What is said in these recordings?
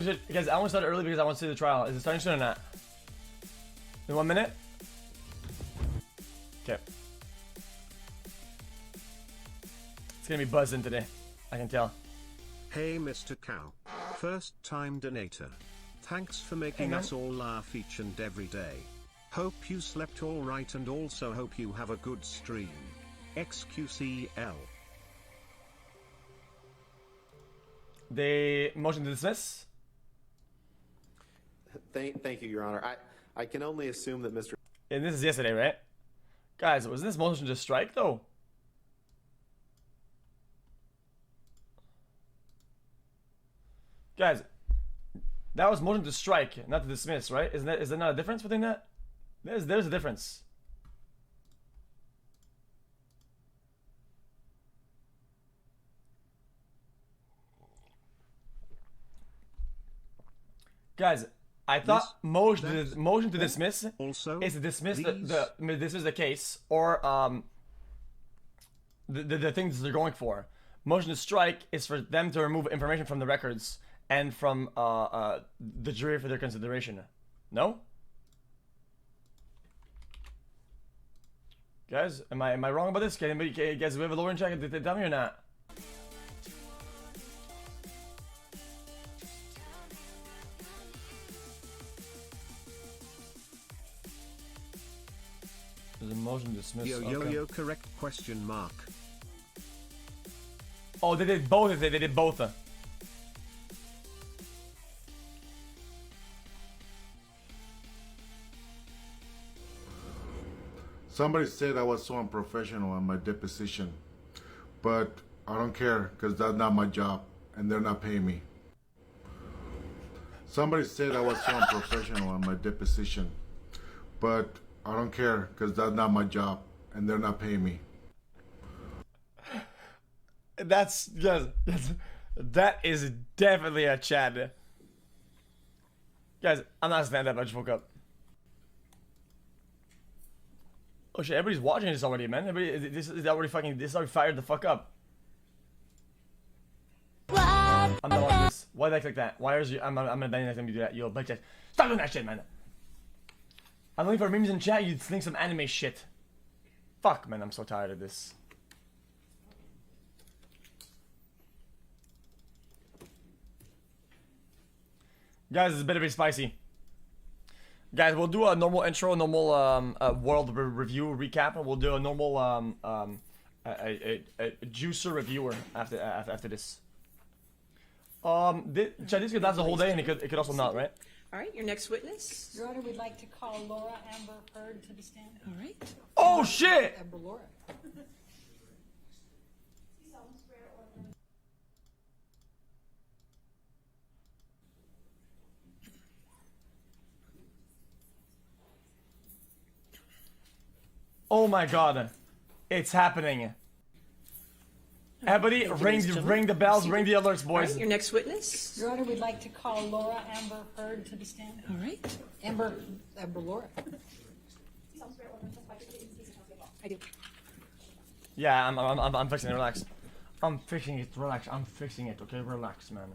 Guys, I want to start early because I want to see the trial. Is it starting soon or not? In 1 minute? Okay. It's gonna be buzzing today. I can tell. Hey Mr. Cow. First time donator. Thanks for making us all laugh each and every day. Hope you slept all right and also hope you have a good stream. xQcl. They motion to dismiss? Thank you, Your Honor. I can only assume that Mr. And this is yesterday, right? Guys, wasn't this motion to strike, though? Guys, that was motion to strike, not to dismiss, right? Is there not a difference between that? There's a difference. Guys, I thought motion to dismiss also is to dismiss the case or the things they're going for. Motion to strike is for them to remove information from the records and from the jury for their consideration. No? Guys, am I wrong about this? Can anybody, guys, do we have a lawyer in check? Did they tell me or not? There's a motion to dismiss. Yo, correct question mark. Oh, they did both. They did both. Somebody said I was so unprofessional on my deposition, but I don't care because that's not my job and they're not paying me. Somebody said I was so unprofessional on my deposition, but I don't care because that's not my job and they're not paying me. That is definitely a chat. Guys, I'm not stand up. I just woke up. Oh shit! Everybody's watching this already, man. Everybody, this is already fired the fuck up. I'm not watching this. Why did I click that? Why is you? I'm gonna ban you next time you do that. Yo, bitch! Stop doing that shit, man. I'm looking for memes in chat. You think some anime shit. Fuck, man. I'm so tired of this. Guys, it's a bit spicy. Guys, we'll do a normal intro, normal world review recap, and we'll do a normal a juicer reviewer after this. This could last the whole day, and it could also not, right? All right, your next witness. Your Honor, we'd like to call Laura Amber Heard to the stand. All right. Oh shit! Amber Laura. Oh my god, it's happening. Everybody, ring the bells, ring the alerts, All boys. right, your next witness. Your Honor, we'd like to call Laura Amber Heard to the stand. All right. Amber Laura. I do. Yeah, I'm fixing it. Relax. I'm fixing it. Relax. I'm fixing it. Okay, relax, man.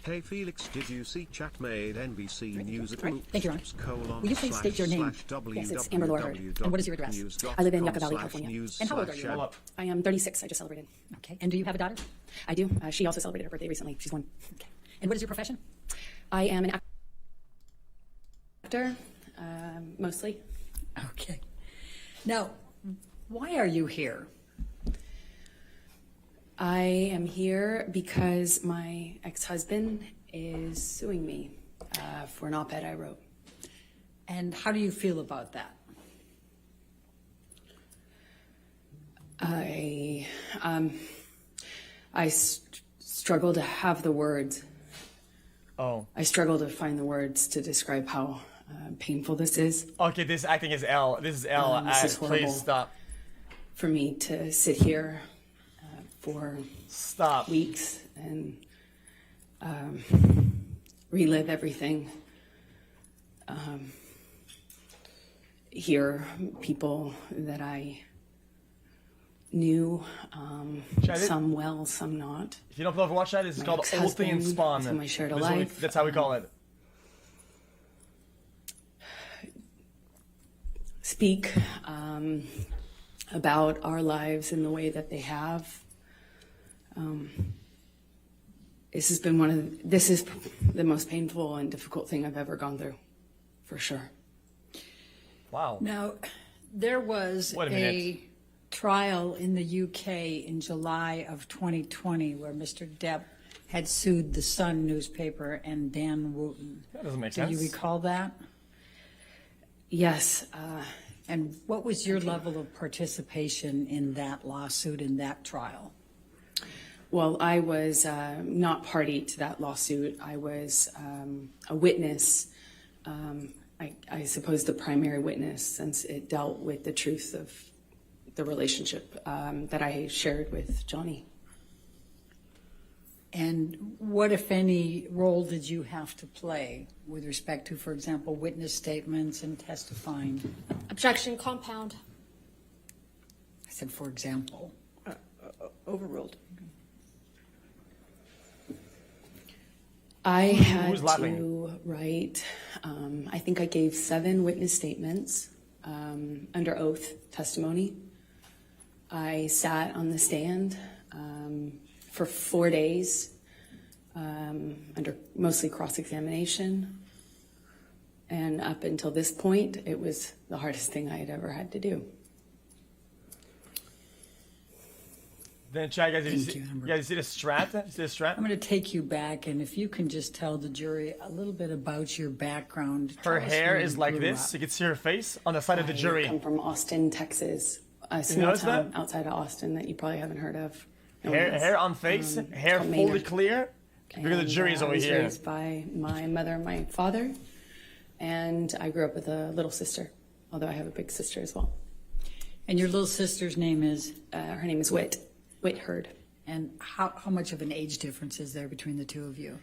Hey Felix, did you see chat made NBC News at Right. Thank you, Your Honor. Will you please state your name? Yes, it's Amber Laura Heard. And what is your address? I live in Yucca Valley, California. And how old are you? Hold up. I am 36. I just celebrated. Okay. And do you have a daughter? I do. She also celebrated her birthday recently. She's 1. Okay. And what is your profession? I am an actor, mostly. Okay. Now, why are you here? I am here because my ex-husband is suing me for an op-ed I wrote. And how do you feel about that? I struggle to have the words. Oh. I struggle to find the words to describe how painful this is. Okay, this acting is L. This is L. This is horrible. Please stop. For me to sit here for weeks and relive everything. Hear people that I new, Chad, some well, some not. If you don't know if you watch that, this is My called Oathing and ex-husband, Spawn. with whom I shared a This is what life. that's how we call it. Speak about our lives in the way that they have. This is the most painful and difficult thing I've ever gone through, for sure. Wow. Now, there was Wait a minute. trial in the UK in July of 2020 where Mr. Depp had sued the Sun newspaper and Dan Wooten. That doesn't make Do sense. you recall that? Yes, And what was your level of participation in that lawsuit, in that trial? well, I was not party to that lawsuit. I was a witness, I suppose the primary witness, since it dealt with the truth of the relationship that I shared with Johnny. And what, if any, role did you have to play with respect to, for example, witness statements and testifying? Objection, compound. I said, for example. Overruled. I had who's laughing? to write, I think I gave 7 witness statements under oath testimony. I sat on the stand for 4 days under mostly cross-examination. And up until this point, it was the hardest thing I had ever had to do. Then, Chad, guys, Thank you, Amber. you see the strat? You see the strat? I'm going to take you back, and if you can just tell the jury a little bit about your background. Her Tell us hair where is you like grew this. up. You can see her face on the side of the I jury. come from Austin, Texas, a small notice town that? outside of Austin that you probably haven't heard of. No one Hair, has. hair on face, hair called fully Maynard. clear. Look at the And, jury's I over was here. raised by my mother and my father, and I grew up with a little sister, although I have a big sister as well. And your little sister's name is? Her name is Whit Hurd. And how much of an age difference is there between the two of you?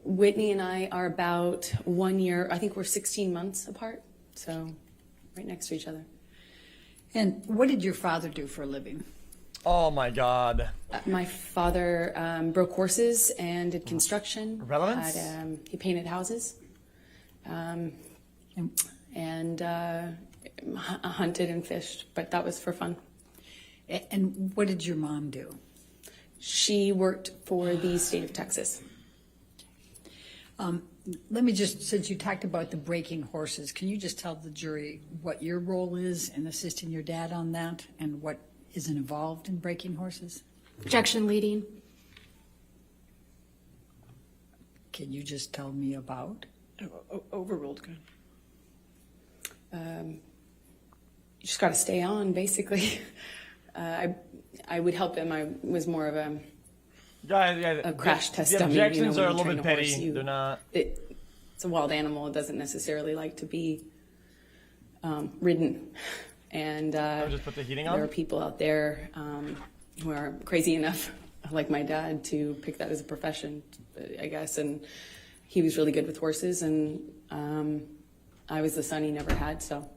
Whitney and I are about 1 year, I think we're 16 months apart, so right next to each other. And what did your father do for a living? Oh my God. My father broke horses and did construction. Relevance? He painted houses And and hunted and fished, but that was for fun. and what did your mom do? She worked for the state of Texas. Let me just, since you talked about the breaking horses, can you just tell the jury what your role is in assisting your dad on that and what is involved in breaking horses? Objection, leading. Can you just tell me about? Overruled. Good. You just got to stay on, basically. I would help him. I was more of a Guys, crash test the dummy. objections when are a you little train bit horse, petty. They're not. It's a wild animal. It doesn't necessarily like to be ridden. And I'll just put the heating there are on. people out there who are crazy enough, like my dad, to pick that as a profession, I guess. And he was really good with horses, and I was the son he never had, so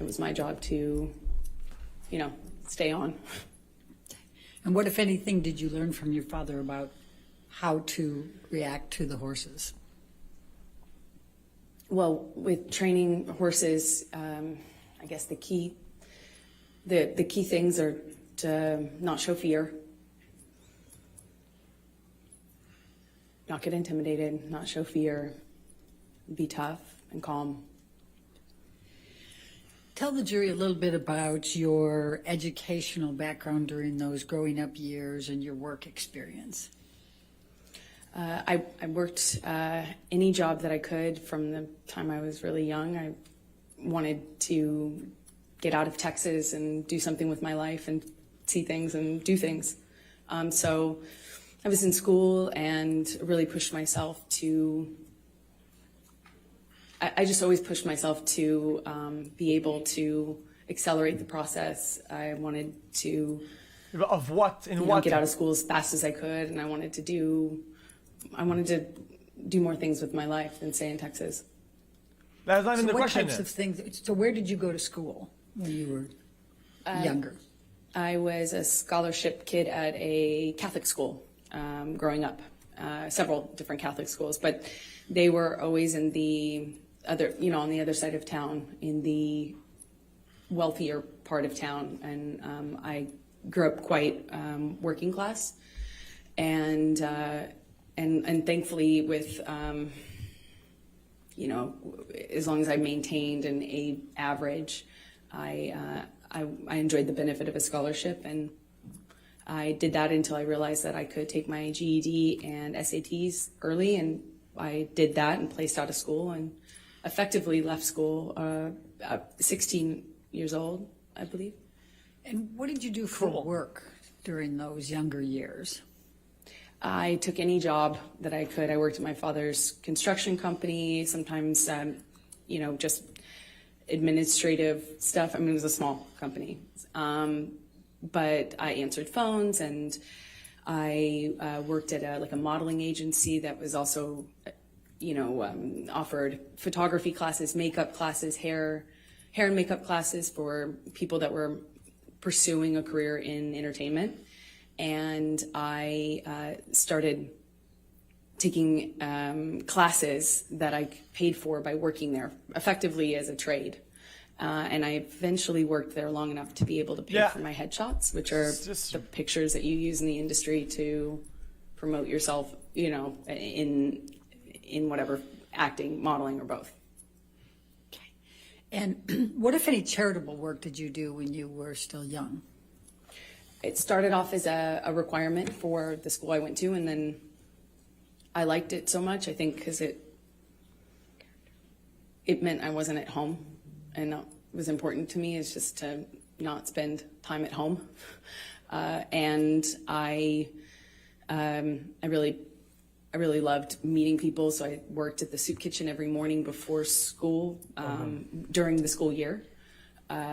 it was my job to, stay on. And what, if anything, did you learn from your father about how to react to the horses? Well, with training horses, I guess the key things are to not show fear, not get intimidated, not show fear, be tough and calm. Tell the jury a little bit about your educational background during those growing up years and your work experience. I worked any job that I could from the time I was really young. I wanted to get out of Texas and do something with my life and see things and do things. So I was in school and really pushed myself to, I just always pushed myself to be able to accelerate the process. I wanted to Of what? In you know, what? get out of school as fast as I could, and I wanted to do more things with my life than stay in Texas. That's not even So the what question. types of things? So where did you go to school when you were younger? I was a scholarship kid at a Catholic school growing up, several different Catholic schools, but they were always in the other, on the other side of town, in the wealthier part of town. And I grew up quite working class, and thankfully with, as long as I maintained an A average, I enjoyed the benefit of a scholarship, and I did that until I realized that I could take my GED and SATs early, and I did that and placed out of school and effectively left school at 16 years old, I believe. And what did you do for work during those younger years? I took any job that I could. I worked at my father's construction company, sometimes, just administrative stuff. I mean, it was a small company. But I answered phones, and I worked at a modeling agency that was also, offered photography classes, makeup classes, hair and makeup classes for people that were pursuing a career in entertainment. And I started taking classes that I paid for by working there, effectively as a trade. And I eventually worked there long enough to be able to pay for my headshots, which are the pictures that you use in the industry to promote yourself, in whatever, acting, modeling, or both. Okay. And what, if any, charitable work did you do when you were still young? It started off as a requirement for the school I went to, and then I liked it so much, I think, because it meant I wasn't at home, and it was important to me is just to not spend time at home. And I really loved meeting people, so I worked at the soup kitchen every morning before school, during the school year,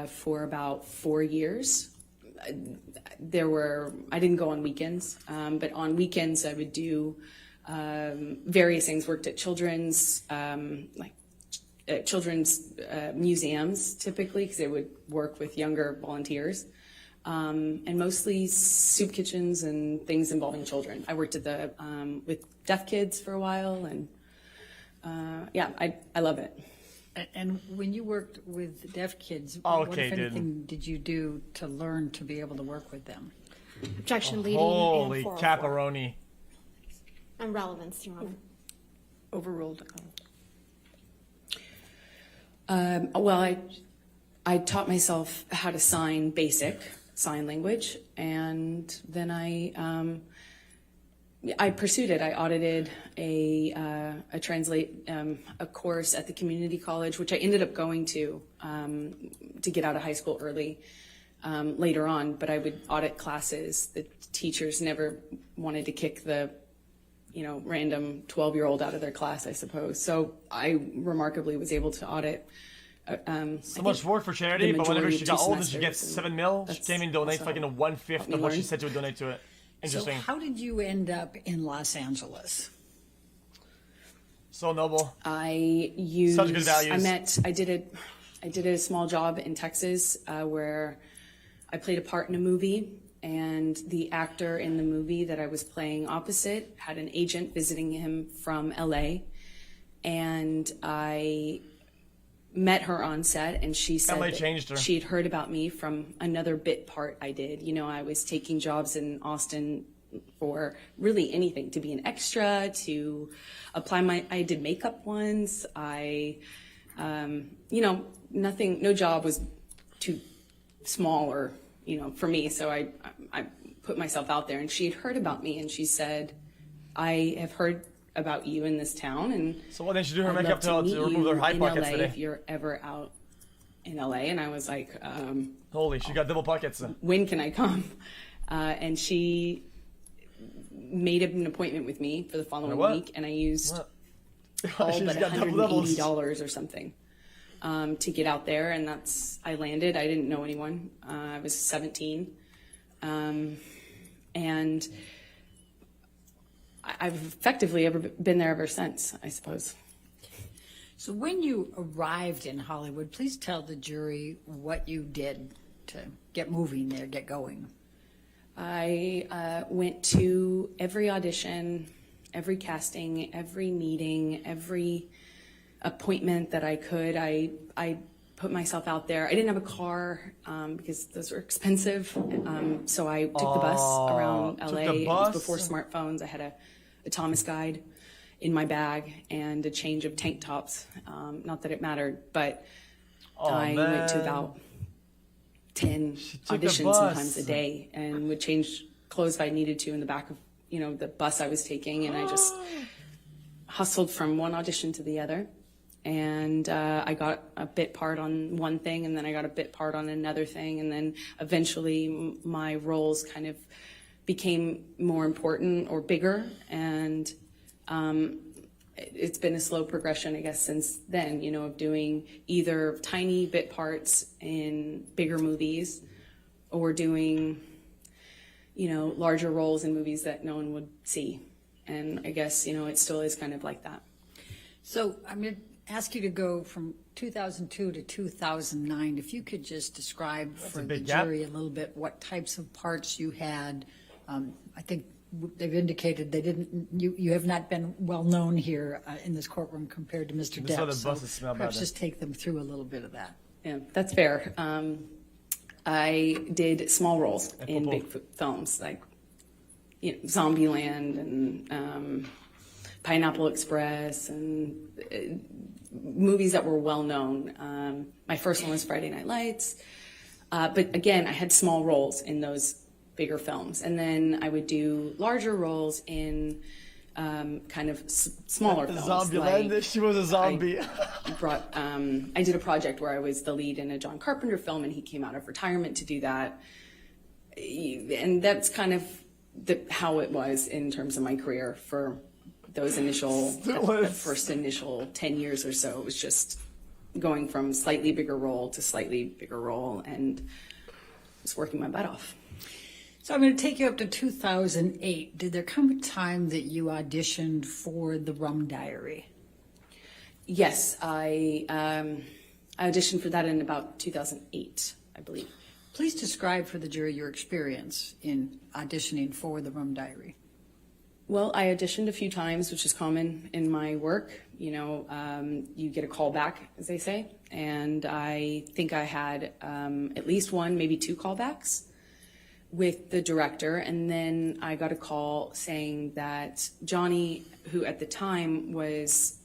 for about 4 years. I didn't go on weekends, but on weekends I would do various things. Worked at children's museums, typically, because they would work with younger volunteers, and mostly soup kitchens and things involving children. I worked at with deaf kids for a while, and I love it. And when you worked with deaf kids, what, if anything, did you do to learn to be able to work with them? Objection leading Holy and 404. caparoni. And relevance, Your Honor. Overruled. Well, I taught myself how to sign basic sign language, and then I pursued it. I audited a course at the community college, which I ended up going to get out of high school early later on. But I would audit classes. The teachers never wanted to kick the random 12-year-old out of their class, I suppose. So I remarkably was able to audit. So much work for charity, but whenever she got older, she gets 7 mil. She came and donates like 1/5 of what she said she would donate to it. Interesting. So how did you end up in Los Angeles? So noble. I used. Such good values. I did a small job in Texas where I played a part in a movie, and the actor in the movie that I was playing opposite had an agent visiting him from LA, and I met her on set, and she said that she had heard about me from another bit part I did. I was taking jobs in Austin for really anything, to be an extra, to apply I did makeup once. Nothing, no job was too small or, for me. So I put myself out there, and she had heard about me, and she said, I have heard about you in this town, and so why didn't she do her makeup to remove her high pockets LA today? If you're ever out in LA. And I was like, holy, she got double pockets. When can I come? And she made an appointment with me for the following week, and I used all but $180 or something to get out there, and I landed. I didn't know anyone. I was 17, and I've effectively been there ever since, I suppose. So when you arrived in Hollywood, please tell the jury what you did to get moving there, get going? I went to every audition, every casting, every meeting, every appointment that I could. I put myself out there. I didn't have a car because those were expensive, so I took the bus around LA. It was before smartphones. I had a Thomas guide in my bag and a change of tank tops. Not that it mattered, but I went to about 10 auditions sometimes a day and would change clothes if I needed to in the back of, the bus I was taking. And I just hustled from one audition to the other. And I got a bit part on one thing, and then I got a bit part on another thing. And then eventually my roles kind of became more important or bigger. And it's been a slow progression, I guess, since then, of doing either tiny bit parts in bigger movies or doing, larger roles in movies that no one would see. And I guess, it still is kind of like that. So I'm going to ask you to go from 2002 to 2009. If you could just describe for the jury a little bit what types of parts you had. I think they've indicated they didn't. You have not been well known here in this courtroom compared to Mr. Depp. So perhaps just take them through a little bit of that. Yeah, that's fair. I did small roles in big films like Zombieland and Pineapple Express and movies that were well known. My first one was Friday Night Lights. But again, I had small roles in those bigger films. And then I would do larger roles in kind of smaller films. Zombieland, she was a zombie. I did a project where I was the lead in a John Carpenter film, and he came out of retirement to do that. And that's kind of how it was in terms of my career for those first initial 10 years or so. It was just going from slightly bigger role to slightly bigger role and just working my butt off. So I'm going to take you up to 2008. Did there come a time that you auditioned for The Rum Diary? Yes, I auditioned for that in about 2008, I believe. Please describe for the jury your experience in auditioning for The Rum Diary. Well, I auditioned a few times, which is common in my work. You get a call back, as they say. And I think I had at least one, maybe two callbacks with the director. And then I got a call saying that Johnny, who at the time was,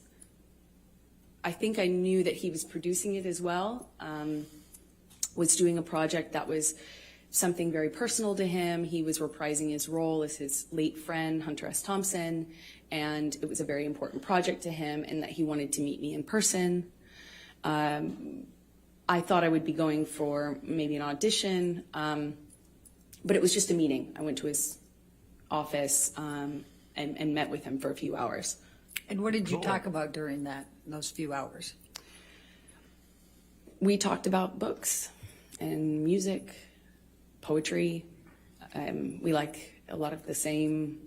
I think I knew that he was producing it as well, was doing a project that was something very personal to him. He was reprising his role as his late friend, Hunter S. Thompson, and it was a very important project to him, and that he wanted to meet me in person. I thought I would be going for maybe an audition, but it was just a meeting. I went to his office and met with him for a few hours. And what did you talk about during those few hours? We talked about books and music, poetry. We liked a lot of the same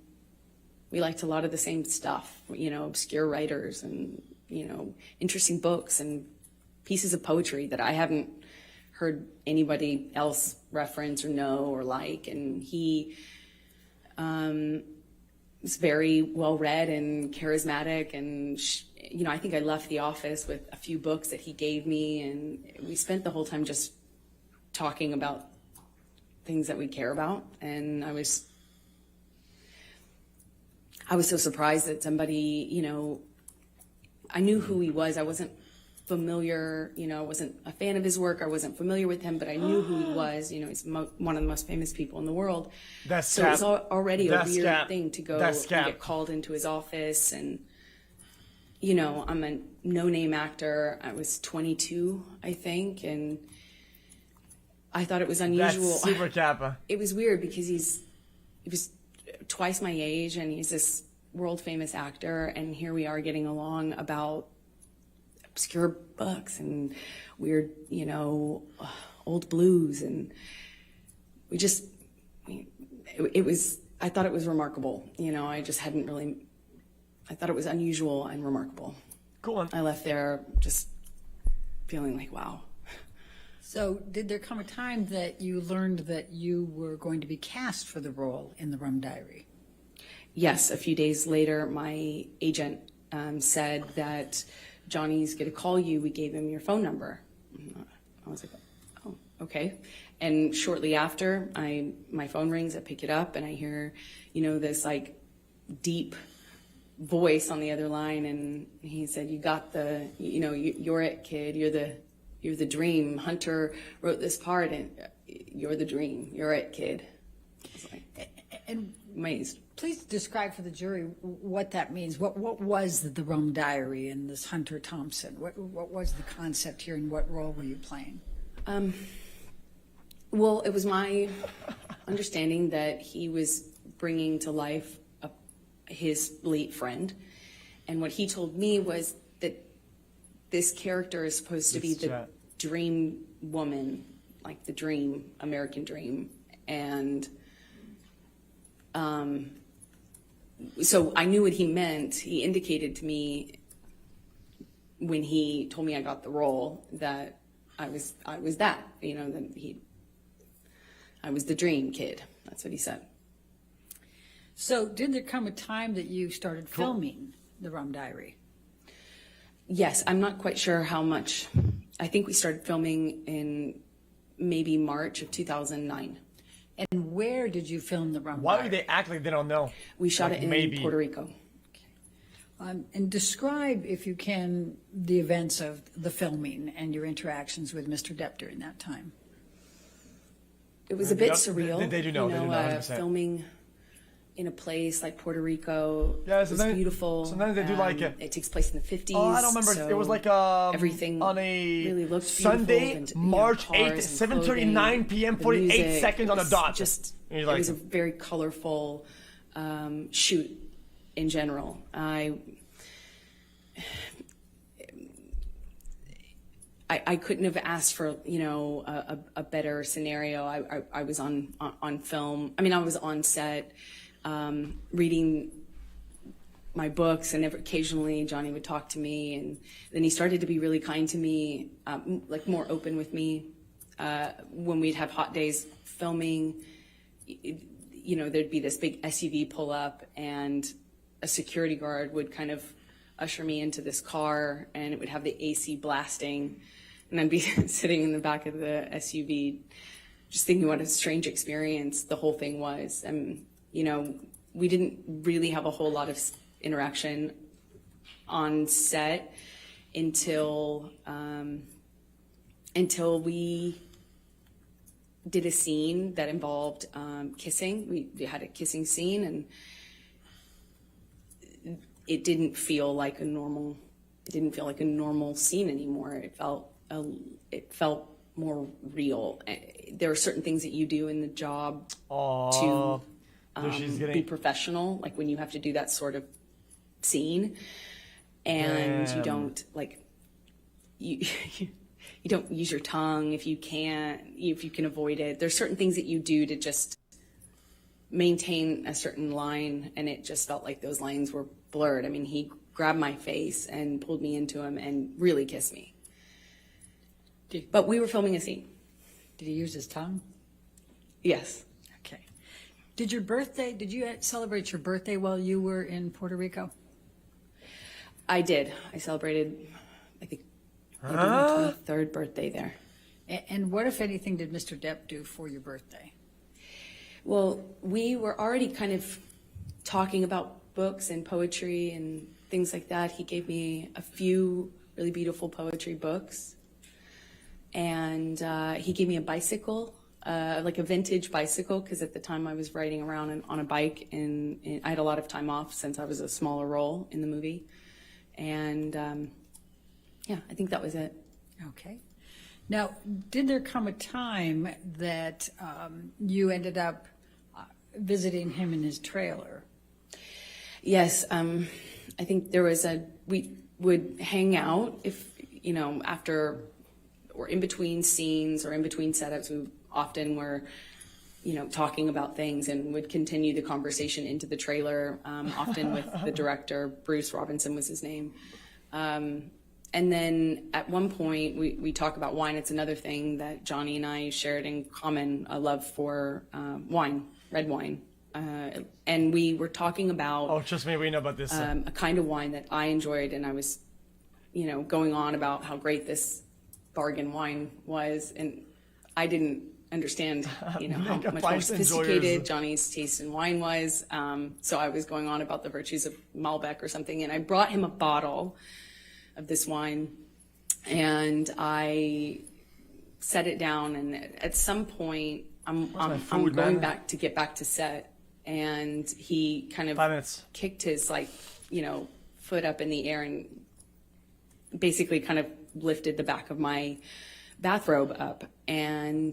stuff, obscure writers and, interesting books and pieces of poetry that I hadn't heard anybody else reference or know or like. And he was very well read and charismatic. And, I think I left the office with a few books that he gave me. And we spent the whole time just talking about things that we care about. And I was so surprised that somebody, I knew who he was. I wasn't familiar, I wasn't a fan of his work. I wasn't familiar with him, but I knew who he was. He's one of the most famous people in the world. So it was already a weird thing to go and get called into his office. And, I'm a no-name actor. I was 22, I think, and I thought it was unusual. That's super Kappa. It was weird because he was twice my age, and he's this world-famous actor, and here we are getting along about obscure books and weird, old blues, and I thought it was remarkable. I thought it was unusual and remarkable. Cool. I left there just feeling like, wow. So did there come a time that you learned that you were going to be cast for the role in The Rum Diary? Yes, a few days later, my agent said that Johnny's going to call you. We gave him your phone number. I was like, oh, okay. And shortly after, my phone rings, I pick it up, and I hear, this like deep voice on the other line, and he said, "You got you're it, kid. You're the dream. Hunter wrote this part, and you're the dream. You're it, kid." I was like, and amazed. Please describe for the jury what that means. What was the Rum Diary and this Hunter Thompson? What was the concept here, and what role were you playing? Well, it was my understanding that he was bringing to life his late friend, and what he told me was that this character is supposed to be the dream woman, like the dream, American dream, and so I knew what he meant. He indicated to me when he told me I got the role that I was that, that I was the dream kid. That's what he said. So did there come a time that you started filming The Rum Diary? Yes, I'm not quite sure how much. I think we started filming in maybe March of 2009. And where did you film The Rum Why Diary? would they act like they don't know? We shot Like it in maybe. Puerto Rico. And describe, if you can, the events of the filming and your interactions with Mr. Depp during that time. It was a bit Yep, surreal. they do know, they do know, 100%. Filming in a place like Puerto Rico. Yeah, it was beautiful. Sometimes they do like it. It takes place in the 50s. Oh, I don't remember. So it was like everything on a really looked beautiful, Sunday, and, March cars 8th, and 7:39 clothing, p.m., the 48 music. seconds on the It's dot. Just, And you're it like- was a very colorful shoot in general. I couldn't have asked for a better scenario. I was on film. I mean, I was on set reading my books, and occasionally Johnny would talk to me, and then he started to be really kind to me, like more open with me. When we'd have hot days filming, there'd be this big SUV pull up, and a security guard would kind of usher me into this car, and it would have the AC blasting, and I'd be sitting in the back of the SUV just thinking what a strange experience the whole thing was. And we didn't really have a whole lot of interaction on set until we did a scene that involved kissing. We had a kissing scene, and it didn't feel like a normal scene anymore. It felt more real. There are certain things that you do in the job to be professional, like when you have to do that sort of scene, and you don't you don't use your tongue if you can avoid it. There's certain things that you do to just maintain a certain line, and it just felt like those lines were blurred. I mean, he grabbed my face and pulled me into him and really kissed me. But we were filming a scene. Did he use his tongue? Yes. Okay. Did you celebrate your birthday while you were in Puerto Rico? I did. I celebrated, I think, maybe my 23rd birthday there. And what, if anything, did Mr. Depp do for your birthday? Well, we were already kind of talking about books and poetry and things like that. He gave me a few really beautiful poetry books. And he gave me a bicycle, like a vintage bicycle, because at the time I was riding around on a bike, and I had a lot of time off since I was a smaller role in the movie. And I think that was it. Okay. Now, did there come a time that you ended up visiting him in his trailer? Yes. I think we would hang out after or in between scenes or in between setups. We often were, talking about things and would continue the conversation into the trailer, often with the director. Bruce Robinson was his name. And then at one point, we talk about wine. It's another thing that Johnny and I shared in common, a love for wine, red wine. And we were talking about... Oh, trust me, we know about this. a kind of wine that I enjoyed, and I was, going on about how great this bargain wine was, and I didn't understand, how much more sophisticated Johnny's taste in wine was. So I was going on about the virtues of Malbec or something, and I brought him a bottle of this wine, and I set it down, and at some point I'm going back to get back to set, and he kind of kicked his foot up in the air and basically kind of lifted the back of my bathrobe up. And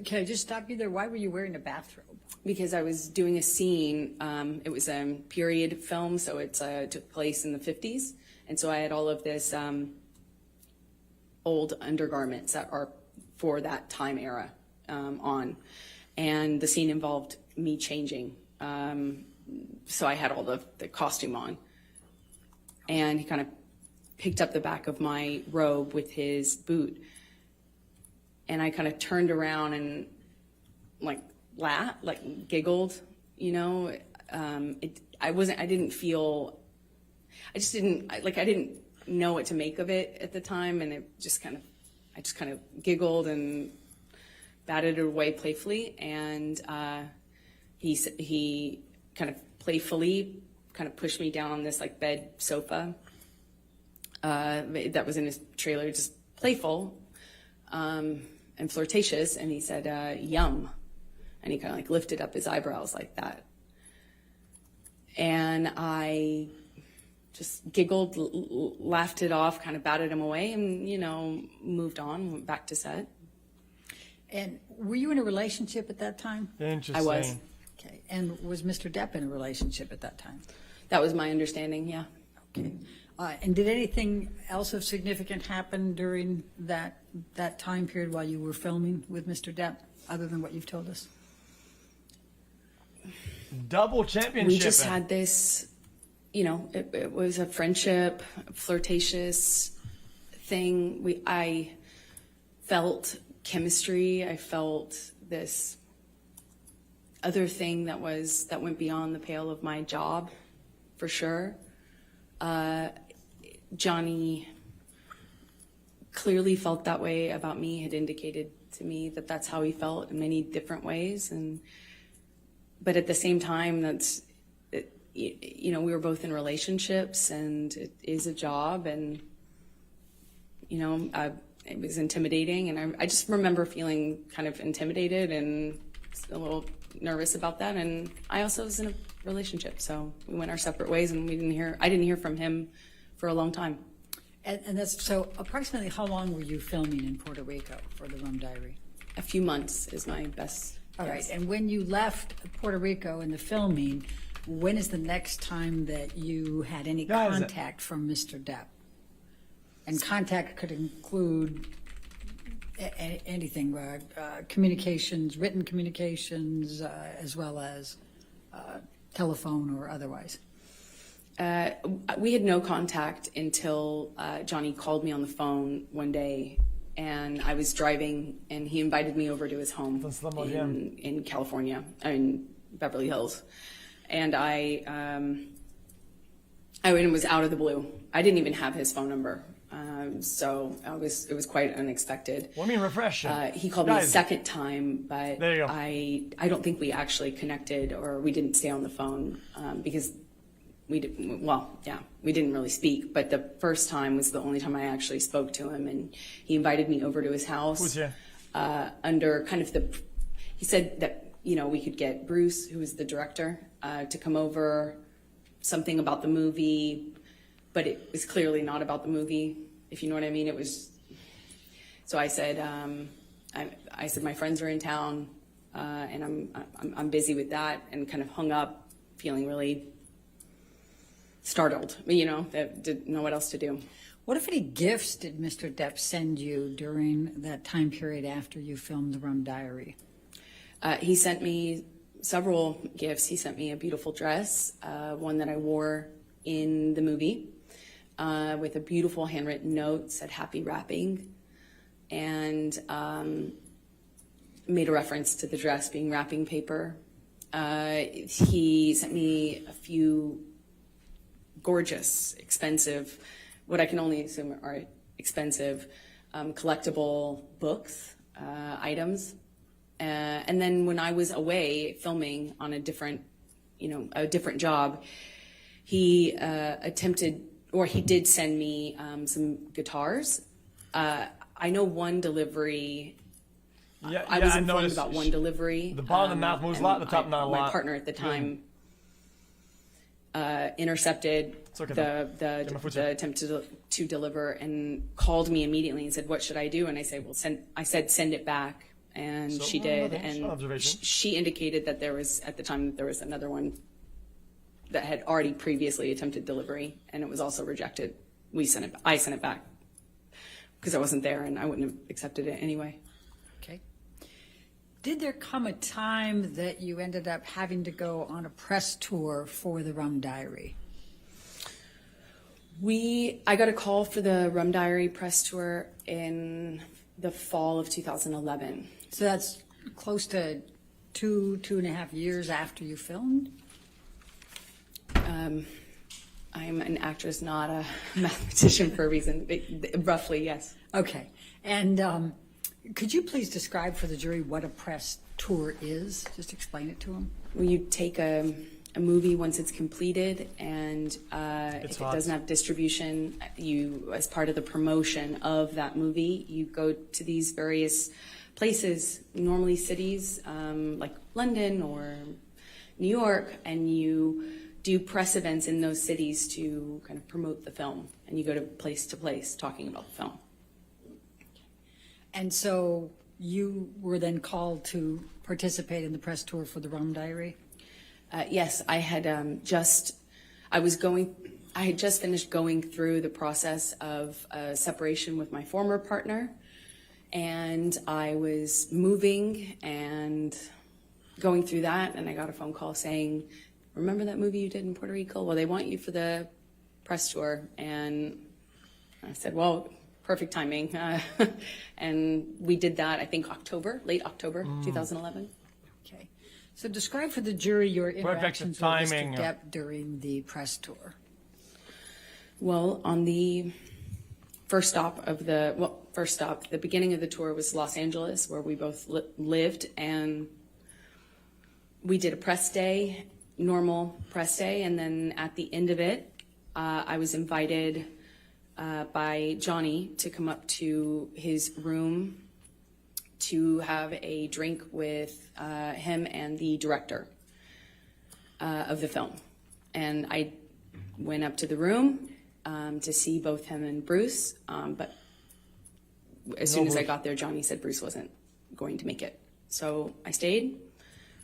can I just stop you there? Why were you wearing a bathrobe? Because I was doing a scene. It was a period film, so it took place in the 50s. And so I had all of this old undergarments that are for that time era on. And the scene involved me changing. So I had all the costume on. And he kind of picked up the back of my robe with his boot. And I kind of turned around and laughed, giggled, I didn't know what to make of it at the time, and I just kind of giggled and batted it away playfully, and he kind of playfully kind of pushed me down on this bed sofa that was in his trailer, just playful and flirtatious, and he said, "Yum," and he kind of lifted up his eyebrows like that, and I just giggled, laughed it off, kind of batted him away, and, moved on, went back to set. And were you in a relationship at that time? Interesting. I was. Okay. And was Mr. Depp in a relationship at that time? That was my understanding, yeah. Okay. And did anything else of significant happen during that time period while you were filming with Mr. Depp, other than what you've told us? Double championship. We just had this... it was a friendship, flirtatious thing. I felt chemistry. I felt this other thing that went beyond the pale of my job, for sure. Johnny clearly felt that way about me, had indicated to me that that's how he felt in many different ways. But at the same time, we were both in relationships, and it is a job, and, it was intimidating. And I just remember feeling kind of intimidated and a little nervous about that. And I also was in a relationship, so we went our separate ways, and I didn't hear from him for a long time. And that's, so approximately how long were you filming in Puerto Rico for the Rum Diary? A few months is my best All right. guess. And when you left Puerto Rico in the filming, when is the next time that you had any contact from Mr. Depp? And contact could include anything, communications, written communications, as well as telephone or otherwise. We had no contact until Johnny called me on the phone one day, and I was driving, and he invited me over to his home in California, in Beverly Hills. And I was out of the blue. I didn't even have his phone number. So it was quite unexpected. Well, I mean, refresh. He called me a second time, but there you go. I don't think we actually connected, or we didn't stay on the phone because we didn't really speak. But the first time was the only time I actually spoke to him, and he invited me over to his house. Who's here? Under kind of he said that we could get Bruce, who was the director, to come over, something about the movie, but it was clearly not about the movie, if you know what I mean. It was. So I said, I said my friends are in town, and I'm busy with that, and kind of hung up, feeling really startled, that didn't know what else to do. What, if any, gifts did Mr. Depp send you during that time period after you filmed The Rum Diary? He sent me several gifts. He sent me a beautiful dress, one that I wore in the movie. with a beautiful handwritten note, said happy wrapping, and made a reference to the dress being wrapping paper. He sent me a few gorgeous, expensive, what I can only assume are expensive, collectible books, items. And then when I was away filming on a different job, he he did send me some guitars. I know one delivery. Yeah, I was I informed noticed about one delivery. The bottom of the mouth moves a lot, the top not a lot. My partner at the time intercepted okay, the attempt to deliver and called me immediately and said, "What should I do?" And I said, "Send it back." And So, she did, another and observation. she indicated that there was another one that had already previously attempted delivery, and it was also rejected. I sent it back because I wasn't there, and I wouldn't have accepted it anyway. Okay. Did there come a time that you ended up having to go on a press tour for the Rum Diary? I got a call for the Rum Diary press tour in the fall of 2011. So that's close to 2.5 years after you filmed? I'm an actress, not a mathematician for a reason. Roughly, yes. Okay. And could you please describe for the jury what a press tour is? Just explain it to them. Well, you take a movie once it's completed, and if it doesn't have distribution, you, as part of the promotion of that movie, you go to these various places, normally cities like London or New York, and you do press events in those cities to kind of promote the film, and you go to place talking about the film. And so you were then called to participate in the press tour for the Rum Diary? Yes, I had just finished going through the process of separation with my former partner, and I was moving and going through that, and I got a phone call saying, "Remember that movie you did in Puerto Rico? Well, they want you for the press tour." And I said, well, perfect timing. And we did that, I think late October 2011. Okay. So describe for the jury your interactions with timing. Mr. Depp during the press tour. Well, on the the beginning of the tour was Los Angeles, where we both lived, and we did a press day, normal press day, and then at the end of it, I was invited by Johnny to come up to his room to have a drink with him and the director of the film. And I went up to the room to see both him and Bruce, but as soon as I got there, Johnny said Bruce wasn't going to make it. So I stayed.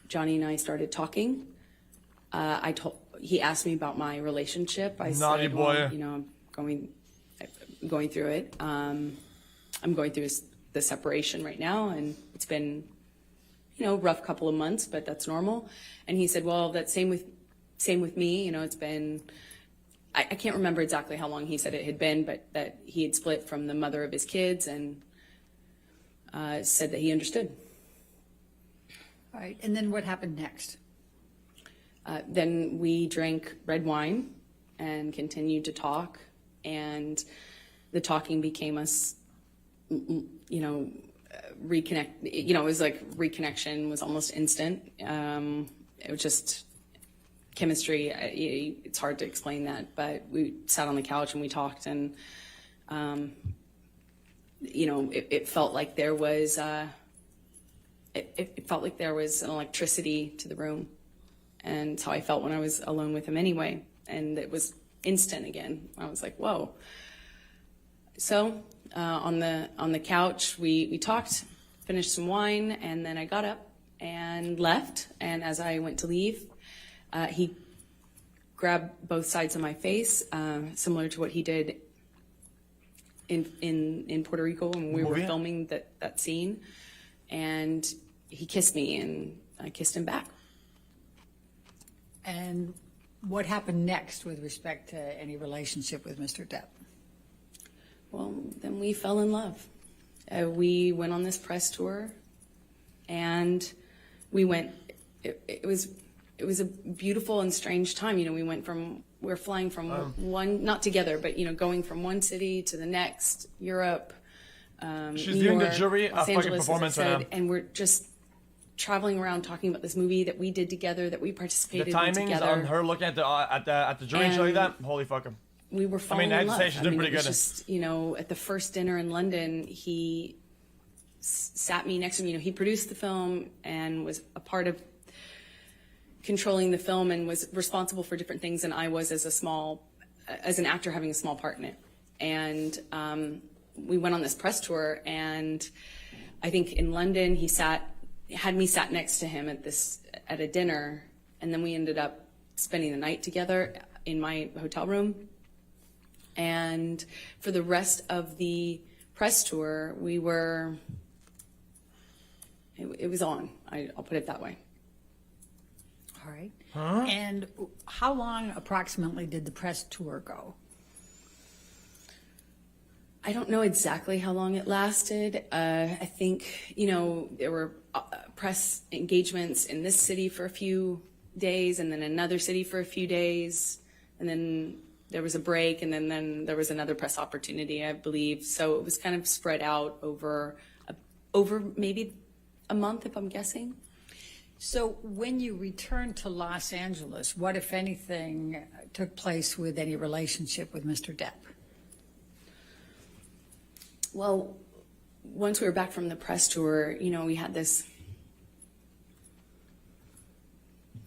Johnny and I started talking. He asked me about my relationship. I Naughty said, boy. well, you know, I'm going through it. I'm going through the separation right now, and it's been, you know, rough couple of months, but that's normal. And he said, well, that's same with me. You know, it's been, I can't remember exactly how long he said it had been, but that he had split from the mother of his kids, and said that he understood. All right. And then what happened next? Then we drank red wine and continued to talk, and the talking became us, you know, reconnect. You know, it was like reconnection was almost instant. It was just chemistry. It's hard to explain that, but we sat on the couch and we talked, and you know, it felt like there was it felt like there was an electricity to the room, and it's how I felt when I was alone with him anyway. And it was instant again. I was like, whoa. So on the couch, we talked, finished some wine, and then I got up and left. And as I went to leave, he grabbed both sides of my face, similar to what he did in Puerto Rico when we were filming that scene. And he kissed me, and I kissed him back. And what happened next with respect to any relationship with Mr. Depp? Well, then we fell in love. We went on this press tour, and we went. It was a beautiful and strange time. You know, we were flying from one, not together, but going from one city to the next, Europe. She's New doing York, the jury Los fucking Angeles, performance as I right said, now. and we're just traveling around talking about this movie that we did together, that we The participated in timings together. on her looking at the jury and shit like that. Holy fuck him. We were falling I in have love. to say she's doing pretty it was good. just, at the first dinner in London, he sat me next to me. He produced the film and was a part of controlling the film and was responsible for different things than I was as an actor having a small part in it. And we went on this press tour, and I think in London he had me sat next to him at a dinner, and then we ended up spending the night together in my hotel room. And for the rest of the press tour, it was on. I'll put it that way. All right. And how long approximately did the press tour go? I don't know exactly how long it lasted. I think, there were press engagements in this city for a few days, and then another city for a few days, and then there was a break, and then there was another press opportunity, I believe. So it was kind of spread out over maybe a month, if I'm guessing. So when you returned to Los Angeles, what, if anything, took place with any relationship with Mr. Depp? Well, once we were back from the press tour, we had this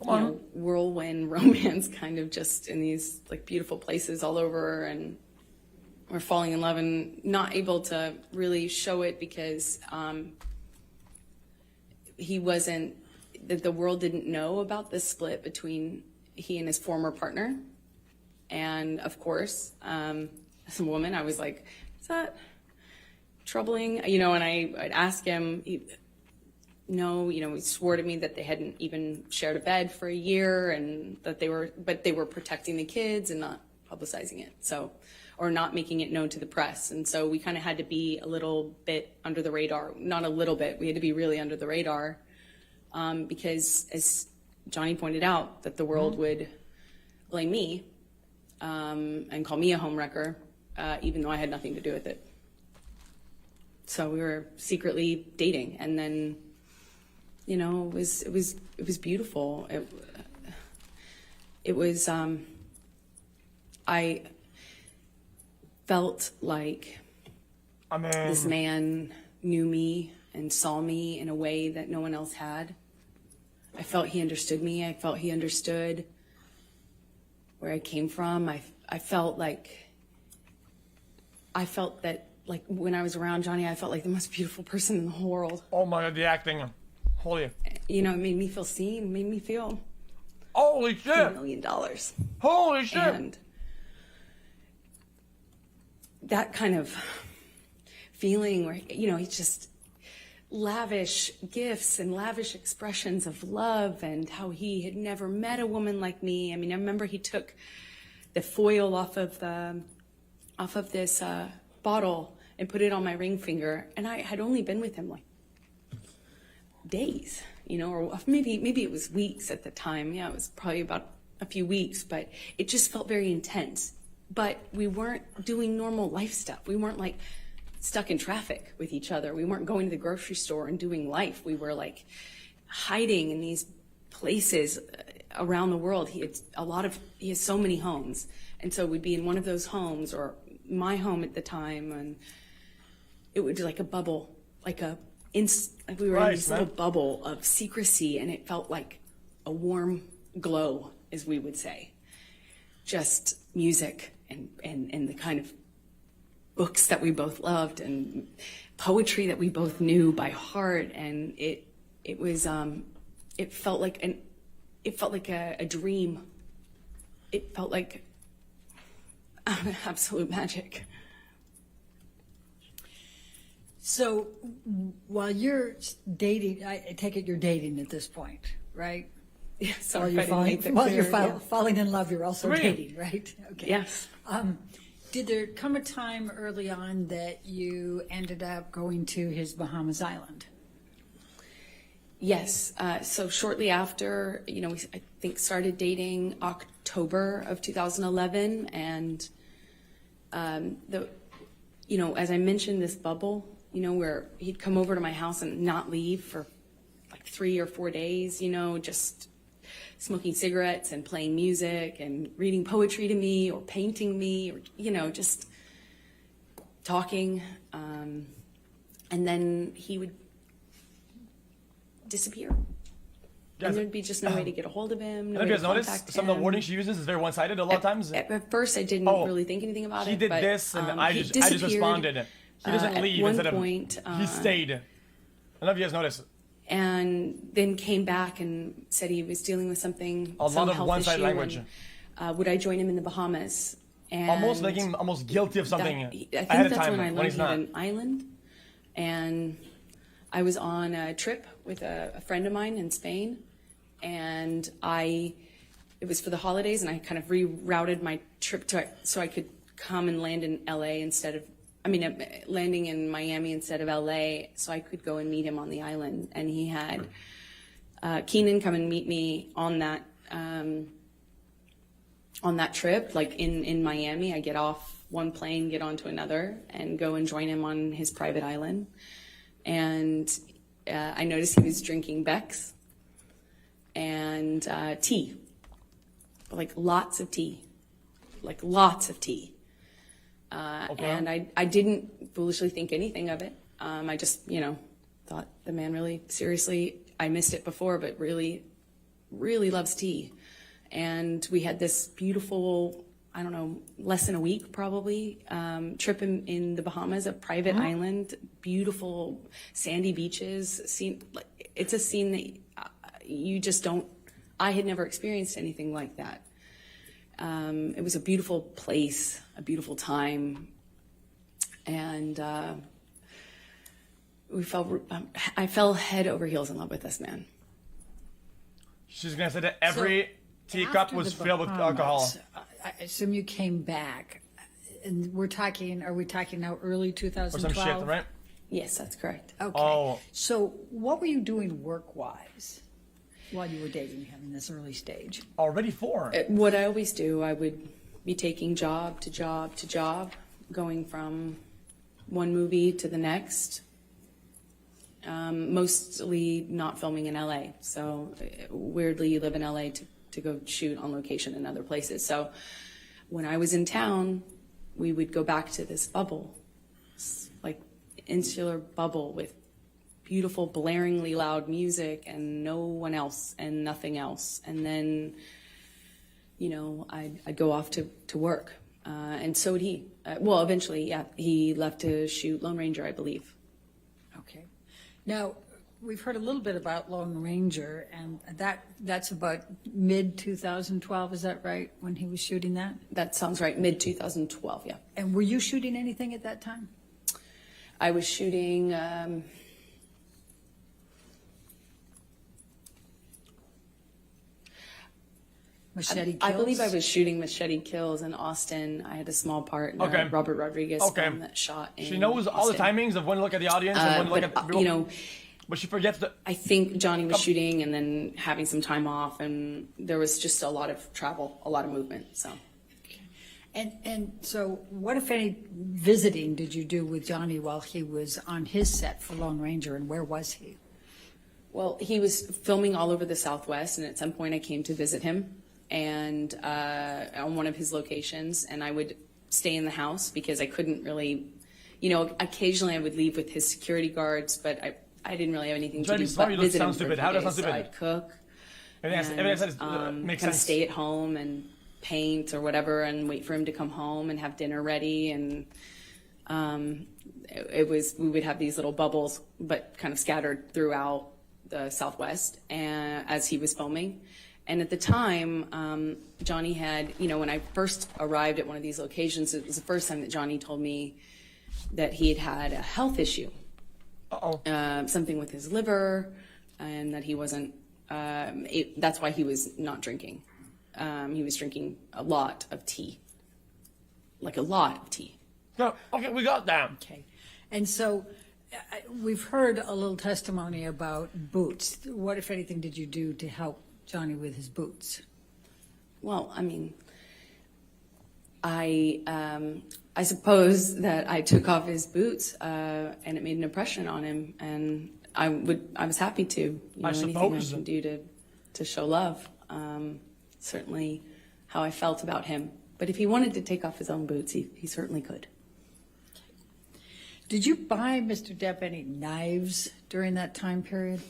whirlwind romance kind of just in these beautiful places all over, and we're falling in love and not able to really show it because the world didn't know about this split between he and his former partner. And of course, as a woman, I was like, is that troubling? And I'd ask him, no, he swore to me that they hadn't even shared a bed for a year, and that they were protecting the kids and not publicizing it. Or not making it known to the press. And so we kind of had to be a little bit under the radar. Not a little bit, we had to be really under the radar, because as Johnny pointed out, that the world would blame me and call me a homewrecker, even though I had nothing to do with it. So we were secretly dating, and then, it was beautiful. It was, I felt like this man knew me and saw me in a way that no one else had. I felt he understood me. I felt he understood where I came from. I felt that when I was around Johnny, I felt like the most beautiful person in the whole world. Oh my God, the acting. Holy. It made me feel seen, made me feel holy shit. $1 million. Holy shit. And that kind of feeling where, he's just lavish gifts and lavish expressions of love, and how he had never met a woman like me. I remember he took the foil off of this bottle and put it on my ring finger, and I had only been with him days, or maybe it was weeks at the time. Yeah, it was probably about a few weeks, but it just felt very intense. But we weren't doing normal life stuff. We weren't stuck in traffic with each other. We weren't going to the grocery store and doing life. We were hiding in these places around the world. He has so many homes. And so we'd be in one of those homes, or my home at the time, and it would be like a bubble, we were in this little bubble of secrecy, and it felt like a warm glow, as we would say. Just music and the kind of books that we both loved, and poetry that we both knew by heart, and it felt like a dream. It felt like absolute magic. So while you're dating, I take it you're dating at this point, right? Sorry, While if I didn't make that while clear, you're yeah. falling in love, you're also Right. dating, right? Okay. Yes. Did there come a time early on that you ended up going to his Bahamas island? Yes. So shortly after, I think started dating October of 2011, and as I mentioned, this bubble, where he'd come over to my house and not leave for like 3 or 4 days, just smoking cigarettes and playing music and reading poetry to me or painting me or, just talking. And then he would disappear. Guys, And there'd be just no way to get a hold of him. No Have way you to guys noticed contact some of the him. wording she uses is very one-sided a lot of times? At first, I didn't Oh, really think anything about He it. did but, this, and I he just disappeared. responded. He doesn't At leave one instead point, of he stayed. I don't know if you guys noticed. And then came back and said he was dealing with something. A some lot of health one-sided issue, language. And, would I join him in the Bahamas? And Almost making him almost guilty of something I think ahead of that's time when I learned he's he not. had an island. And I was on a trip with a friend of mine in Spain, and it was for the holidays, and I kind of rerouted my trip so I could come and land in LA landing in Miami instead of LA, so I could go and meet him on the island. And he had Keenan come and meet me on that trip, like in Miami. I get off one plane, get onto another, and go and join him on his private island. And I noticed he was drinking Beck's and tea, like lots of tea. And I didn't foolishly think anything of it. I just, thought the man really seriously, I missed it before, but really, really loves tea. And we had this beautiful, I don't know, less than a week probably, trip in the Bahamas, a private island, beautiful sandy beaches. It's a scene that you just don't, I had never experienced anything like that. It was a beautiful place, a beautiful time, and I fell head over heels in love with this man. She's gonna say that every teacup After was the filled with alcohol. Bahamas, I assume you came back, and are we talking now early Or 2012? some shit, right? Yes, that's correct. Okay. Oh. So what were you doing work-wise while you were dating him in this early stage? Already 4. What I always do, I would be taking job to job to job, going from one movie to the next, mostly not filming in LA. So weirdly, you live in LA to go shoot on location in other places. So when I was in town, we would go back to this bubble, like insular bubble with beautiful, blaringly loud music and no one else and nothing else. And then, I'd go off to work. And so would he. Eventually, yeah, he left to shoot Lone Ranger, I believe. Okay. Now, we've heard a little bit about Lone Ranger, and that's about mid-2012, is that right, when he was shooting that? That sounds right, mid-2012, yeah. And were you shooting anything at that time? I was shooting... Machete Kills? I believe I was shooting Machete Kills in Austin. I had a small part in Okay. a Robert Rodriguez Okay. film that shot in She knows all the Austin. timings of when to look at the audience and when to look at the but she forgets that. I think Johnny was shooting and then having some time off, and there was just a lot of travel, a lot of movement, so. And so what, if any, visiting did you do with Johnny while he was on his set for Lone Ranger, and where was he? Well, he was filming all over the Southwest, and at some point I came to visit him and on one of his locations, and I would stay in the house because I couldn't really, occasionally I would leave with his security guards, but I didn't really have anything to Try to do be smart, but you look visit him sound for a stupid. few How does that days. sound So stupid? I'd cook Everything else makes kind of sense. stay at home and paint or whatever and wait for him to come home and have dinner ready. And we would have these little bubbles, but kind of scattered throughout the Southwest as he was filming. And at the time, Johnny had, when I first arrived at one of these locations, it was the first time that Johnny told me that he had a health issue. Uh-oh. Something with his liver, and that he wasn't That's why he was not drinking. He was drinking a lot of tea, like a lot of tea. No, okay, we got that. Okay. And so we've heard a little testimony about boots. What, if anything, did you do to help Johnny with his boots? Well, I mean, I suppose that I took off his boots, and it made an impression on him, and I was happy to. Anything I can do to show love. Certainly how I felt about him. But if he wanted to take off his own boots, he certainly could. Did you buy Mr. Depp any knives during that time period?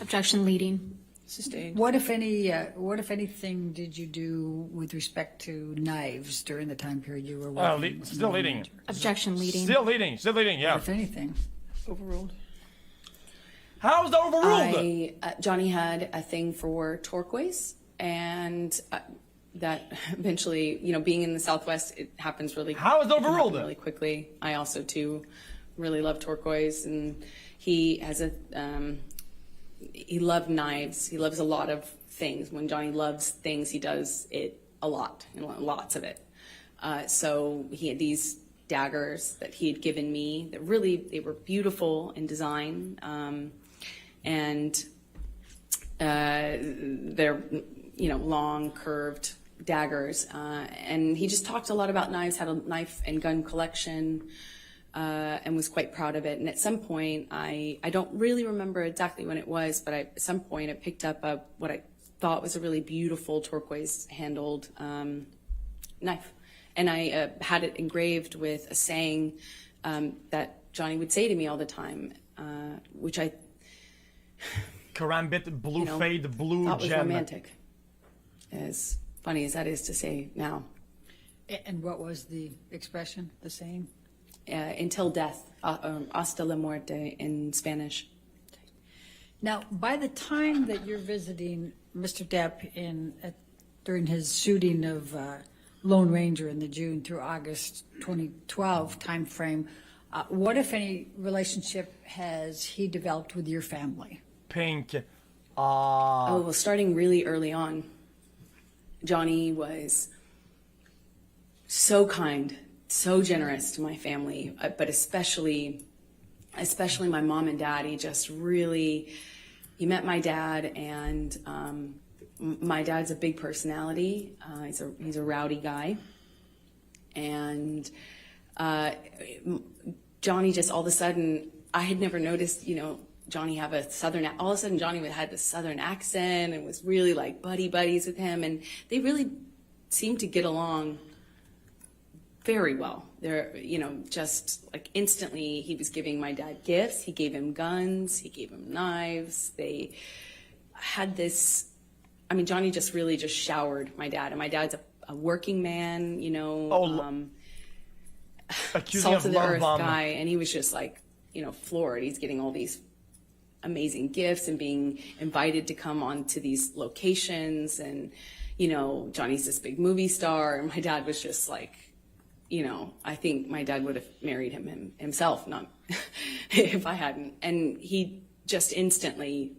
Objection leading. Sustained. What if anything did you do with respect to knives during the time period you were working? Still leading. Objection leading. Still leading, yeah. What if anything? Overruled. How is that overruled? Johnny had a thing for turquoise, and that eventually, being in the Southwest, it happens really. How is it overruled? Really quickly. I also too really love turquoise, and he has he loved knives. He loves a lot of things. When Johnny loves things, he does it a lot, and lots of it. So he had these daggers that he had given me that they were beautiful in design, and they're long curved daggers, and he just talked a lot about knives, had a knife and gun collection, and was quite proud of it. And at some point, I don't really remember exactly when it was, but at some point I picked up what I thought was a really beautiful turquoise handled knife, and I had it engraved with a saying that Johnny would say to me all the time, which I Karambit, blue fade, blue thought was gem. romantic. As funny as that is to say now. And what was the expression, the saying? Until death, hasta la muerte in Spanish. Now, by the time that you're visiting Mr. Depp during his shooting of Lone Ranger in the June through August 2012 timeframe, what, if any, relationship has he developed with your family? Pink. Well, starting really early on, Johnny was so kind, so generous to my family, but especially my mom and dad. He met my dad, and my dad's a big personality. He's a rowdy guy, and Johnny just all of a sudden, I had never noticed, Johnny have a southern, all of a sudden Johnny had this southern accent and was really like buddies with him, and they really seemed to get along very well. They're, just like instantly he was giving my dad gifts. He gave him guns, he gave him knives. They had this, Johnny just really just showered my dad, and my dad's a working man, salt of the earth guy, and he was just like, floored. He's getting all these amazing gifts and being invited to come on to these locations, and Johnny's this big movie star, and my dad was just like, I think my dad would have married him himself, not if I hadn't. And he just instantly,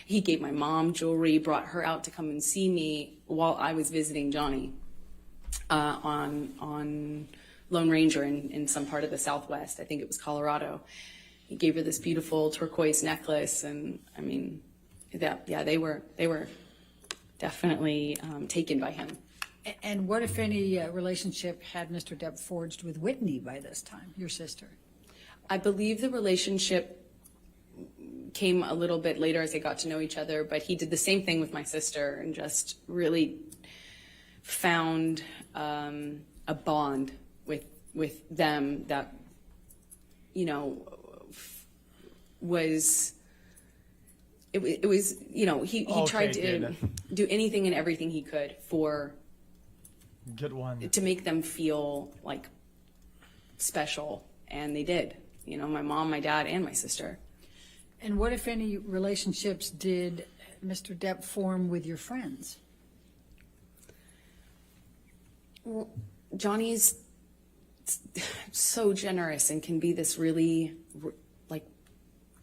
he gave my mom jewelry, brought her out to come and see me while I was visiting Johnny on Lone Ranger in some part of the Southwest. I think it was Colorado. He gave her this beautiful turquoise necklace, and they were definitely taken by him. And what, if any, relationship had Mr. Depp forged with Whitney by this time, your sister? I believe the relationship came a little bit later as they got to know each other, but he did the same thing with my sister and just really found a bond with them that, was he tried to do anything and everything he could for good one to make them feel like special, and they did. My mom, my dad, and my sister. And what, if any, relationships did Mr. Depp form with your friends? Well, Johnny's so generous and can be this really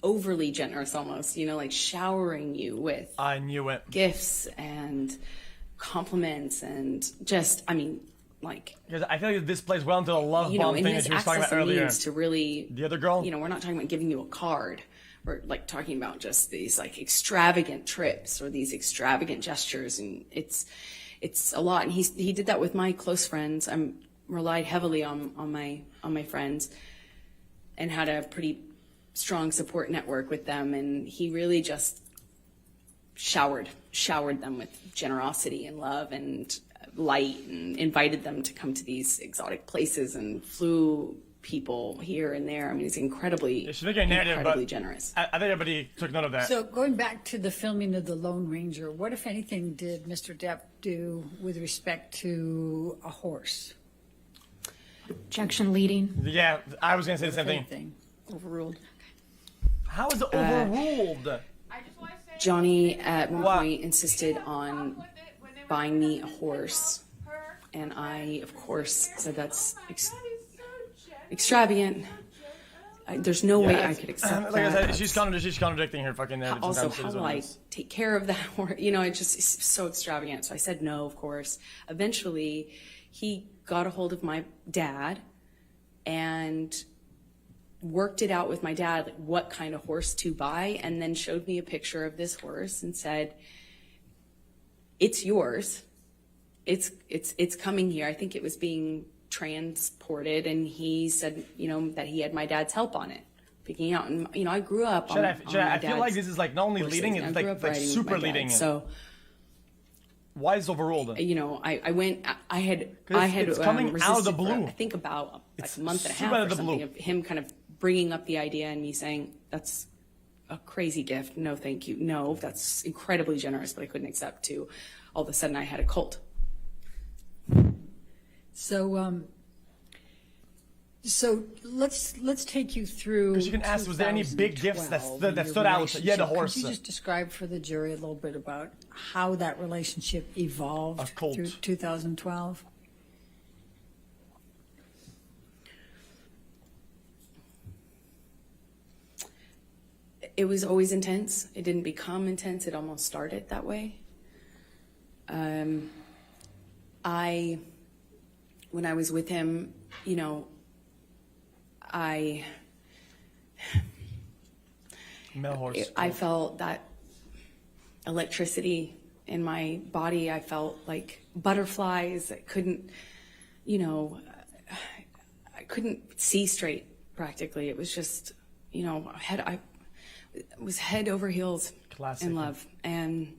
overly generous almost, you know, like showering you with I knew it. gifts and compliments and just, I mean, like, Because I feel like this plays well into the love you know, bomb in thing his that you were talking access about and earlier. means to really, The other girl? you know, we're not talking about giving you a card. We're like talking about just these like extravagant trips or these extravagant gestures, and it's a lot. And he did that with my close friends. I'm relied heavily on my friends, and had a pretty strong support network with them. And he really just showered them with generosity and love and light, and invited them to come to these exotic places and flew people here and there. I mean, it's incredibly generous. I think everybody took note of that. So going back to the filming of The Lone Ranger, what, if anything, did Mr. Depp do with respect to a horse? Objection leading. Yeah, I was going to say the same thing. Overruled. How is it overruled? Johnny at one point insisted on buying me a horse, and I, of course, said that's extravagant. There's no way I could accept Like that. I said, she's contradicting her fucking narrative. Also, Sometimes it how is do what it I is. take care of that horse? You know, it's so extravagant. So I said no, of course. Eventually, he got a hold of my dad and worked it out with my dad, like what kind of horse to buy, and then showed me a picture of this horse and said, "It's yours. It's coming here." I think it was being transported, and he said, you know, that he had my dad's help on it, picking out. And you know, I grew up on my I feel like dad's this is like not only horses, leading, and it's I grew like up riding with super my dad. leading. So why is it overruled? you know, I went. I had it's coming out of the resisted for, blue. I think about like It's a month and a super half out or of the something blue. of him kind of bringing up the idea and me saying that's a crazy gift. No, thank you. No, that's incredibly generous, but I couldn't accept. To all of a sudden, I had a cult. So let's take you through. Because you can ask, was there any big gifts that stood out? Yeah, the horse. Could you just describe for the jury a little bit about how that relationship evolved A cult. through 2012? It was always intense. It didn't become intense. It almost started that way. When I was with him, you know, Male horse. I felt that electricity in my body. I felt like butterflies. I couldn't, you know, I couldn't see straight practically. It was just, you know, I was head over heels Classic. in love. And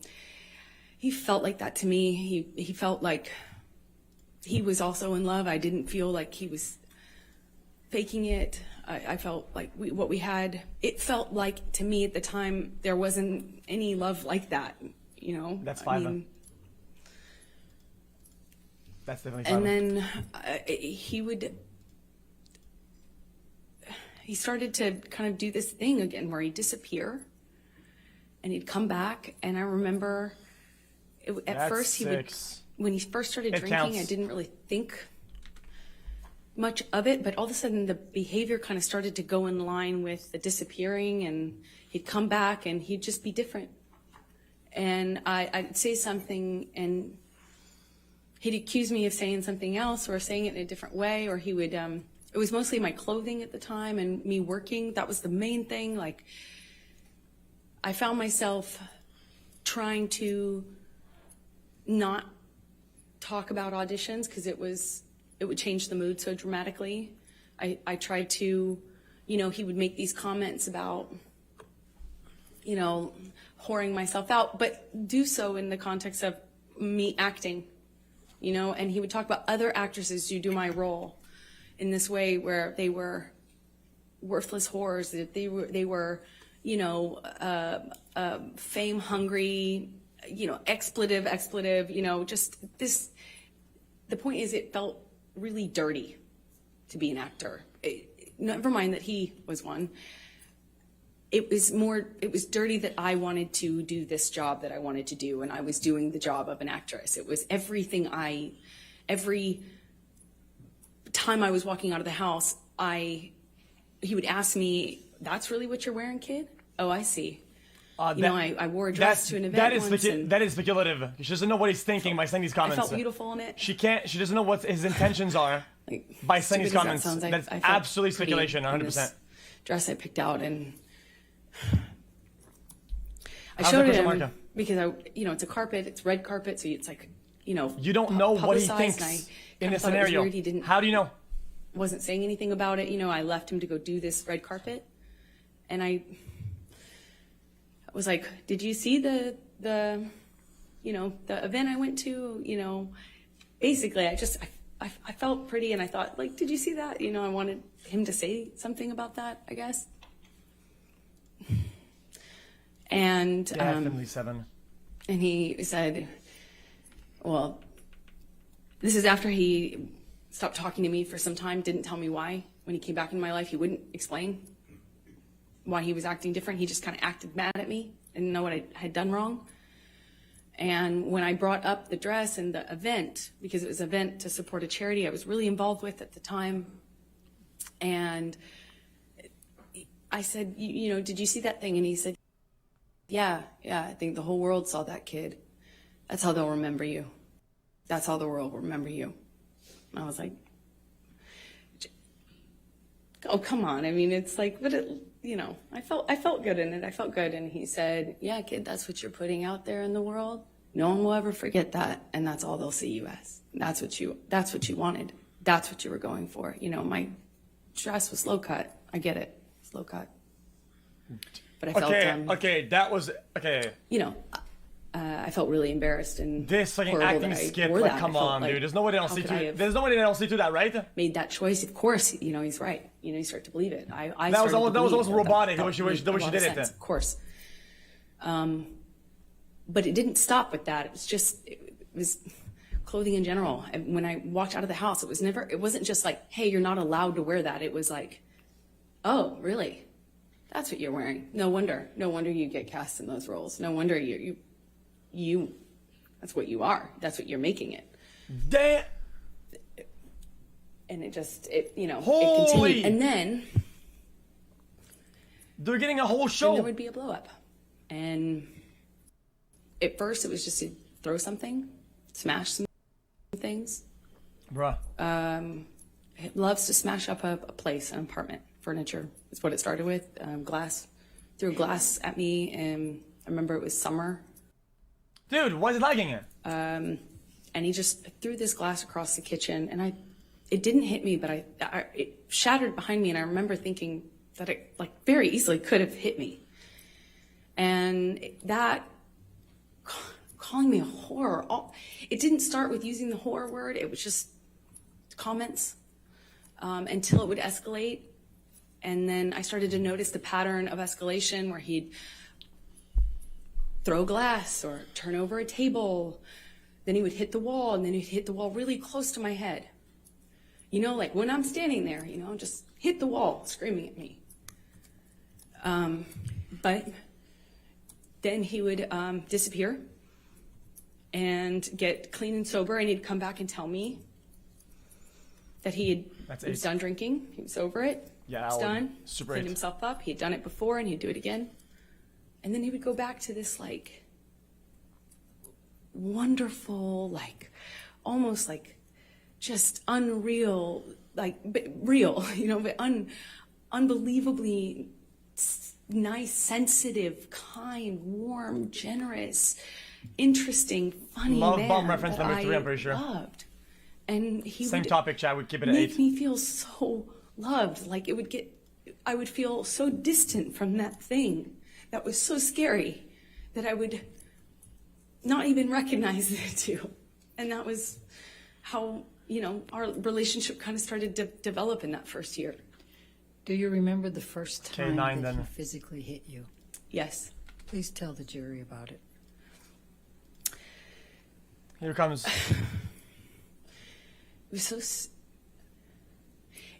he felt like that to me. He felt like he was also in love. I didn't feel like he was faking it. I felt like what we had, it felt like to me at the time, there wasn't any love like that, you know? That's I fine. mean, That's definitely fine. and then he started to kind of do this thing again where he'd disappear and he'd come back. And I remember at first when he first started drinking, counts. I didn't really think much of it, but all of a sudden the behavior kind of started to go in line with the disappearing, and he'd come back and he'd just be different. And I'd say something and he'd accuse me of saying something else or saying it in a different way, or he would, it was mostly my clothing at the time and me working. That was the main thing. Like, I found myself trying to not talk about auditions because it would change the mood so dramatically. I tried to, you know, he would make these comments about, you know, whoring myself out, but do so in the context of me acting, you know, and he would talk about other actresses who do my role in this way where they were worthless whores, that they were, you know, fame hungry, you know, expletive, you know, just this. The point is, it felt really dirty to be an actor. Never mind that he was one. It was dirty that I wanted to do this job that I wanted to do, and I was doing the job of an actress. It was every time I was walking out of the house, I he would ask me, "That's really what you're wearing, kid? Oh, I see." I wore a dress to an event once. That is speculative. She doesn't know what he's thinking by saying these comments. I felt beautiful in it. She doesn't know what his intentions are by saying these comments. That's absolutely speculation, 100%. Dress I picked out, and I showed it him because it's a carpet, it's red carpet, so it's like, you don't know what he thinks in this scenario. He didn't. How do you know? Wasn't saying anything about it. I left him to go do this red carpet, and I was like, "Did you see the event I went to?" Basically, I felt pretty, and I thought, like, "Did you see that?" I wanted him to say something about that, I guess. And Definitely 7. And he said, "Well, this is after he stopped talking to me for some time, didn't tell me why. When he came back in my life, he wouldn't explain why he was acting different. He just kind of acted mad at me, didn't know what I had done wrong. And when I brought up the dress and the event, because it was an event to support a charity I was really involved with at the time, and I said, did you see that thing?" And he said, yeah, I think the whole world saw that, kid. That's how they'll remember you. That's how the world will remember you. And I was like, oh, come on. I mean, it's like, but I felt good in it. I felt good. And he said, "Yeah, kid, that's what you're putting out there in the world. No one will ever forget that. And that's all they'll see you as. That's what you wanted. That's what you were going for. My dress was low cut. I get it. It's low cut. But I felt, that was, okay. I felt really embarrassed and this fucking acting skit, like, come on, dude. There's nobody else to do that, right? Made that choice. Of course, he's right. You start to believe it. That was almost robotic the way she did it. Of course. But it didn't stop with that. It was clothing in general. And when I walked out of the house, it wasn't just like, "Hey, you're not allowed to wear that." It was like, "Oh, really? That's what you're wearing. No wonder you get cast in those roles. No wonder you that's what you are. That's what you're making it." Damn. And it continued. And then they're getting a whole show. There would be a blow up. And at first it was just to throw something, smash some things. Bruh. It loves to smash up a place, an apartment. Furniture is what it started with. Glass. Threw glass at me, and I remember it was summer. Dude, why is it lagging it? And he just threw this glass across the kitchen, and it didn't hit me, but it shattered behind me, and I remember thinking that it very easily could have hit me. And that, calling me a whore, it didn't start with using the whore word, it was just comments until it would escalate. And then I started to notice the pattern of escalation where he'd throw glass or turn over a table. Then he would hit the wall, and then he'd hit the wall really close to my head. Like when I'm standing there, just hit the wall, screaming at me. But then he would disappear and get clean and sober, and he'd come back and tell me that he was done drinking, he was over it. Yeah, he's done. Super Cleaned himself up. He'd done it before, and he'd do it again. And then he would go back to this wonderful, almost just unreal, but real, but unbelievably nice, sensitive, kind, warm, generous, interesting, funny Love man bomb reference that number 3, I'm pretty sure. Loved. And he Same would topic, Chad. We'd keep it at 8. make me feel so loved. I would feel so distant from that thing that was so scary that I would not even recognize it too. And that was how, our relationship kind of started to develop in that first year. Do you remember the first time that then. he physically hit you? Yes. Please tell the jury about it. Here comes. It was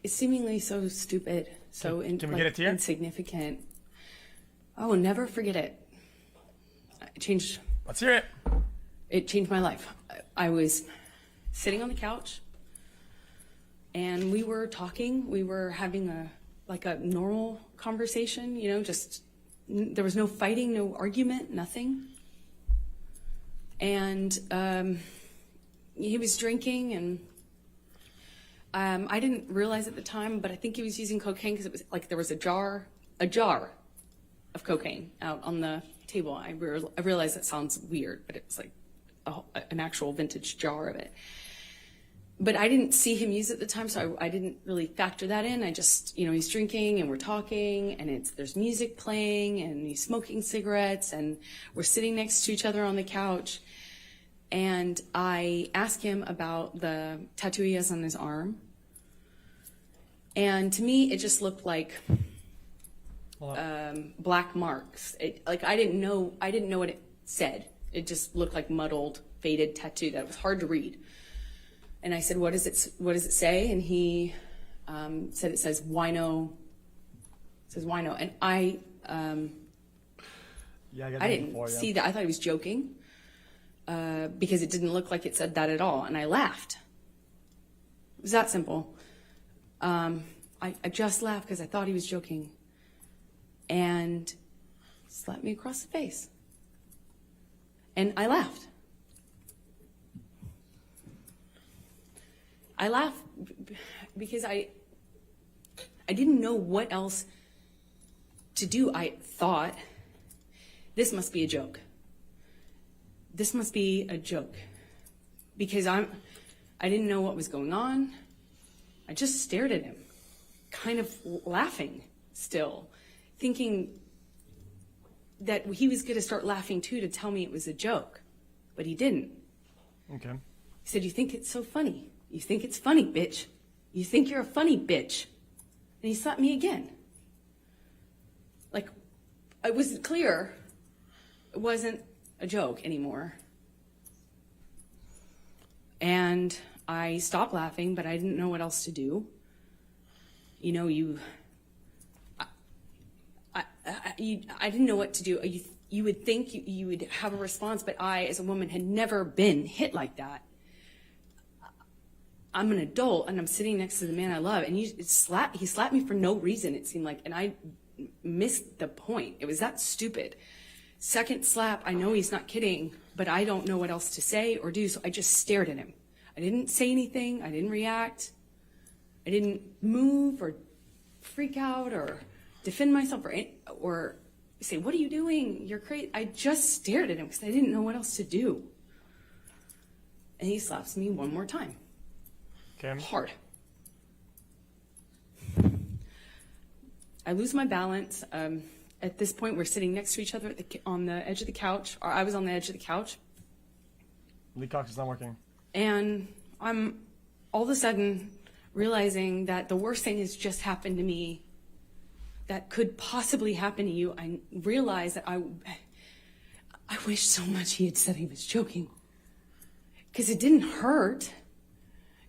it's seemingly so stupid, so can we get a tear? insignificant. I will never forget it. It changed. Let's hear it. It changed my life. I was sitting on the couch, and we were talking. We were having a like a normal conversation, you know, just there was no fighting, no argument, nothing. And he was drinking, and I didn't realize at the time, but I think he was using cocaine because it was like there was a jar of cocaine out on the table. I realize that sounds weird, but it was like an actual vintage jar of it. But I didn't see him use it at the time, so I didn't really factor that in. I just, you know, he's drinking and we're talking, and there's music playing, and he's smoking cigarettes, and we're sitting next to each other on the couch. And I asked him about the tattoo he has on his arm. And to me, it just looked like black marks. I didn't know what it said. It just looked like muddled, faded tattoo that was hard to read. And I said, what does it say? And he said it says wino. It says wino. And I didn't see that. I thought he was joking because it didn't look like it said that at all. And I laughed. It was that simple. I just laughed because I thought he was joking. And slapped me across the face. And I laughed. I laughed because I didn't know what else to do. I thought, this must be a joke. This must be a joke. Because I didn't know what was going on. I just stared at him, kind of laughing still, thinking that he was going to start laughing too to tell me it was a joke. But he didn't. Okay. He said, you think it's so funny? You think it's funny, bitch. You think you're a funny bitch. And he slapped me again. Like, it was clear it wasn't a joke anymore. And I stopped laughing, but I didn't know what else to do. You know, I didn't know what to do. You would think you would have a response, but I, as a woman, had never been hit like that. I'm an adult, and I'm sitting next to the man I love, and he slapped me for no reason, it seemed like, and I missed the point. It was that stupid. Second slap, I know he's not kidding, but I don't know what else to say or do, so I just stared at him. I didn't say anything. I didn't react. I didn't move or freak out or defend myself or say, what are you doing? You're crazy. I just stared at him because I didn't know what else to do. And he slaps me one more time. Okay. Hard. I lose my balance. At this point, we're sitting next to each other on the edge of the couch, or I was on the edge of the couch. Leacox is not working. And I'm all of a sudden realizing that the worst thing has just happened to me that could possibly happen to you. I realized that I wish so much he had said he was joking. Because it didn't hurt.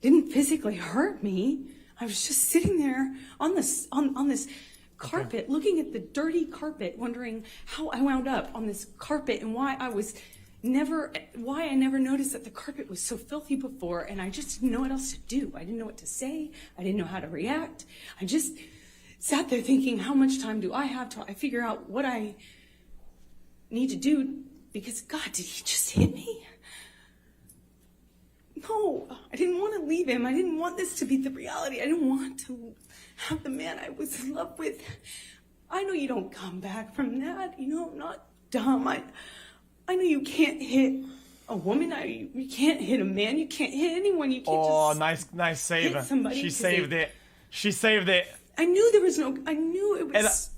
It didn't physically hurt me. I was just sitting there on this carpet, looking at the dirty carpet, wondering how I wound up on this carpet and why I never noticed that the carpet was so filthy before, and I just didn't know what else to do. I didn't know what to say. I didn't know how to react. I just sat there thinking, how much time do I have till I figure out what I need to do? Because, God, did he just hit me? No, I didn't want to leave him. I didn't want this to be the reality. I didn't want to have the man I was in love with. I know you don't come back from that. You know, I'm not dumb. I know you can't hit a woman. You can't hit a man. You can't hit anyone. You can't just nice save. hit somebody. She saved it. She saved it. I knew there was no. I knew it was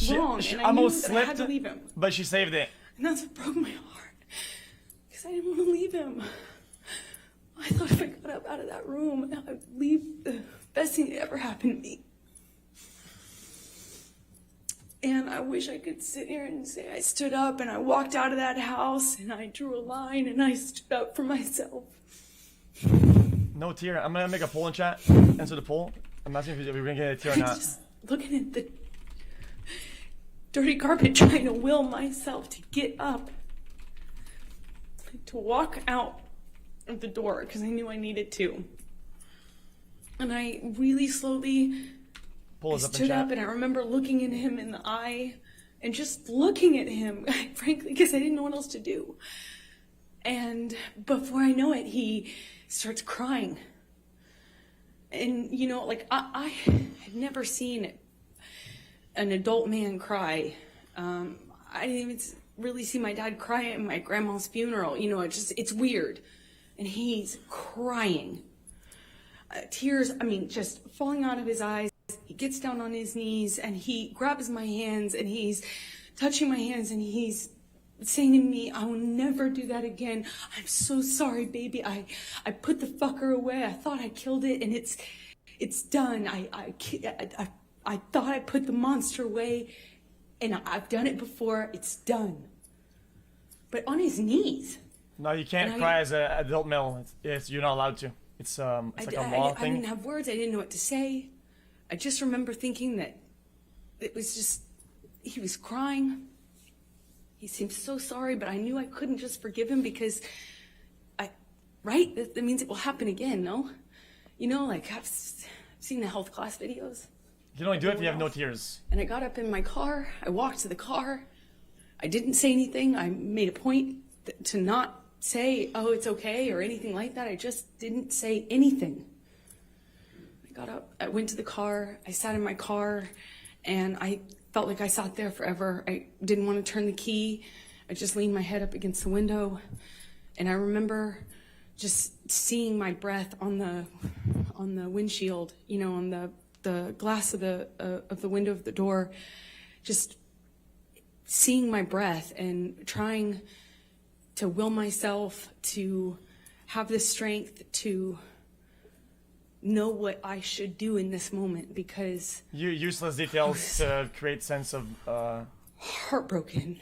wrong. She and I almost knew that I had slipped, to leave him. but she saved it. And that's what broke my heart. Because I didn't want to leave him. I thought if I got up out of that room, I would leave the best thing that ever happened to me. And I wish I could sit here and say I stood up and I walked out of that house and I drew a line and I stood up for myself. No tear. I'm gonna make a poll in chat. Answer the poll. I'm asking if we're gonna get a tear or not. Just looking at the dirty carpet, trying to will myself to get up, to walk out of the door because I knew I needed to. And I really slowly Pull I us up in stood chat. up and I remember looking at him in the eye and just looking at him, frankly, because I didn't know what else to do. And before I know it, he starts crying. And, you know, like, I had never seen an adult man cry. I didn't even really see my dad cry at my grandma's funeral. You know, it's weird. And he's crying. Tears, I mean, just falling out of his eyes. He gets down on his knees and he grabs my hands and he's touching my hands and he's saying to me, I will never do that again. I'm so sorry, baby. I put the fucker away. I thought I killed it and it's done. I thought I put the monster away and I've done it before. It's done. But on his knees. No, you can't cry as an adult male. You're not allowed to. It's like a law thing. I didn't have words. I didn't know what to say. I just remember thinking that it was just, he was crying. He seemed so sorry, but I knew I couldn't just forgive him because right? That means it will happen again, no? You know, like I've seen the health class videos. You can only do it if you have no tears. And I got up in my car. I walked to the car. I didn't say anything. I made a point to not say, oh, it's okay or anything like that. I just didn't say anything. I got up, I went to the car, I sat in my car, and I felt like I sat there forever. I didn't want to turn the key. I just leaned my head up against the window, and I remember just seeing my breath on the windshield, you know, on the glass of the window of the door, just seeing my breath and trying to will myself to have the strength to know what I should do in this moment, because Useless details to create sense of heartbroken.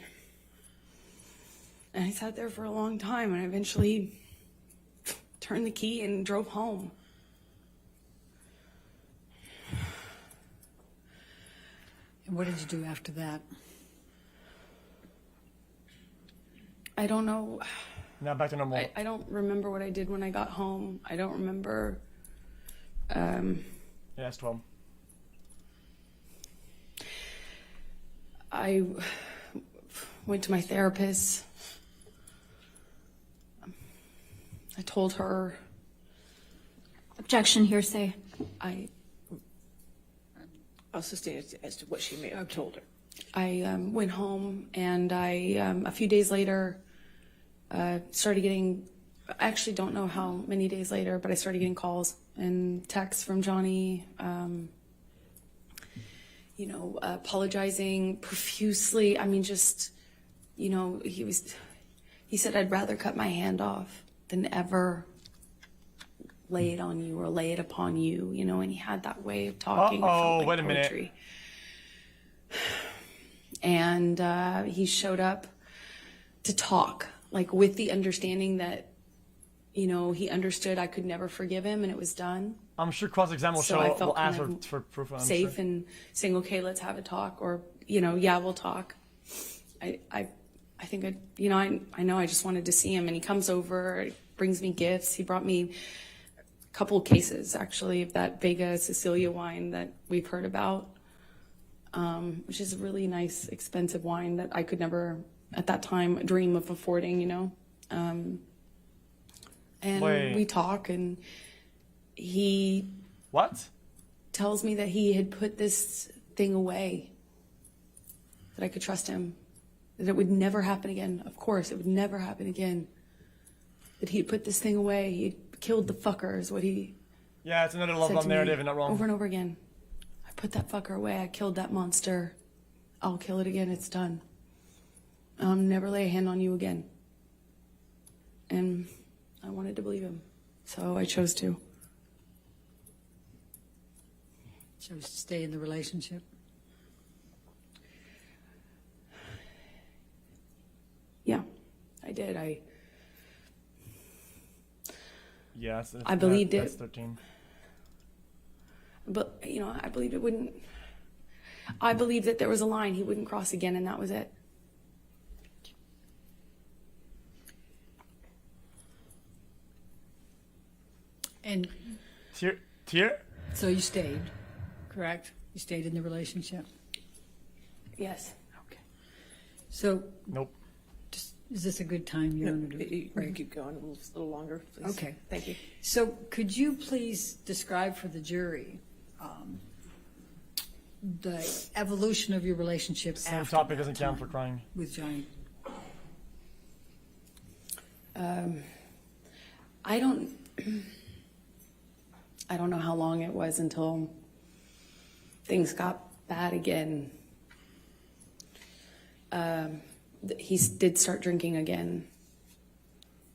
And I sat there for a long time, and I eventually turned the key and drove home. And what did you do after that? I don't know. Now back to normal. I don't remember what I did when I got home. I don't remember. Yeah, it's 12. I went to my therapist. I told her Objection, hearsay. I I'll sustain it as to what she may have told her. went home, and a few days later started getting, I actually don't know how many days later, but I started getting calls and texts from Johnny, you know, apologizing profusely. I mean, just, you know, he said, I'd rather cut my hand off than ever lay it on you or lay it upon you, you know, and he had that way of talking. Uh-oh, wait a minute. And he showed up to talk, like with the understanding that, you know, he understood I could never forgive him and it was done. I'm sure cross-exam will So I show, felt will ask kind of for proof. I'm safe sure. and saying, okay, let's have a talk, or, you know, yeah, we'll talk. I think I know I just wanted to see him, and he comes over, brings me gifts. He brought me a couple of cases, actually, of that Vega Sicilia wine that we've heard about, which is a really nice, expensive wine that I could never, at that time, dream of affording, you know. And Wait. we talk, and he What? tells me that he had put this thing away, that I could trust him, that it would never happen again. Of course, it would never happen again. That he'd put this thing away. He'd killed the fucker, is what he Yeah, it's another love said bomb to me narrative, and not wrong. over and over again. I put that fucker away. I killed that monster. I'll kill it again. It's done. I'll never lay a hand on you again. And I wanted to believe him, so I chose to. Chose to stay in the relationship? Yeah, I did. Yeah, I believed that's it. 13. But, you know, I believed it wouldn't. I believed that there was a line he wouldn't cross again, and that was it. And Tear? so you stayed, correct? You stayed in the relationship? Yes. Okay. So Nope. is this a good time? You want to do You can keep going a little longer, please. Okay. Thank you. So could you please describe for the jury the evolution of your relationship Same after topic that doesn't count for time crying. with Johnny? I don't know how long it was until things got bad again. He did start drinking again.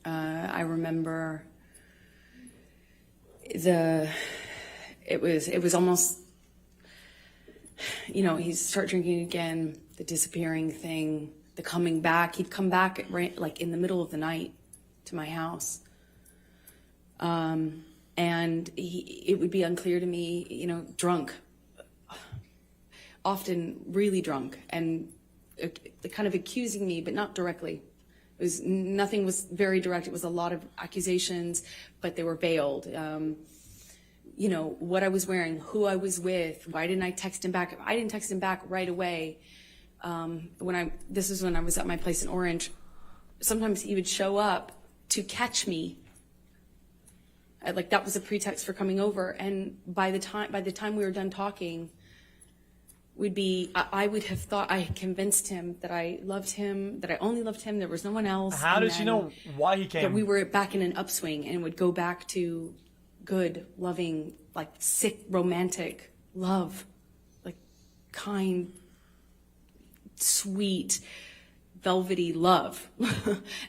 I remember it was almost, he'd start drinking again, the disappearing thing, the coming back. He'd come back like in the middle of the night to my house. And it would be unclear to me, drunk, often really drunk, and kind of accusing me, but not directly. Nothing was very direct. It was a lot of accusations, but they were veiled. What I was wearing, who I was with, why didn't I text him back? I didn't text him back right away. This is when I was at my place in Orange. Sometimes he would show up to catch me. Like that was a pretext for coming over. And by the time we were done talking, I would have thought I had convinced him that I loved him, that I only loved him, there was no one else. How did she know why he came? That we were back in an upswing and would go back to good, loving, like sick, romantic love, like kind, sweet, velvety love.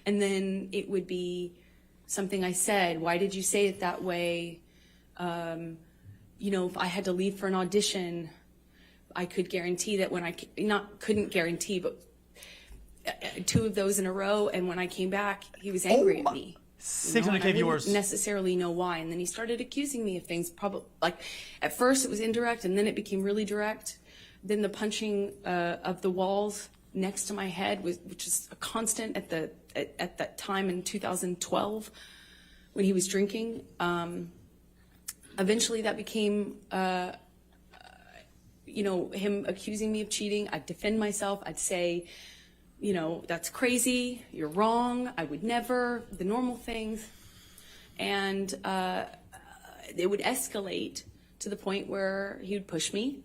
And then it would be something I said, why did you say it that way? If I had to leave for an audition, I could guarantee that couldn't guarantee, but 2 of those in a row, and when I came back, he was angry at me. 600K viewers. I didn't necessarily know why, and then he started accusing me of things. Probably like at first it was indirect, and then it became really direct. Then the punching of the walls next to my head, which is a constant at that time in 2012 when he was drinking. Eventually, that became. Him accusing me of cheating. I'd defend myself. I'd say, that's crazy. You're wrong. I would never. The normal things. And it would escalate to the point where he would push me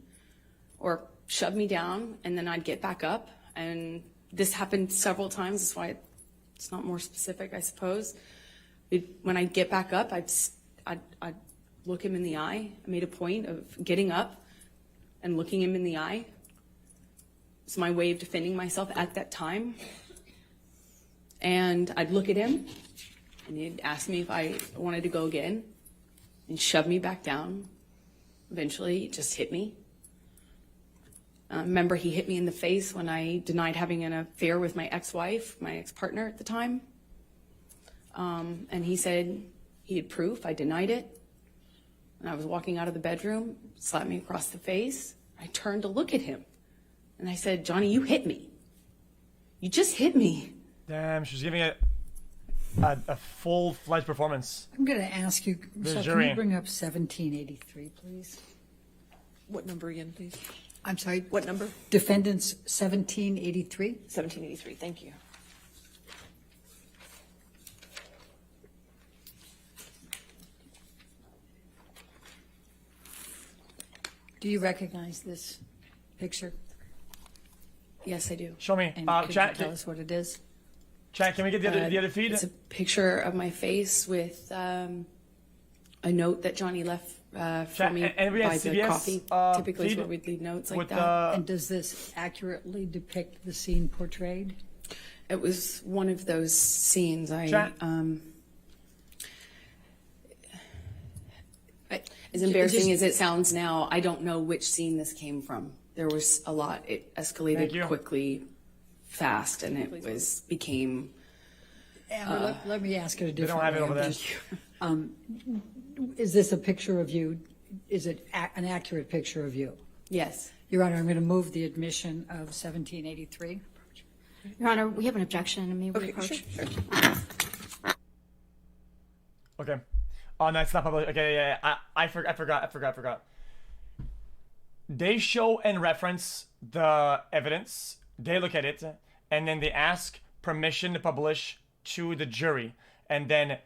or shove me down, and then I'd get back up. And this happened several times. That's why it's not more specific, I suppose. When I'd get back up, I'd look him in the eye. I made a point of getting up and looking him in the eye. It's my way of defending myself at that time. And I'd look at him, and he'd ask me if I wanted to go again, and shove me back down. Eventually, he just hit me. Remember, he hit me in the face when I denied having an affair with my ex-wife, my ex-partner at the time. And he said he had proof. I denied it. And I was walking out of the bedroom, slapped me across the face. I turned to look at him. And I said, Johnny, you hit me. You just hit me. Damn, she's giving it a full-fledged performance. I'm going to ask you, so can you bring up 1783, please? What number again, please? I'm sorry? What number? Defendants 1783? 1783, thank you. Do you recognize this picture? Yes, I do. Show me. And could Chat, you tell us what it is? Chat, can we get the other feed? It's a picture of my face with a note that Johnny left for me by the coffee. Typically is where we'd leave notes like that. And does this accurately depict the scene portrayed? It was one of those scenes. As embarrassing as it sounds now, I don't know which scene this came from. There was a lot. It escalated quickly, fast, and it became. Amber, let me ask it a different way. They don't have it over there. Is this a picture of you? Is it an accurate picture of you? Yes. Your Honor, I'm going to move the admission of 1783. Your Honor, we have an objection. May we approach? Sure. Okay. Oh, no, it's not public. Okay, yeah. I forgot. they show and reference the evidence, they look at it, and then they ask permission to publish to the jury, and then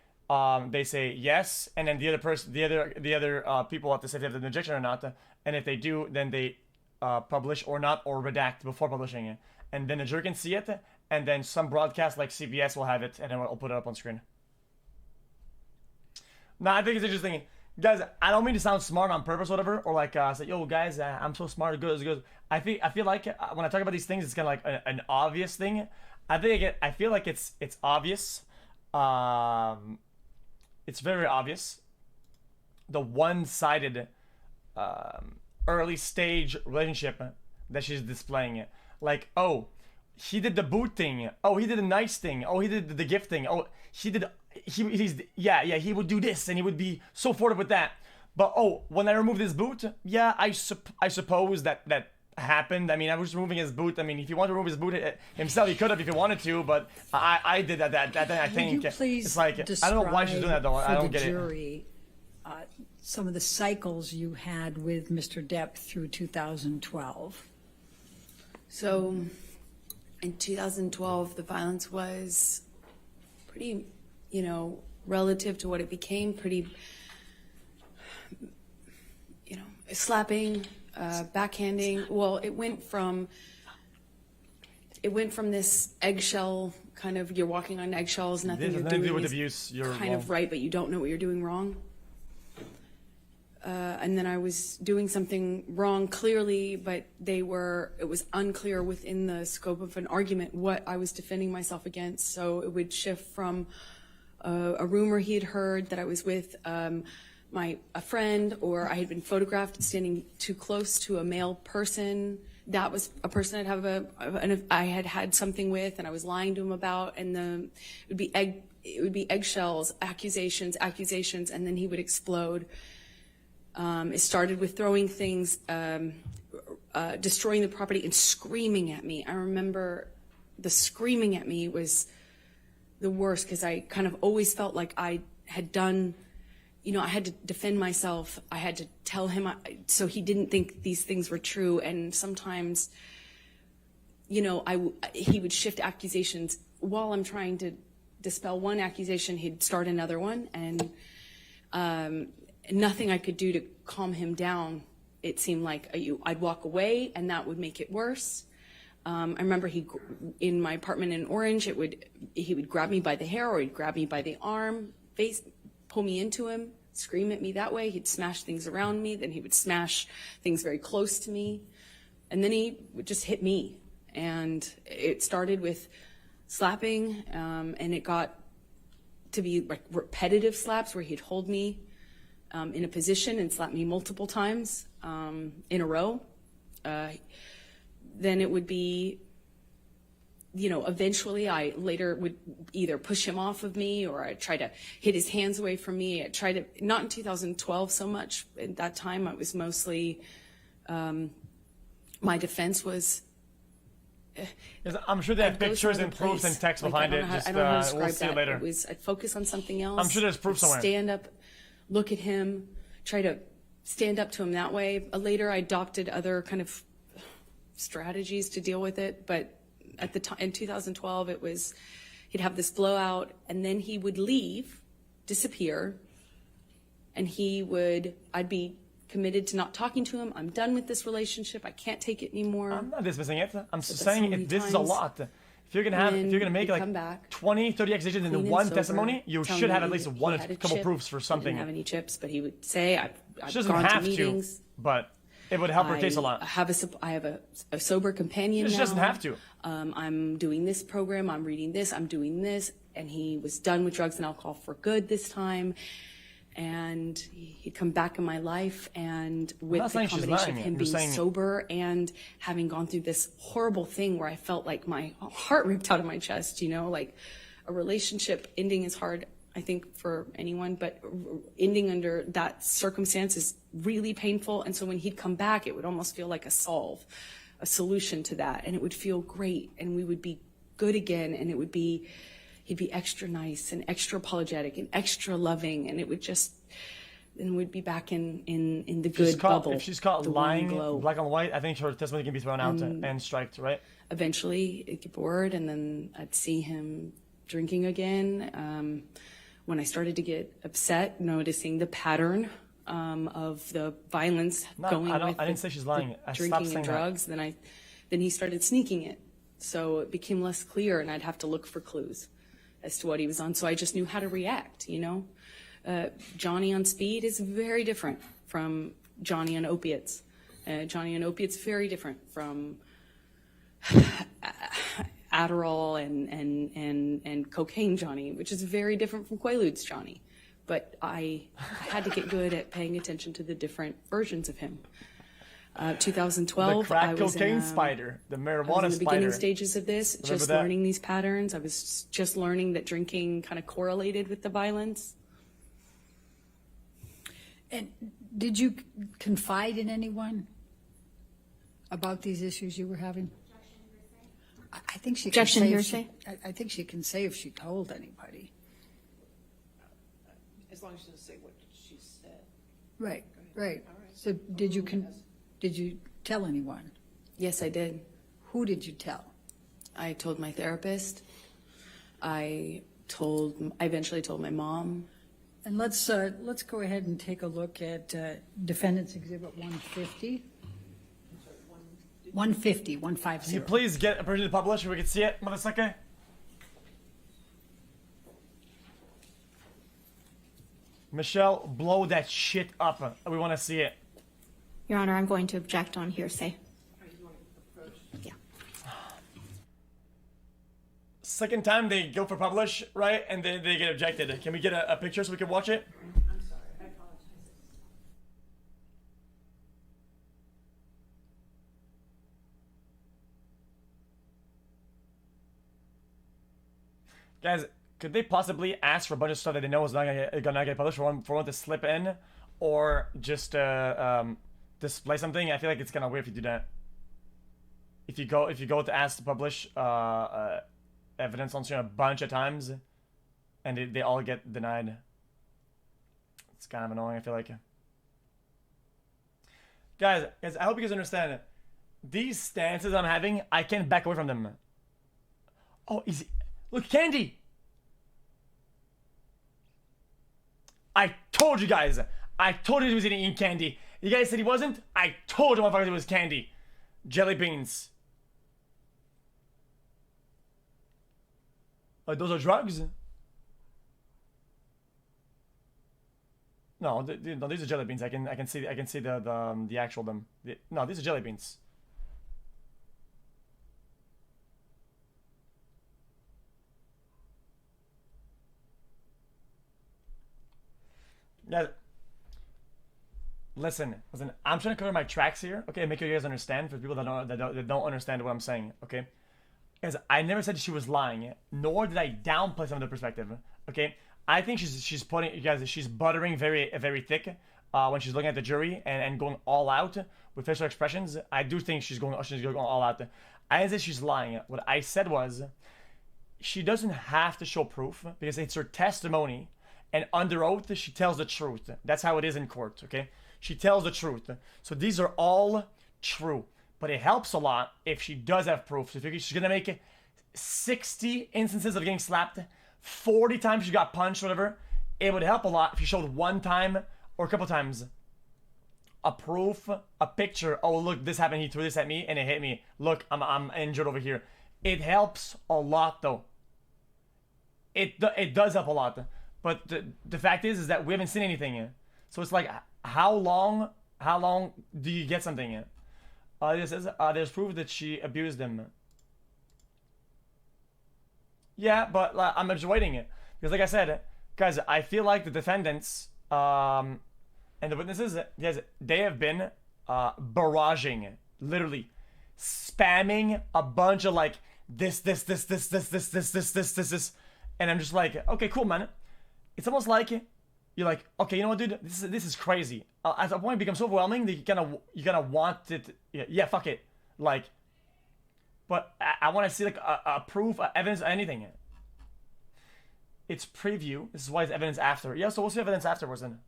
they say yes, and then the other people have to say if they have an objection or not, and if they do, then they publish or not, or redact before publishing it, and then the jury can see it, and then some broadcast like CBS will have it, and then I'll put it up on screen. No, I think it's interesting. Guys, I don't mean to sound smart on purpose or whatever, or like say, yo guys, I'm so smart, good. I feel like when I talk about these things, it's kind of like an obvious thing. I feel like it's obvious. It's very obvious. The one-sided early stage relationship that she's displaying. Like, oh, he did the boot thing. Oh, he did a nice thing. Oh, he did the gift thing. Oh, he would do this, and he would be so forward with that. But oh, when I removed his boot, yeah, I suppose that happened. I mean, I was removing his boot. I mean, if he wanted to remove his boot himself, he could have if he wanted to. But I did that. I think Would you please it's like I don't know why she's doing that though. I don't get jury, some of the cycles you had with Mr. Depp through 2012. So in 2012, the violence was pretty, relative to what it became, pretty, slapping, backhanding. Well, it went from this eggshell kind of, you're walking on eggshells, nothing you're doing is kind of right, but you don't know what you're doing wrong. And then I was doing something wrong clearly, but it was unclear within the scope of an argument what I was defending myself against. So it would shift from a rumor he had heard that I was with a friend, or I had been photographed standing too close to a male person. That was a person I had something with, and I was lying to him about, and it would be eggshells, accusations, and then he would explode. It started with throwing things, destroying the property, and screaming at me. I remember the screaming at me was the worst, because I kind of always felt like I had done, I had to defend myself. I had to tell him so he didn't think these things were true. And sometimes, he would shift accusations while I'm trying to dispel one accusation. He'd start another one, and nothing I could do to calm him down. It seemed like I'd walk away, and that would make it worse. I remember in my apartment in Orange, he would grab me by the hair, or he'd grab me by the arm, pull me into him, scream at me that way. He'd smash things around me, then he would smash things very close to me, and then he would just hit me. And it started with slapping, and it got to be like repetitive slaps where he'd hold me in a position and slap me multiple times in a row. Then it would be, eventually I later would either push him off of me, or I'd try to hit his hands away from me. I'd try to, not in 2012 so much. At that time, I was mostly, my defense was. I'm sure they have pictures and proofs and text behind it. I don't know how to describe we'll see that. later. I'd focus on something else. I'm sure there's proof somewhere. Stand up, look at him, try to stand up to him that way. Later, I adopted other kind of strategies to deal with it, but at the time in 2012, he'd have this blowout, and then he would leave, disappear, and I'd be committed to not talking to him. I'm done with this relationship. I can't take it anymore. I'm not dismissing it. I'm saying this is a lot. If you're gonna make like 20, 30 accusations in one testimony, you should have at least a couple proofs for something. He didn't have any chips, but he would say, I've she gone doesn't to have meetings. to, but it would help her case a lot. I have a sober companion now. She doesn't have to. I'm doing this program. I'm reading this. I'm doing this. And he was done with drugs and alcohol for good this time. And he'd come back in my life, and with the combination of him being sober and having gone through this horrible thing where I felt like my heart ripped out of my chest, like a relationship ending is hard, I think, for anyone, but ending under that circumstance is really painful. And so when he'd come back, it would almost feel like a solution to that. And it would feel great, and we would be good again, and he'd be extra nice and extra apologetic and extra loving, and it would just, then we'd be back in the If she's good caught, bubble. if she's caught the warm lying, glow. black on white, I think her testimony can be thrown out and striked, right? Eventually, I'd get bored, and then I'd see him drinking again. When I started to get upset, noticing the pattern of the violence going I with didn't say she's lying. the I stopped drinking saying and that. drugs, then he started sneaking it. So it became less clear, and I'd have to look for clues as to what he was on. So I just knew how to react, you know? Johnny on speed is very different from Johnny on opiates. Johnny on opiates very different from Adderall and cocaine Johnny, which is very different from Quaaludes Johnny. But I had to get good at paying attention to the different versions of him. 2012, The crack I was cocaine in, spider, the I was marijuana in the beginning spider. stages of this, just that? learning these patterns. I was just learning that drinking kind of correlated with the violence. And did you confide in anyone about these issues you were having? I think she Objection can say hearsay? I think she can say if she told anybody. As long as she doesn't say what she said. Right, right. So did you tell anyone? Yes, I did. Who did you tell? I told my therapist. I eventually told my mom. And let's go ahead and take a look at Defendant's Exhibit 150. 150, 150. Can you please get a permission to publish so we can see it, motherfucker? Michelle, blow that shit up. We want to see it. Your Honor, I'm going to object on hearsay. Yeah. Second time they go for publish, right? And they get objected. Can we get a picture so we can watch it? I'm sorry, I apologize. Guys, could they possibly ask for a bunch of stuff that they know is not gonna get published for one to slip in, or just display something? I feel like it's kind of weird if you do that. If you go to ask to publish evidence on screen a bunch of times, and they all get denied, it's kind of annoying. I feel like. Guys, I hope you guys understand. These stances I'm having, I can't back away from them. Oh, easy. Look, candy! I told you guys! I told you he was eating candy. You guys said he wasn't? I told you motherfuckers it was candy. Jelly beans. Those are drugs? No, no, these are jelly beans. I can see the actual them. No, these are jelly beans. Yeah. Listen. I'm trying to cover my tracks here, okay? Make you guys understand for people that don't understand what I'm saying, okay? Because I never said she was lying, nor did I downplay some of the perspective, okay? I think she's putting, you guys, she's buttering very thick when she's looking at the jury and going all out with facial expressions. I do think she's going all out. I didn't say she's lying. What I said was she doesn't have to show proof because it's her testimony. And under oath, she tells the truth. That's how it is in court, okay? She tells the truth. So these are all true. But it helps a lot if she does have proof. So if she's going to make 60 instances of getting slapped, 40 times she got punched, whatever, it would help a lot if she showed one time or a couple times a proof, a picture. Oh, look, this happened. He threw this at me and it hit me. Look, I'm injured over here. It helps a lot, though. It does help a lot. But the fact is that we haven't seen anything yet. So it's like, how long do you get something yet? This says, there's proof that she abused him. Yeah, but I'm just waiting it. Because like I said, guys, I feel like the defendants and the witnesses, yes, they have been barraging, literally spamming a bunch of like this. And I'm just like, okay, cool, man. It's almost like you're like, okay, you know what, dude? This is crazy. At a point, it becomes so overwhelming that you kind of want it. Yeah, fuck it. Like, but I want to see like a proof, evidence, anything. It's preview. This is why it's evidence after. Yeah, so we'll see evidence afterwards then.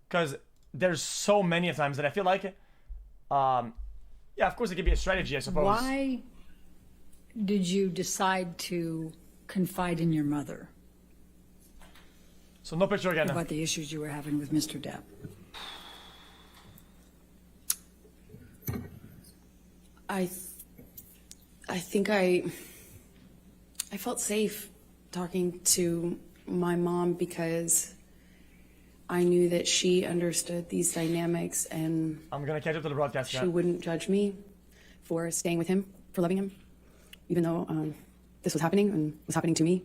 because there's so many times that I feel like, yeah, of course it could be a strategy, I suppose. Why did you decide to confide in your mother So no picture again. about the issues you were having with Mr. Depp? I think I felt safe talking to my mom because I knew that she understood these dynamics and I'm gonna catch up to the broadcast. she wouldn't judge me for staying with him, for loving him, even though this was happening and was happening to me.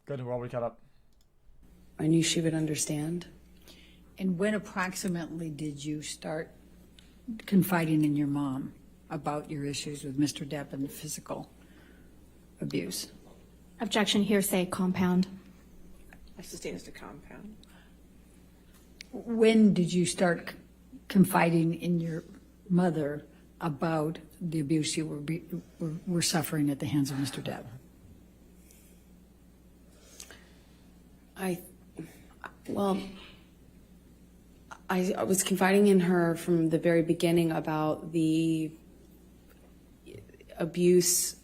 Good, we're already caught up. I knew she would understand. And when approximately did you start confiding in your mom about your issues with Mr. Depp and the physical abuse? Objection, hearsay, compound. I sustain as to compound. When did you start confiding in your mother about the abuse you were suffering at the hands of Mr. Depp? I was confiding in her from the very beginning about the abuse,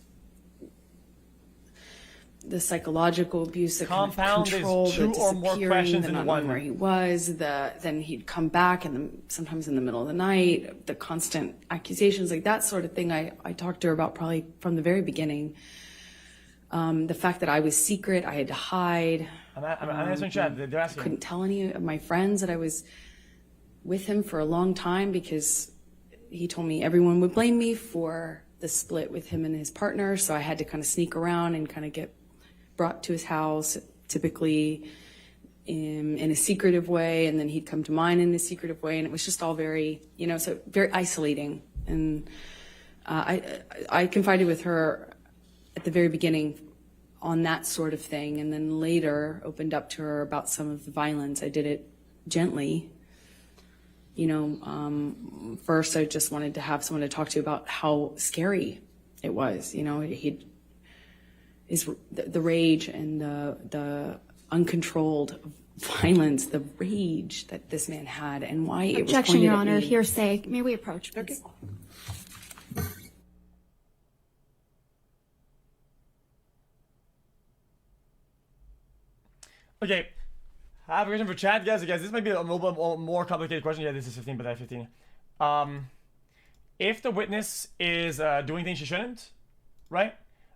the psychological abuse, the Compound is control, the two or more disappearing, questions the in not one. knowing where he was, then he'd come back and sometimes in the middle of the night, the constant accusations, like that sort of thing. I talked to her about probably from the very beginning. The fact that I was secret, I had to hide. I'm answering chat. They're asking. Couldn't tell any of my friends that I was with him for a long time because he told me everyone would blame me for the split with him and his partner. So I had to kind of sneak around and kind of get brought to his house, typically in a secretive way. And then he'd come to mine in a secretive way. And it was just all very, so very isolating. And I confided with her at the very beginning on that sort of thing, and then later opened up to her about some of the violence. I did it gently. First I just wanted to have someone to talk to about how scary it was. The rage and the uncontrolled violence, the rage that this man had, and why it was Objection, pointed Your at Honor. me. Hearsay. May we approach, please? Okay, I have a question for chat, guys. This might be a little bit more complicated question. Yeah, this is 15, but I have 15. If the witness is doing things she shouldn't, right?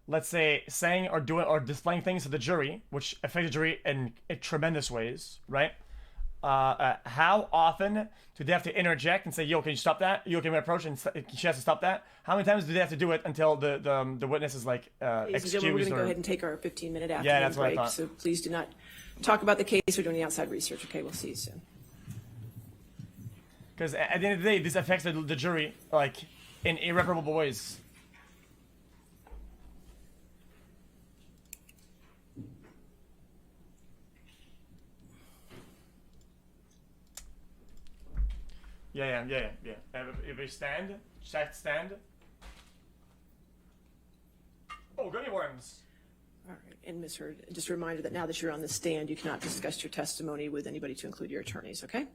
Let's say saying or doing or displaying things to the jury, which affect the jury in tremendous ways, right? How often do they have to interject and say, "Yo, can you stop that? You can approach," and she has to stop that? How many times do they have to do it until the witness is like Ladies and gentlemen, we're going excused? to or... go ahead and take our 15-minute afternoon Yeah, that's what I break. thought. So please do not talk about the case. We're doing the outside research. Okay, we'll see you soon. Because at the end of the day, this affects the jury like in irreparable ways. Yeah. If we stand, chat stand. Oh, gummy worms. All right, and Ms. Hurd, just a reminder that now that you're on the stand, you cannot discuss your testimony with anybody to include your attorneys, okay?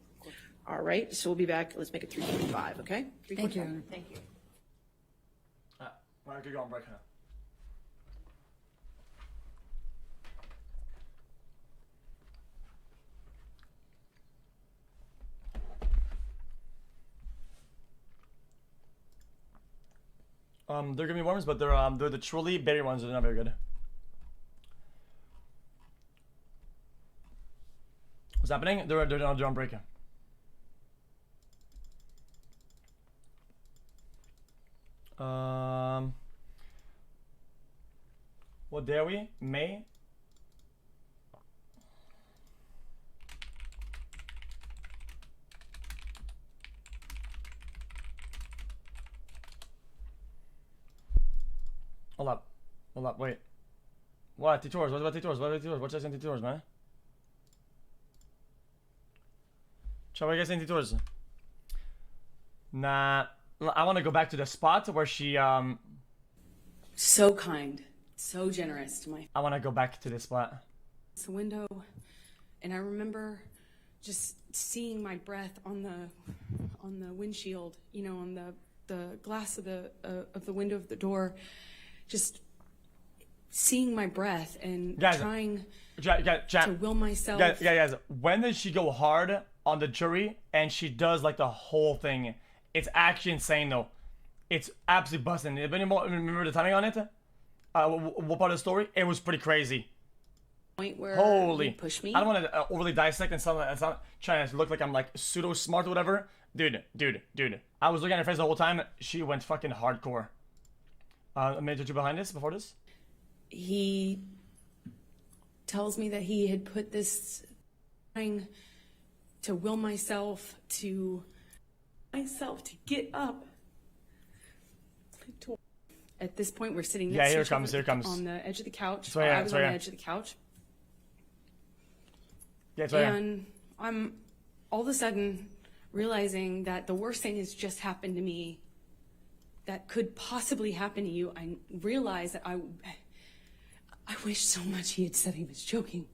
All right, so we'll be back. Let's make it 3:45, okay? Thank you, Your 3:45. Honor. Thank you. I could go on break now. They're gummy worms, but they're the truly berry ones. They're not very good. What's happening? They're on break. What day are we? May? Hold up, wait. What? T-Tours? What about T-Tours? What about T-Tours? What's in T-Tours, man? Chat, what are you guys saying T-Tours? Nah, I want to go back to the spot where she, So kind, so generous to my I want to go back to this spot. window, and I remember just seeing my breath on the windshield, you know, on the glass of the window of the door, just seeing my breath and trying to will myself. Guys, when did she go hard on the jury and she does like the whole thing? It's actually insane though. It's absolutely busting. Remember the timing on it? What part of the story? It was pretty crazy. Point where Holy, you push me. I don't want to overly dissect and something. It's not trying to look like I'm like pseudo smart or whatever. Dude. I was looking at her face the whole time. She went fucking hardcore. A minute or two behind this, before this. He tells me that he had put this trying to will myself to get up. At this point, we're sitting next to each other on the edge of the couch. I was on the edge of the couch. Yeah, it's right and I'm all of a sudden realizing that the worst thing has just happened to me that could possibly happen to you. I realize that I wish so much he had said he was joking.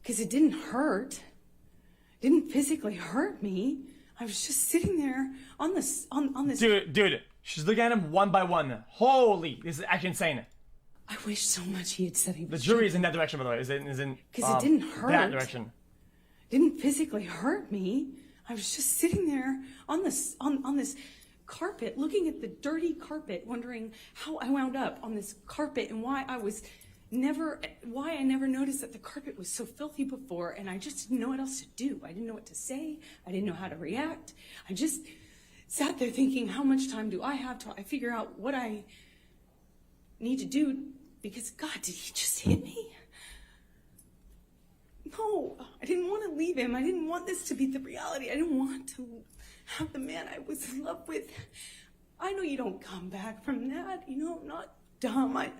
Because it didn't hurt. It didn't physically hurt me. I was just sitting there on this Dude, she's looking at him one by one. Holy, this is actually insane. I wish so much he had said he was The jury joking. is in that direction, by the way. Is in Because it didn't hurt. That direction. It didn't physically hurt me. I was just sitting there on this carpet, looking at the dirty carpet, wondering how I wound up on this carpet and why I never noticed that the carpet was so filthy before, and I just didn't know what else to do. I didn't know what to say. I didn't know how to react. I just sat there thinking, how much time do I have till I figure out what I need to do? Because, God, did he just hit me? No, I didn't want to leave him. I didn't want this to be the reality. I didn't want to have the man I was in love with. I know you don't come back from that. You know, I'm not dumb. I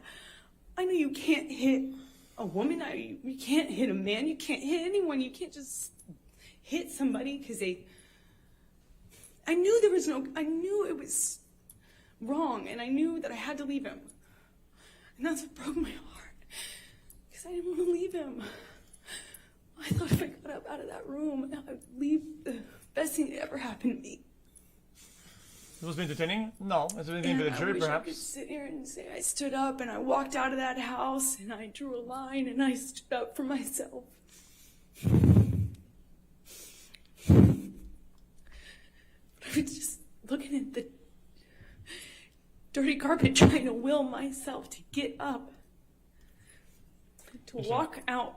know you can't hit a woman. You can't hit a man. You can't hit anyone. You can't just hit somebody because I knew it was wrong, and I knew that I had to leave him. And that's what broke my heart, because I didn't want to leave him. I thought if I got up out of that room, I would leave the best thing that ever happened to me. It was entertaining? No, it's entertaining for the jury, I wish perhaps. I could sit here and say I stood up and I walked out of that house and I drew a line and I stood up for myself. I was just looking at the dirty carpet, trying to will myself to get up, to walk out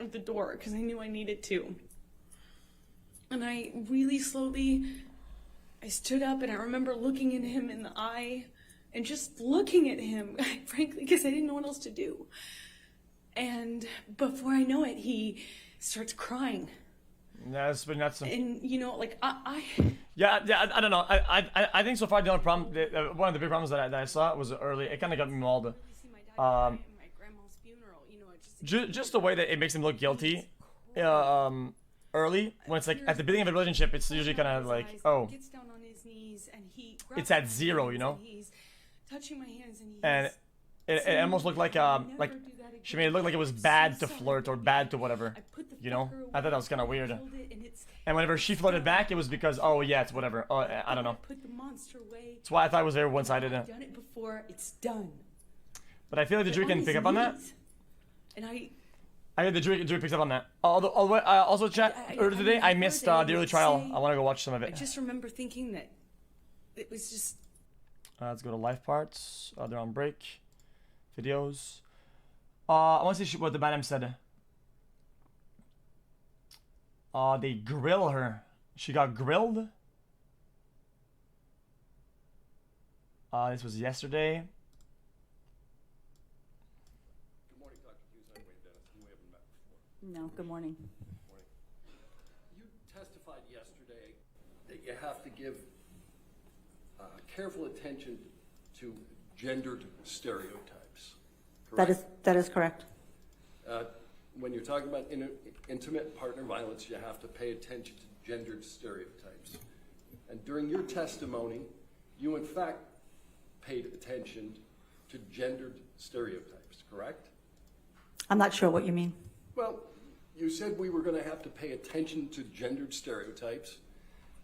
of the door because I knew I needed to. And I really slowly, I stood up and I remember looking at him in the eye and just looking at him, frankly, because I didn't know what else to do. And before I know it, he starts crying. Yeah, it's been nuts. And, you know, like, I I don't know. I think so far the only problem, one of the big problems that I saw was early. It kind of got me mauled. my grandma's funeral, you know, Just the way that it makes him look guilty. Early, when it's like at the beginning of a relationship, it's usually kind of like, oh, gets down on his knees and he it's at zero, you know. He's touching my hands And it almost looked like she made it look like it was bad to flirt or bad to whatever, you know. I thought that was kind of weird. And whenever she flirted back, it was because, oh yeah, it's whatever. Oh, I don't know. Put the monster away. That's why I thought it was very one-sided. I've done it before. It's done. But I feel like the jury can pick up on that. And I heard the jury picks up on that. Also, chat, earlier today, I missed the early trial. I want to go watch some of I it. just remember thinking that it was just... Let's go to live parts. They're on break. Videos. I want to see what the madam said. They grill her. She got grilled. This was yesterday. Good morning, Dr. Hughes. I'm Wayne Dennis, and we haven't met before. No, good morning. You testified yesterday that you have to give careful attention to gendered stereotypes. Correct? That is correct. When you're talking about intimate partner violence, you have to pay attention to gendered stereotypes. And during your testimony, you in fact paid attention to gendered stereotypes, correct? I'm not sure what you mean. Well, You said we were going to have to pay attention to gendered stereotypes,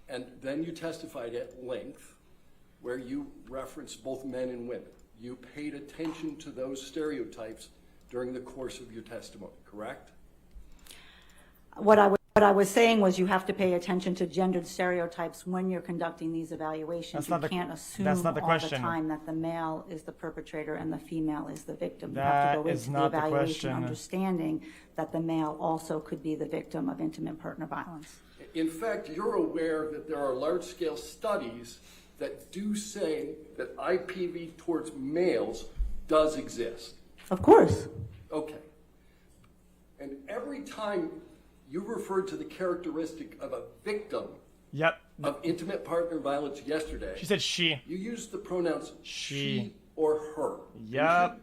and then you testified at length where you referenced both men and women. You paid attention to those stereotypes during the course of your testimony, correct? What I was saying was you have to pay attention to gendered stereotypes when you're conducting these evaluations. You can't assume all the time that the male is the perpetrator and the female is the victim. You have to go into the evaluation understanding that the male also could be the victim of intimate partner violence. In fact, you're aware that there are large-scale studies that do say that IPV towards males does exist. Of course. Okay. And every time you referred to the characteristic of a victim of intimate partner violence yesterday. She said she. You used the pronouns she or her. Yep.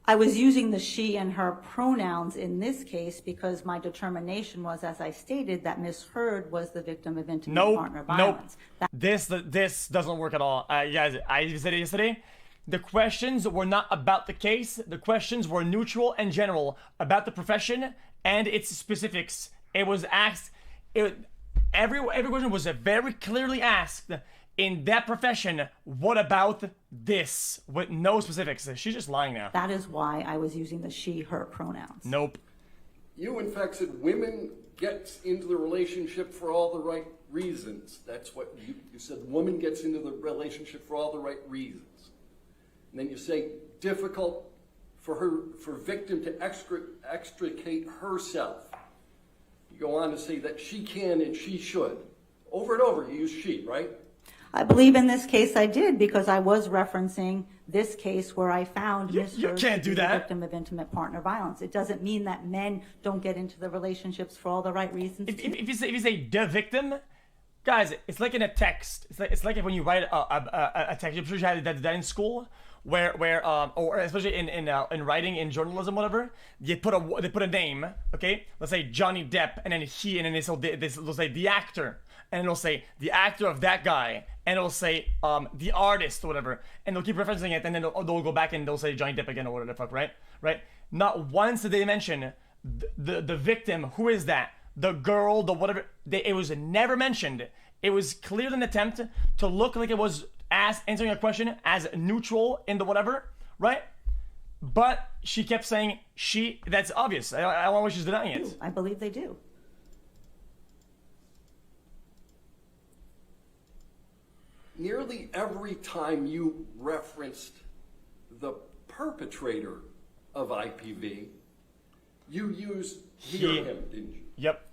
I was using the she and her pronouns in this case because my determination was, as I stated, that Ms. Heard was the victim of intimate partner violence. This doesn't work at all. Guys, I said it yesterday. The questions were not about the case. The questions were neutral and general about the profession and its specifics. It was asked. Every question was very clearly asked. In that profession, what about this? With no specifics. She's just lying now. That is why I was using the she, her pronouns. Nope. You, in fact, said women gets into the relationship for all the right reasons. That's what you said. Woman gets into the relationship for all the right reasons. And then you say difficult for victim to extricate herself. You go on to say that she can and she should. Over and over, you use she, right? I believe in this case I did because I was referencing this case where I found Ms. Heard to be the victim of intimate partner violence. It doesn't mean that men don't get into the relationships for all the right reasons. If you say the victim, guys, it's like in a text. It's like when you write a text. I'm sure you had that in school, where or especially in writing in journalism, whatever. They put a name. Okay, let's say Johnny Depp, and then they'll say the actor. And it'll say the actor of that guy, and it'll say the artist or whatever, and they'll keep referencing it, and then they'll go back and they'll say Johnny Depp again or whatever the fuck, right? Not once did they mention the victim. Who is that? The girl, the whatever. It was never mentioned. It was clearly an attempt to look like it was answering a question as neutral in the whatever, right? But she kept saying she. That's obvious. I don't know why she's denying it. I believe they do. Nearly every time you referenced the perpetrator of IPV, you used he or him, didn't you? Yep.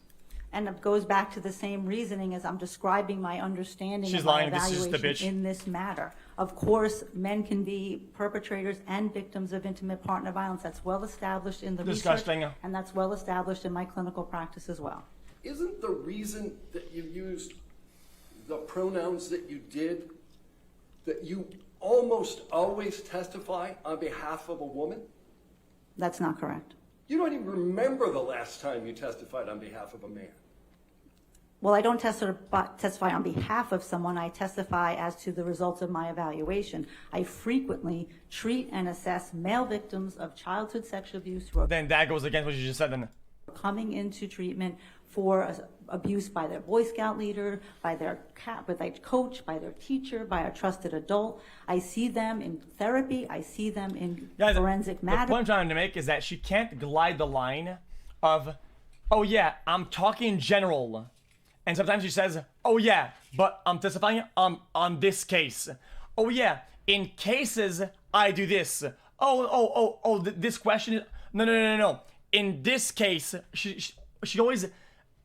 And it goes back to the same reasoning as I'm describing my understanding She's of my lying. This is the evaluation bitch. in this matter. Of course, men can be perpetrators and victims of intimate partner violence. That's well established in the research, and that's well established in my clinical practice as well. Isn't the reason that you used the pronouns that you did that you almost always testify on behalf of a woman? That's not correct. You don't even remember the last time you testified on behalf of a man. Well, I don't testify on behalf of someone. I testify as to the results of my evaluation. I frequently treat and assess male victims of childhood sexual abuse who are Then that goes against what you just said then. coming into treatment for abuse by their Boy Scout leader, by their coach, by their teacher, by a trusted adult. I see them in therapy. I see them in forensic matters. The point I'm trying to make is that she can't glide the line of, oh yeah, I'm talking general. And sometimes she says, oh yeah, but I'm testifying on this case. Oh yeah, in cases, I do this. This question, no. In this case, she always,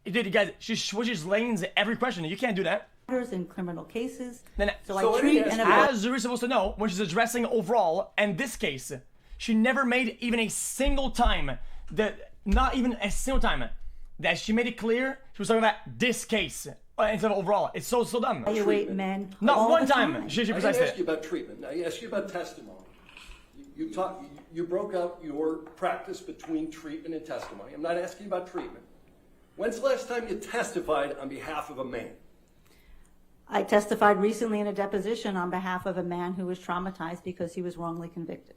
dude, you guys, she switches lanes every question. You can't do that. In criminal cases. So I treat and as the jury's supposed to know when she's addressing overall, and this case, she never made even a single time not even a single time that she made it clear she was talking about this case instead of overall. It's so dumb. Evaluate men. Not one time. She I didn't precised ask you about treatment. I asked you about testimony. You broke out your practice between treatment and testimony. I'm not asking about treatment. When's the last time you testified on behalf of a man? I testified recently in a deposition on behalf of a man who was traumatized because he was wrongly convicted.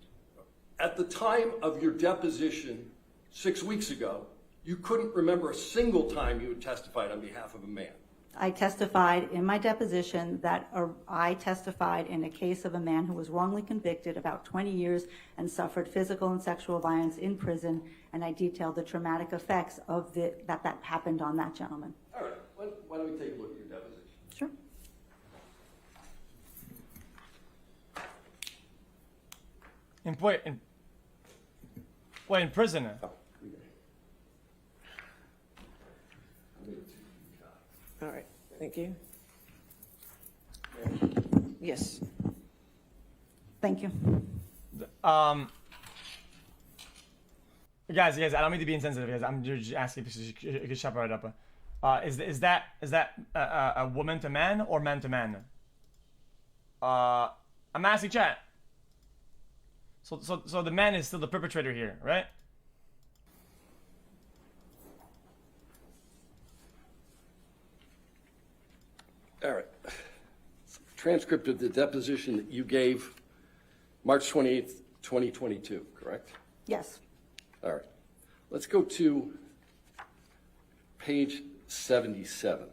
At the time of your deposition 6 weeks ago, You couldn't remember a single time you had testified on behalf of a man. I testified in my deposition that I testified in a case of a man who was wrongly convicted about 20 years and suffered physical and sexual violence in prison, and I detailed the traumatic effects of that happened on that gentleman. All right, why don't we take a look at your deposition? Sure. In prison. Oh, okay. All right, thank you. Yes. Thank you. Guys, I don't mean to be insensitive, guys. I'm just asking if you could shut right up. Is that a woman to man or man to man? I'm asking chat. So the man is still the perpetrator here, right? All right. Transcript of the deposition that you gave March 28th, 2022, correct? Yes. All right. Let's go to page 77.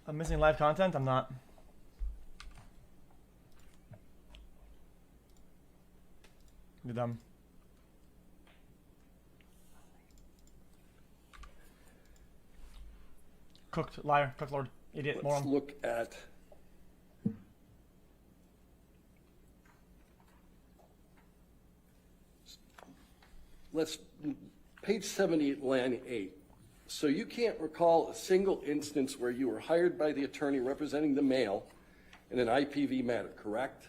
I'm missing live content. I'm not. You're dumb. Cooked, liar, cooked lord, idiot, Let's moron. look at page 78, line 8. So you can't recall a single instance where you were hired by the attorney representing the male in an IPV matter, correct?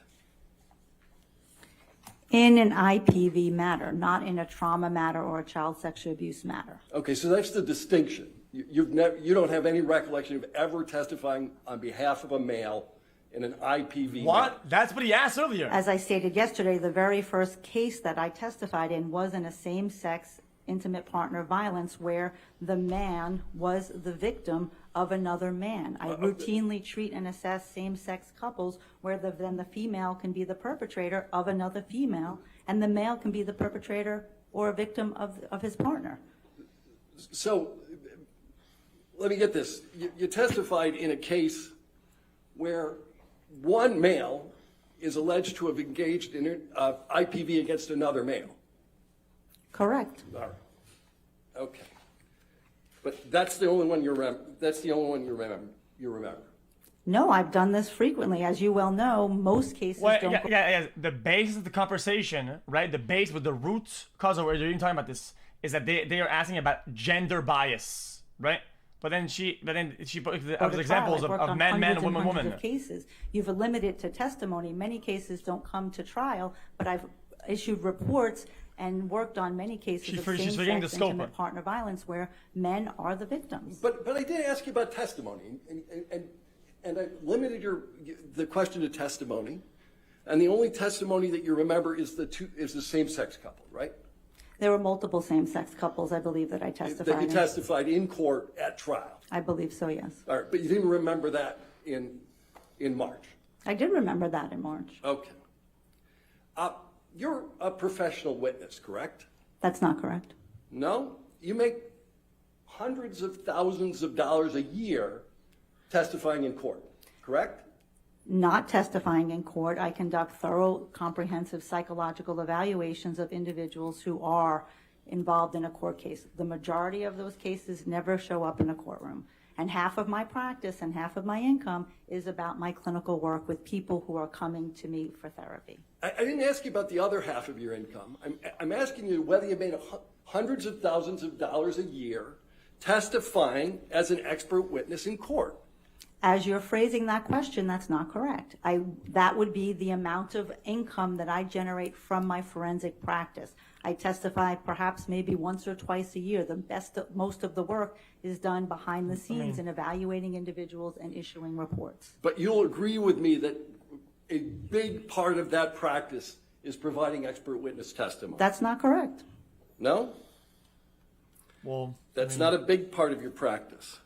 In an IPV matter, not in a trauma matter or a child sexual abuse matter. Okay, so that's the distinction. You don't have any recollection of ever testifying on behalf of a male in an IPV matter. What? That's what he asked earlier. As I stated yesterday, the very first case that I testified in was in a same-sex intimate partner violence where the man was the victim of another man. I routinely treat and assess same-sex couples where then the female can be the perpetrator of another female, and the male can be the perpetrator or a victim of his partner. So let me get this. You testified in a case where one male is alleged to have engaged in IPV against another male. Correct. All right. Okay. But that's the only one you remember. That's the only one you remember. No, I've done this frequently. As you well know, most cases don't. Yeah. The base of the conversation, right? The base with the root cause of where you're even talking about this is that they are asking about gender bias, right? But then she put examples of man, woman. Of cases. You've limited to testimony. Many cases don't come to trial, but I've issued reports and worked on many cases of same-sex intimate partner violence where men are the victims. But I did ask you about testimony, and I limited the question to testimony, and the only testimony that you remember is the same-sex couple, right? There were multiple same-sex couples, I believe, that I testified That you testified in court at trial. I believe so, yes. All right, but you didn't remember that in March. I did remember that in March. Okay. You're a professional witness, correct? That's not correct. No? You make hundreds of thousands of dollars a year testifying in court, correct? Not testifying in court. I conduct thorough, comprehensive psychological evaluations of individuals who are involved in a court case. The majority of those cases never show up in a courtroom. And half of my practice and half of my income is about my clinical work with people who are coming to me for therapy. I didn't ask you about the other half of your income. I'm asking you whether you made hundreds of thousands of dollars a year testifying as an expert witness in court. As you're phrasing that question, that's not correct. That would be the amount of income that I generate from my forensic practice. I testify perhaps maybe once or twice a year. Most of the work is done behind the scenes in evaluating individuals and issuing reports. But you'll agree with me that a big part of that practice is providing expert witness testimony. That's not correct. No? Well, that's not a big part of your practice.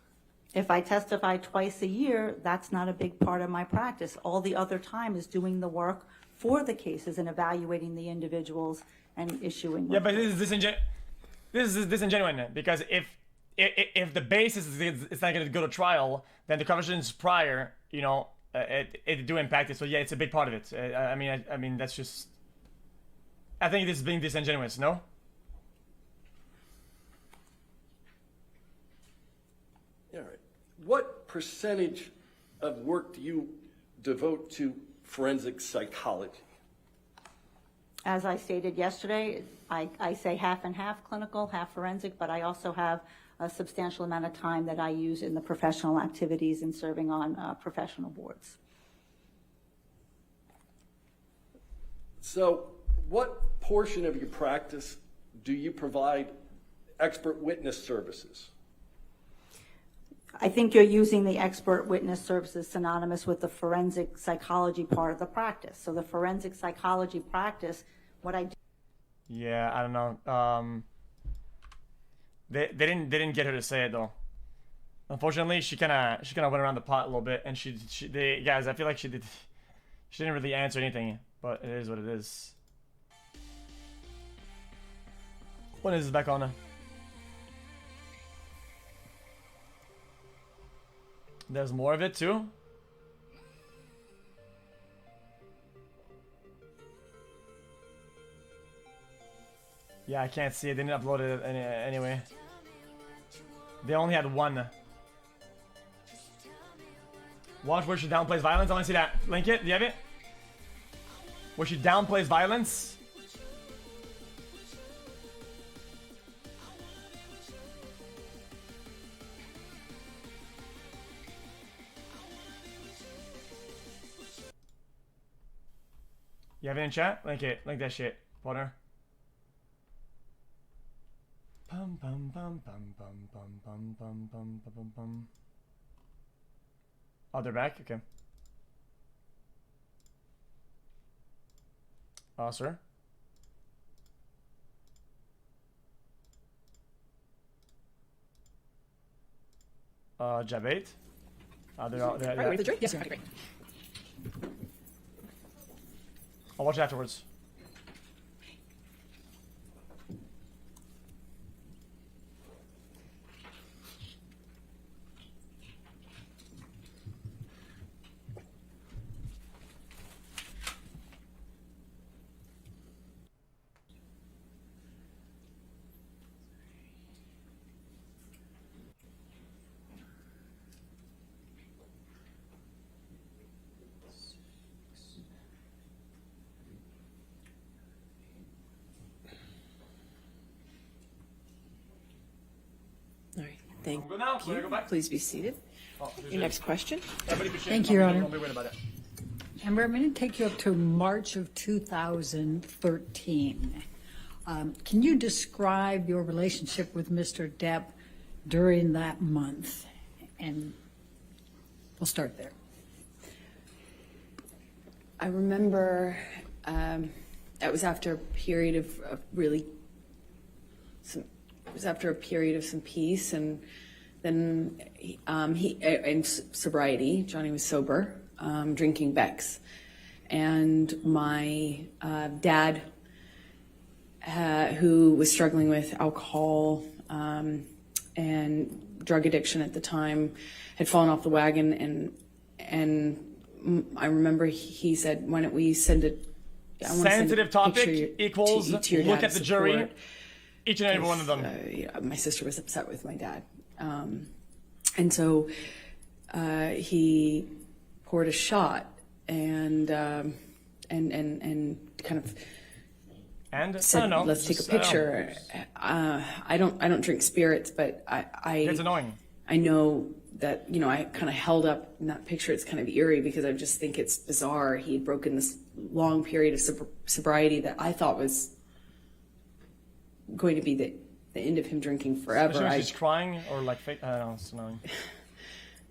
If I testify twice a year, that's not a big part of my practice. All the other time is doing the work for the cases and evaluating the individuals and issuing. Yeah, but this is disingenuous because if the basis is it's not going to go to trial, then the conversations prior, you know, it do impact it. So yeah, it's a big part of it. I mean that's just. I think this is being disingenuous. No. All right. What percentage of work do you devote to forensic psychology? As I stated yesterday, I say half and half clinical, half forensic, but I also have a substantial amount of time that I use in the professional activities and serving on professional boards. So what portion of your practice do you provide expert witness services? I think you're using the expert witness services synonymous with the forensic psychology part of the practice. So the forensic psychology practice, what I do. Yeah, I don't know. They didn't get her to say it though. Unfortunately, she kind of went around the pot a little bit, and guys, I feel like she didn't really answer anything, but it is what it is. When is this back on? There's more of it too. Yeah, I can't see it. They didn't upload it anyway. They only had one. Watch where she downplays violence. I want to see that. Link it. Do you have it? Where she downplays violence. You have it in chat? Link it. Link that shit, partner. Pum pum pum pum pum pum pum pum pum pum pum. Oh, they're back? Okay. Sir? Jabate? They're Yes, sir. Great. I'll watch it afterwards. All right, thank Good now. Can I you. go back? Please be seated. Your next question. Thank you, Your Honor. Don't be worried about it. Amber, I'm going to take you up to March of 2013. Can you describe your relationship with Mr. Depp during that month? And we'll start there. I remember that was after a period of some peace, and then and sobriety. Johnny was sober, drinking Beck's, and my dad, who was struggling with alcohol and drug addiction at the time, had fallen off the wagon, and I remember he said, "Why don't we send it?" Sensitive topic equals to your look dad at the jury. support. Each and every one of them. My sister was upset with my dad, and so he poured a shot and kind of said, I don't know, "Let's take a picture." I don't drink spirits, but It's annoying. I know that, I kind of held up in that picture. It's kind of eerie because I just think it's bizarre. He had broken this long period of sobriety that I thought was going to be the end of him drinking forever. She's crying or like fake. I don't know. It's annoying.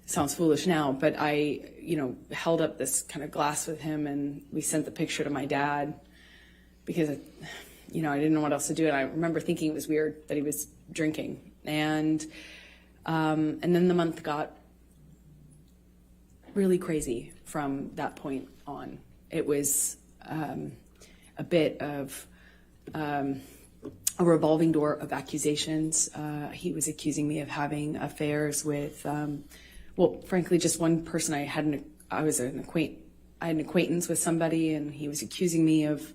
Sounds foolish now, but I, held up this kind of glass with him, and we sent the picture to my dad because, I didn't know what else to do. And I remember thinking it was weird that he was drinking. And then the month got really crazy from that point on. It was a bit of a revolving door of accusations. He was accusing me of having affairs with, well, frankly, just one person. I had an acquaintance with somebody, and he was accusing me of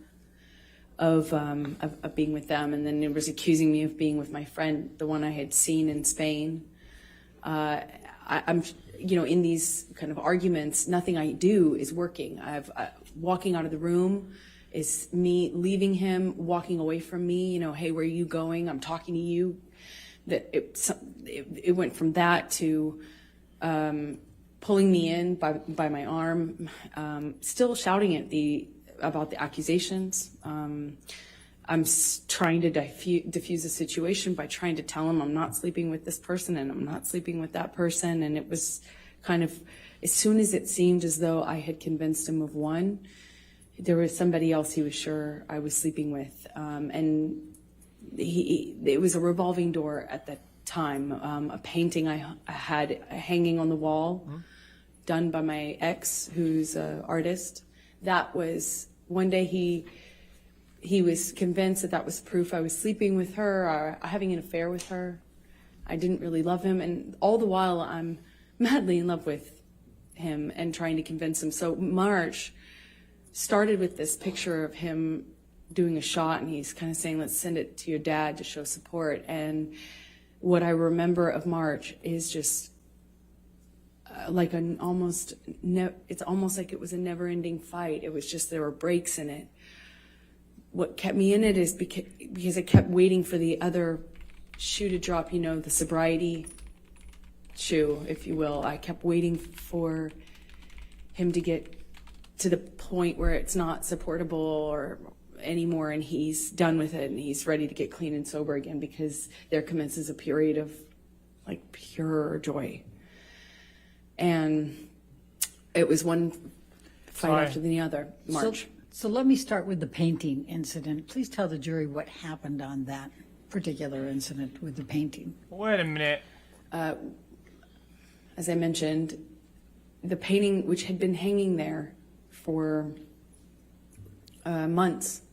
being with them, and then it was accusing me of being with my friend, the one I had seen in Spain. I'm, in these kind of arguments, nothing I do is working. Walking out of the room is me leaving him, walking away from me. Hey, where are you going? I'm talking to you. That it went from that to pulling me in by my arm, still shouting about the accusations. I'm trying to diffuse the situation by trying to tell him I'm not sleeping with this person and I'm not sleeping with that person. And it was kind of, as soon as it seemed as though I had convinced him of one, there was somebody else he was sure I was sleeping with. And it was a revolving door at that time. A painting I had hanging on the wall, done by my ex, who's an artist. That was, one day he was convinced that was proof I was sleeping with her or having an affair with her. I didn't really love him, and all the while I'm madly in love with him and trying to convince him. So March started with this picture of him doing a shot, and he's kind of saying, let's send it to your dad to show support. And what I remember of March is just like it's almost like it was a never-ending fight. It was just, there were breaks in it. What kept me in it is because I kept waiting for the other shoe to drop, the sobriety shoe, if you will. I kept waiting for him to get to the point where it's not supportable or anymore, and he's done with it and he's ready to get clean and sober again, because there commences a period of like pure joy. And it was one fight after the other, March. So let me start with the painting incident. Please tell the jury what happened on that particular incident with the painting. Wait a minute. As I mentioned, the painting, which had been hanging there for months,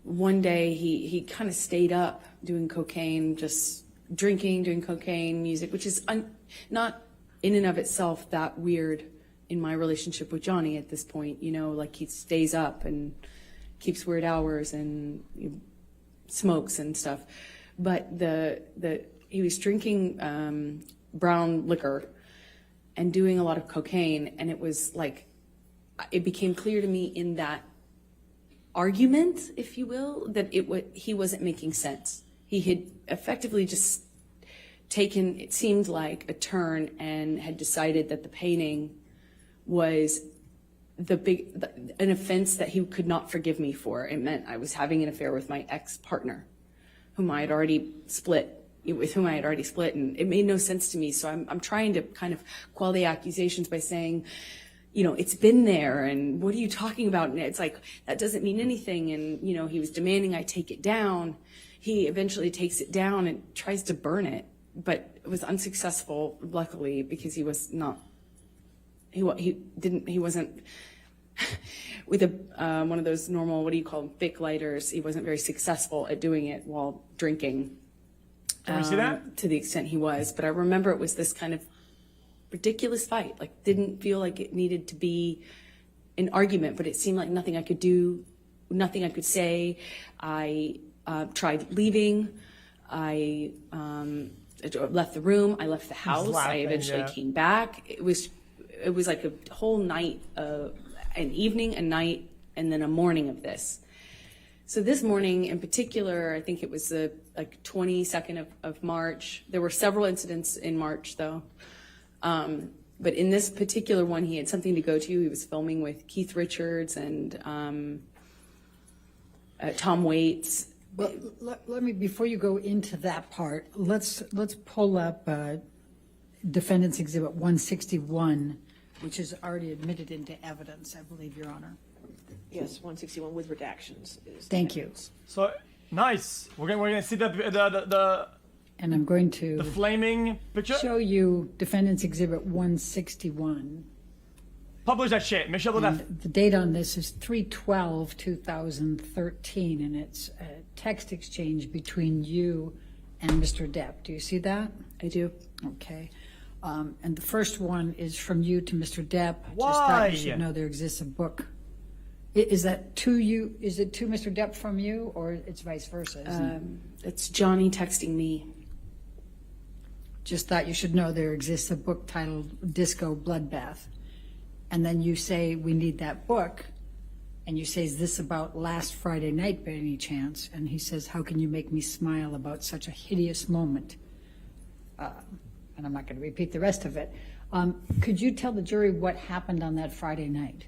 one day he kind of stayed up doing cocaine, just drinking, doing cocaine, music, which is not in and of itself that weird in my relationship with Johnny at this point. Like he stays up and keeps weird hours and smokes and stuff. But he was drinking brown liquor and doing a lot of cocaine, and it was like, it became clear to me in that argument, if you will, that he wasn't making sense. He had effectively just taken, it seemed like, a turn and had decided that the painting was an offense that he could not forgive me for. It meant I was having an affair with my ex-partner, with whom I had already split, and it made no sense to me. So I'm trying to kind of quell the accusations by saying, it's been there, and what are you talking about? And it's like, that doesn't mean anything. And, he was demanding I take it down. He eventually takes it down and tries to burn it, but it was unsuccessful, luckily, because he was not, he wasn't with one of those normal, what do you call them, Bic lighters. He wasn't very successful at doing it while drinking. Can we see that? To the extent he was. But I remember it was this kind of ridiculous fight. Like, didn't feel like it needed to be an argument, but it seemed like nothing I could do, nothing I could say. I tried leaving. I left the room. I left the house. I eventually came back. It was like a whole night, an evening, a night, and then a morning of this. So this morning in particular, I think it was the 22nd of March. There were several incidents in March, though. But in this particular one, he had something to go to. He was filming with Keith Richards and Tom Waits. Well, let me, before you go into that part, let's pull up Defendant's Exhibit 161, which is already admitted into evidence, I believe, Your Honor. Yes, 161 with redactions. Thank you. So nice. We're gonna see the and I'm going to the flaming picture. Show you Defendant's Exhibit 161. Publish that shit. Michel Depp. And the date on this is 3/12/2013, and it's a text exchange between you and Mr. Depp. Do you see that? I do. Okay. And the first one is from you to Mr. Depp. Why? Just thought you should know there exists a book. Is that to you? Is it to Mr. Depp from you, or it's vice versa? Isn't it? It's Johnny texting me. Just thought you should know there exists a book titled Disco Bloodbath. And then you say, we need that book. And you say, is this about last Friday night by any chance? And he says, how can you make me smile about such a hideous moment? And I'm not going to repeat the rest of it. Could you tell the jury what happened on that Friday night?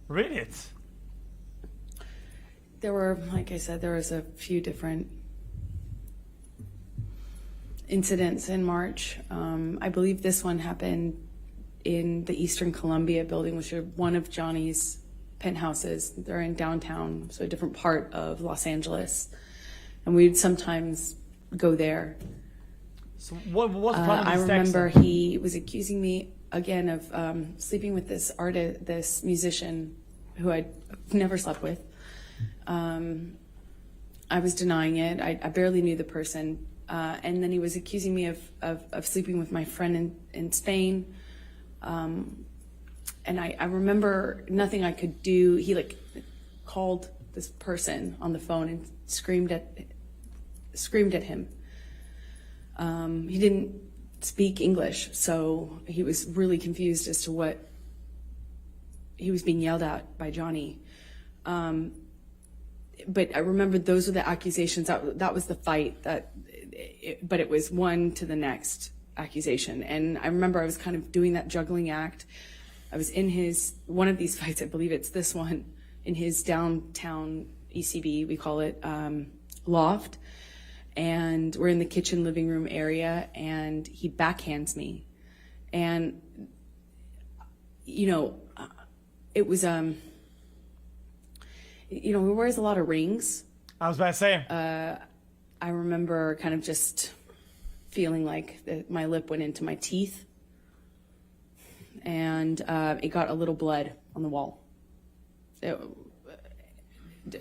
Read it. There were, like I said, there was a few different incidents in March. I believe this one happened in the Eastern Columbia building, which is one of Johnny's penthouses. They're in downtown, so a different part of Los Angeles. And we'd sometimes go there. So what was the problem with I these remember texts? he was accusing me again of sleeping with this artist, this musician who I'd never slept with. I was denying it. I barely knew the person. And then he was accusing me of sleeping with my friend in Spain. And I remember nothing I could do. He called this person on the phone and screamed at him. He didn't speak English, so he was really confused as to what he was being yelled at by Johnny. But I remember those were the accusations. That was the fight. But it was one to the next accusation. And I remember I was kind of doing that juggling act. I was in one of these fights, I believe it's this one, in his downtown ECB, we call it, loft. And we're in the kitchen living room area, and he backhands me. And, it was, he wears a lot of rings. I was about to say. I remember kind of just feeling like my lip went into my teeth, and it got a little blood on the wall.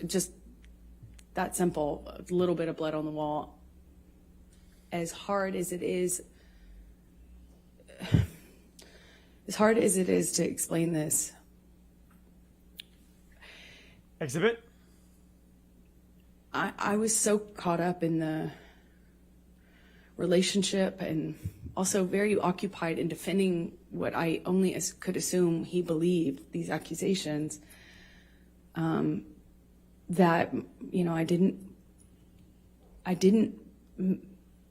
Just that simple, a little bit of blood on the wall. As hard as it is to explain this. Exhibit? I was so caught up in the relationship and also very occupied in defending what I only could assume he believed, these accusations, that, I didn't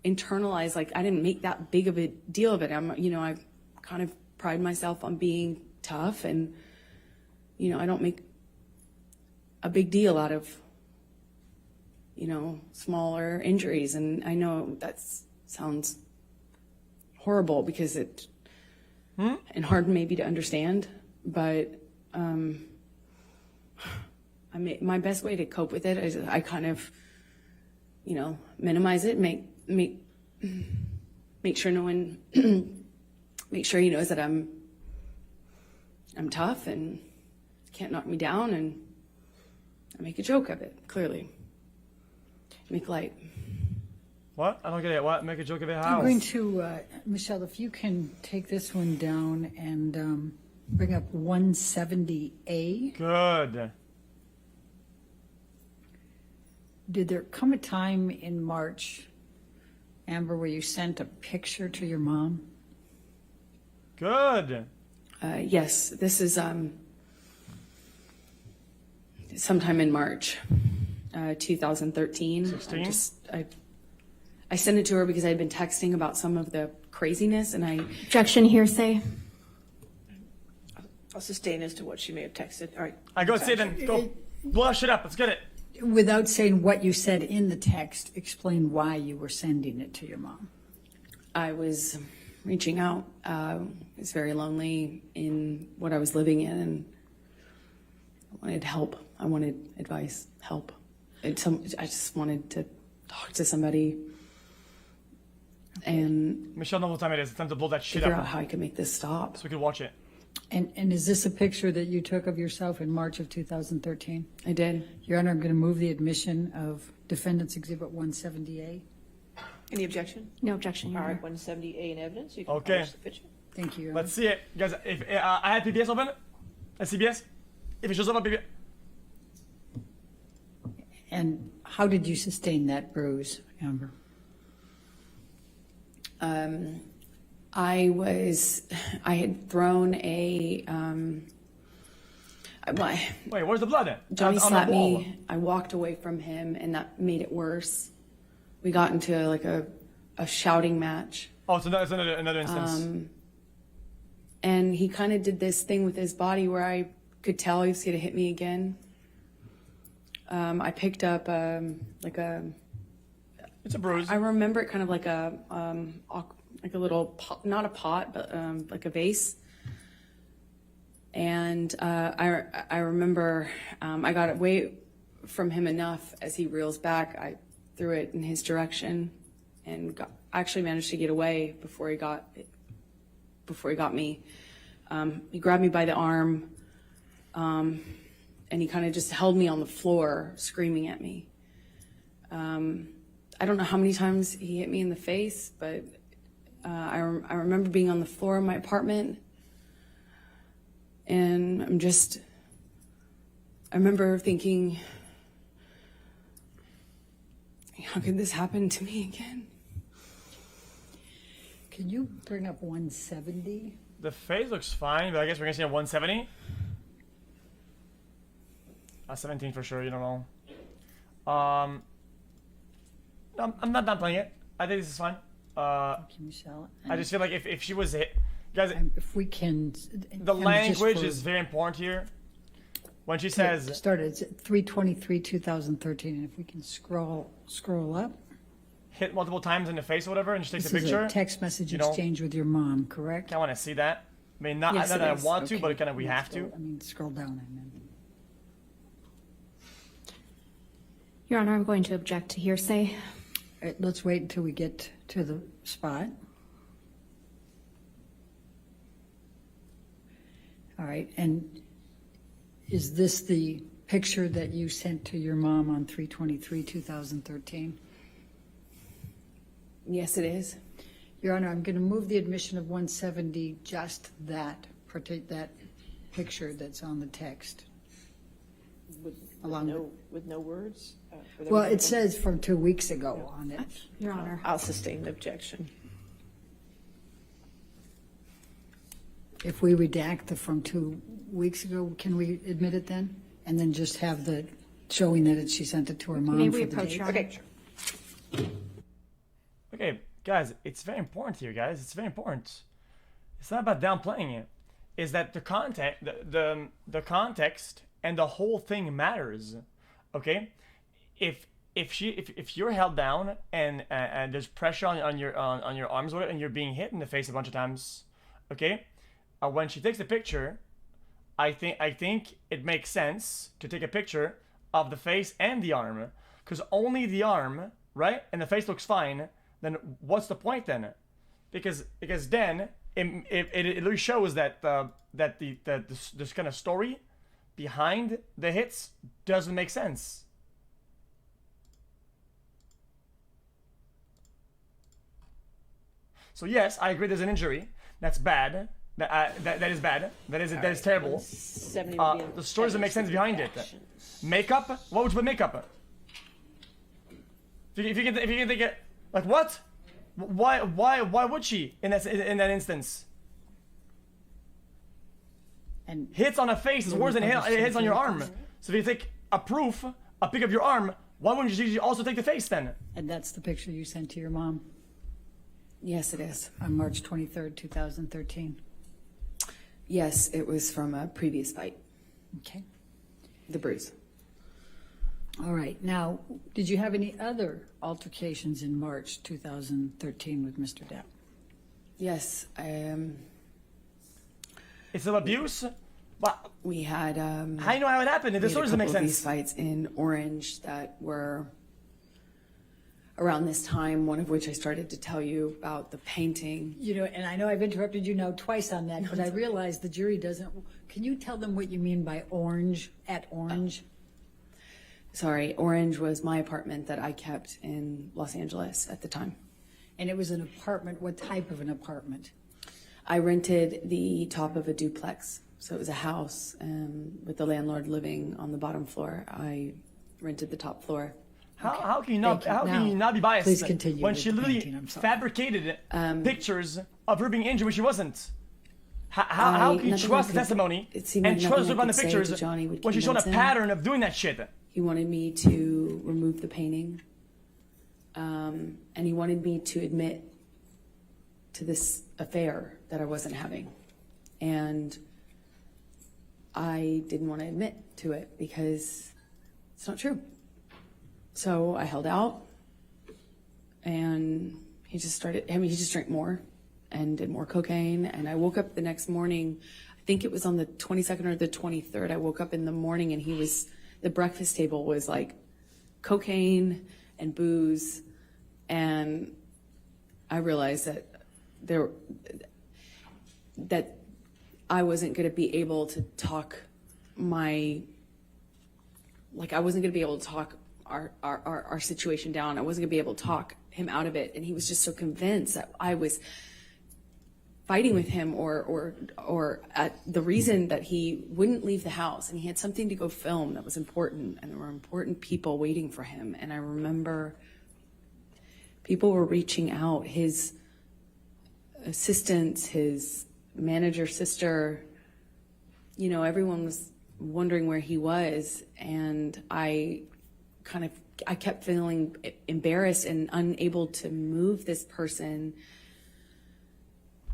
internalize, I didn't make that big of a deal of it. I kind of pride myself on being tough, and, I don't make a big deal out of, smaller injuries. And I know that sounds horrible because and hard maybe to understand, but my best way to cope with it is I kind of, minimize it, make sure no one, make sure he knows that I'm tough and can't knock me down, and I make a joke of it, clearly. Make light. What? I don't get it. What? Make a joke of it? How? I'm going to, Michelle, if you can take this one down and bring up 170A. Good. Did there come a time in March, Amber, where you sent a picture to your mom? Good. Yes, this is sometime in March 2013. 16? I sent it to her because I had been texting about some of the craziness, and Objection, hearsay. I'll sustain as to what she may have texted. All right. I go say then. Go. Blow shit up. Let's get it. Without saying what you said in the text, explain why you were sending it to your mom. I was reaching out. I was very lonely in what I was living in, and I wanted help. I wanted advice, help. I just wanted to talk to somebody. and Michelle knows what time it is. It's time to blow that shit figure out up how I can make this stop. so we can watch it. And is this a picture that you took of yourself in March of 2013? I did. Your Honor, I'm going to move the admission of Defendant's Exhibit 170A. Any objection? No objection, Your All right, Honor. 170A in evidence. You can Okay. publish the picture. Thank you, Your Honor. Let's see it, guys. If I had PBS open, CBS. If it shows up on PBS, And how did you sustain that bruise, Amber? I had thrown a, wait, where's the blood then? Johnny On the slapped wall. me. I walked away from him, and that made it worse. We got into like a shouting match, Oh, so it's another instance. and he kind of did this thing with his body where I could tell he was going to hit me again. I picked up like a. It's a bruise. I remember it kind of like a little pot, not a pot, but like a vase. And I remember I got away from him enough as he reels back. I threw it in his direction, and actually managed to get away before he got me. He grabbed me by the arm, and he kind of just held me on the floor, screaming at me. I don't know how many times he hit me in the face, but I remember being on the floor of my apartment, and I remember thinking, how could this happen to me again? Can you bring up 170? The face looks fine, but I guess we're gonna see a 170. 17 for sure. You don't know. I'm not done playing it. I think this is fine. Thank you, Michelle. I just feel like if she was hit, guys, If we can. the language is very important here. When she says, Started, it's at 3/23/2013, and if we can scroll up. hit multiple times in the face or whatever, and she takes This a is picture. a text message you know, exchange with your mom, correct? I want to see that. I mean, not, Yes, not it that I is. want to, Okay. but kind of we have to. Scroll down, I meant. Your Honor, I'm going to object to hearsay. All right, let's wait until we get to the spot. All right, and is this the picture that you sent to your mom on 3/23/2013? Yes, it is. Your Honor, I'm going to move the admission of 170, just that picture that's on the text. With no words? Well, it says from 2 weeks ago on it. Your Honor. I'll sustain the objection. If we redact the from 2 weeks ago, can we admit it then? And then just have the showing that she sent it to her mom May for we the approach, date? Your Honor? Okay. Okay, guys, it's very important here, guys. It's very important. It's not about downplaying it. It's that the context, the context and the whole thing matters. Okay, if you're held down and there's pressure on your arms with it, and you're being hit in the face a bunch of times, okay, when she takes the picture, I think it makes sense to take a picture of the face and the arm, because only the arm, right, and the face looks fine. Then what's the point then? Because then it really shows that this kind of story behind the hits doesn't make sense. So yes, I agree. There's an injury. That's bad. That is bad. That is terrible. 70 would be in The story doesn't make sense behind it. actions. Makeup? What would you put makeup? If you can think it, like what? Why would she in that instance? And Hits on a face is worse than hits on your arm. So if you take a pic of your arm, why wouldn't you also take the face then? And that's the picture you sent to your mom Yes, it is. on March 23rd, 2013. Yes, it was from a previous fight, Okay. the bruise. All right. Now, did you have any other altercations in March 2013 with Mr. Depp? Yes, It's still abuse? But we had. how do you know how it happened? The we had story a doesn't make couple of sense. these fights in Orange that were. around this time, one of which I started to tell you about the painting. You know, and I know I've interrupted you now twice on that, but I realize the jury doesn't. Can you tell them what you mean by orange, at orange? Sorry, Orange was my apartment that I kept in Los Angeles at the time. And it was an apartment. What type of an apartment? I rented the top of a duplex. So it was a house with the landlord living on the bottom floor. I rented the top floor. How can you not be biased? Please continue when with she the literally painting, I'm sorry. fabricated pictures of her being injured when she wasn't. How can you trust the testimony and trust her on the pictures when she's shown a pattern of doing that shit? He wanted me to remove the painting, and he wanted me to admit to this affair that I wasn't having. And I didn't want to admit to it because it's not true. So I held out, and he just drank more and did more cocaine. And I woke up the next morning, I think it was on the 22nd or the 23rd. I woke up in the morning and the breakfast table was like cocaine and booze. And I realized that I wasn't going to be able to talk our situation down. I wasn't going to be able to talk him out of it. And he was just so convinced that I was fighting with him or at the reason that he wouldn't leave the house, and he had something to go film that was important, and there were important people waiting for him. And I remember people were reaching out, his assistants, his manager sister, you know, everyone was wondering where he was. And I kept feeling embarrassed and unable to move this person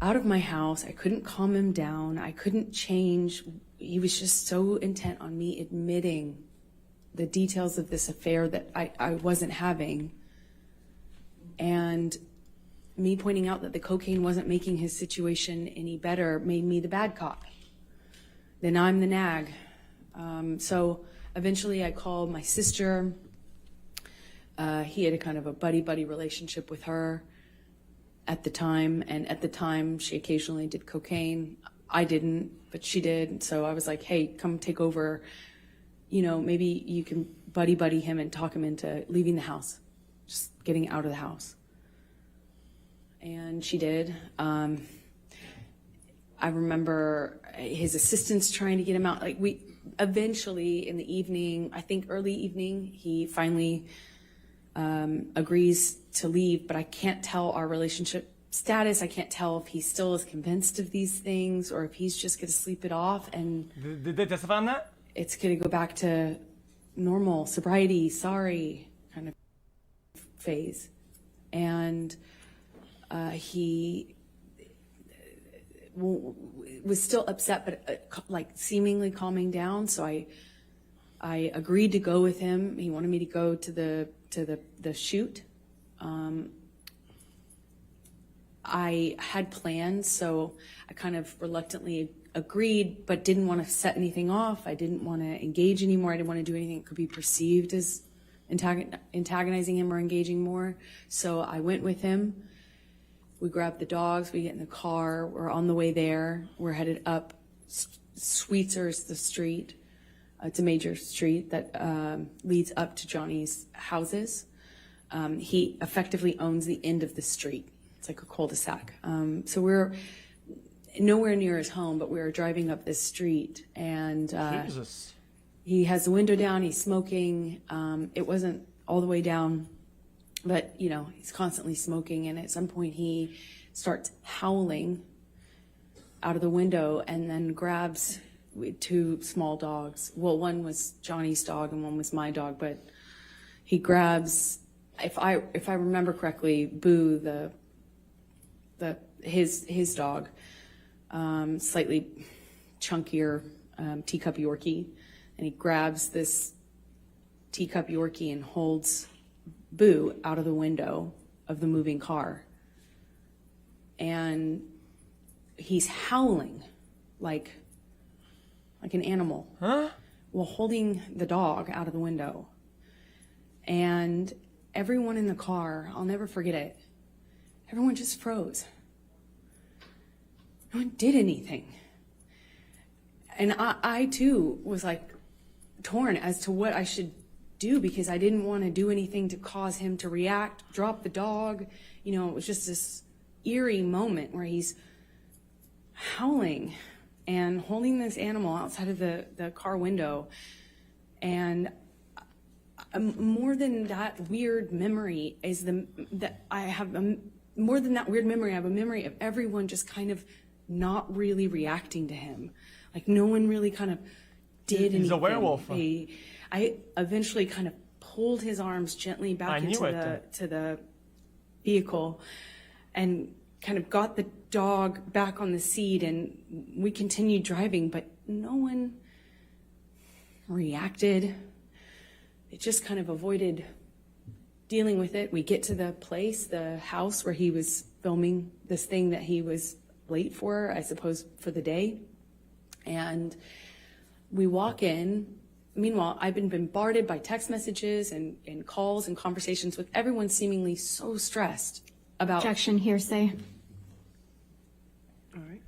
out of my house. I couldn't calm him down. I couldn't change. He was just so intent on me admitting the details of this affair that I wasn't having. And me pointing out that the cocaine wasn't making his situation any better made me the bad cop. Then I'm the nag. So eventually I called my sister. He had a kind of a buddy-buddy relationship with her at the time. And at the time, she occasionally did cocaine. I didn't, but she did. So I was like, hey, come take over. You know, maybe you can buddy him and talk him into leaving the house, just getting out of the house. And she did. I remember his assistants trying to get him out. Like, we eventually in the evening, I think early evening, he finally agrees to leave, but I can't tell our relationship status. I can't tell if he still is convinced of these things or if he's just going to sleep it off. And did they testify on that? It's going to go back to normal sobriety, sorry kind of phase. And he was still upset, but like seemingly calming down. So I agreed to go with him. He wanted me to go to the shoot. I had plans, so I kind of reluctantly agreed, but didn't want to set anything off. I didn't want to engage anymore. I didn't want to do anything that could be perceived as antagonizing him or engaging more. So I went with him. We grabbed the dogs, we get in the car, we're on the way there. We're headed up Sweetzer's the street. It's a major street that leads up to Johnny's houses. He effectively owns the end of the street. It's like a cul-de-sac. So we're nowhere near his home, but we were driving up this street, and Jesus. He has the window down, he's smoking. It wasn't all the way down, but you know, he's constantly smoking, and at some point he starts howling out of the window and then grabs two small dogs. Well, one was Johnny's dog and one was my dog, but he grabs, if I remember correctly, Boo, his dog, slightly chunkier teacup Yorkie, and he grabs this teacup Yorkie and holds Boo out of the window of the moving car. And he's howling like an animal. Huh? While holding the dog out of the window. And everyone in the car, I'll never forget it, everyone just froze. No one did anything. And I too was like torn as to what I should do, because I didn't want to do anything to cause him to react, drop the dog. You know, it was just this eerie moment where he's howling and holding this animal outside of the car window. And more than that weird memory is more than that weird memory, I have a memory of everyone just kind of not really reacting to him. Like no one really kind of did anything. He's a werewolf. I eventually kind of pulled his arms gently back to the vehicle and kind of got the dog back on the seat, and we continued driving, but no one reacted. It just kind of avoided dealing with it. We get to the place, the house where he was filming this thing that he was late for, I suppose, for the day. And we walk in. Meanwhile, I've been bombarded by text messages and calls and conversations with everyone seemingly so stressed about... Objection, hearsay. All right.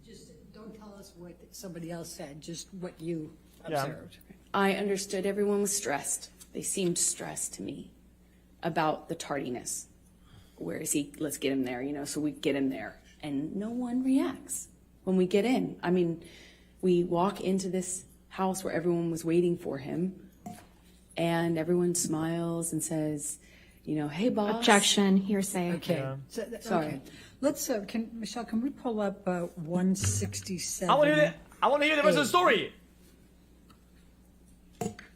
Just don't tell us what somebody else said, just what you observed. I understood everyone was stressed. They seemed stressed to me about the tardiness. Where is he? Let's get him there, you know, so we get him there. And no one reacts when we get in. I mean, we walk into this house where everyone was waiting for him, and everyone smiles and says, you know, hey, boss. Objection, hearsay. Okay. Yeah. Sorry. Okay. Let's, Michelle, can we pull up 167? I want to hear the rest of the story.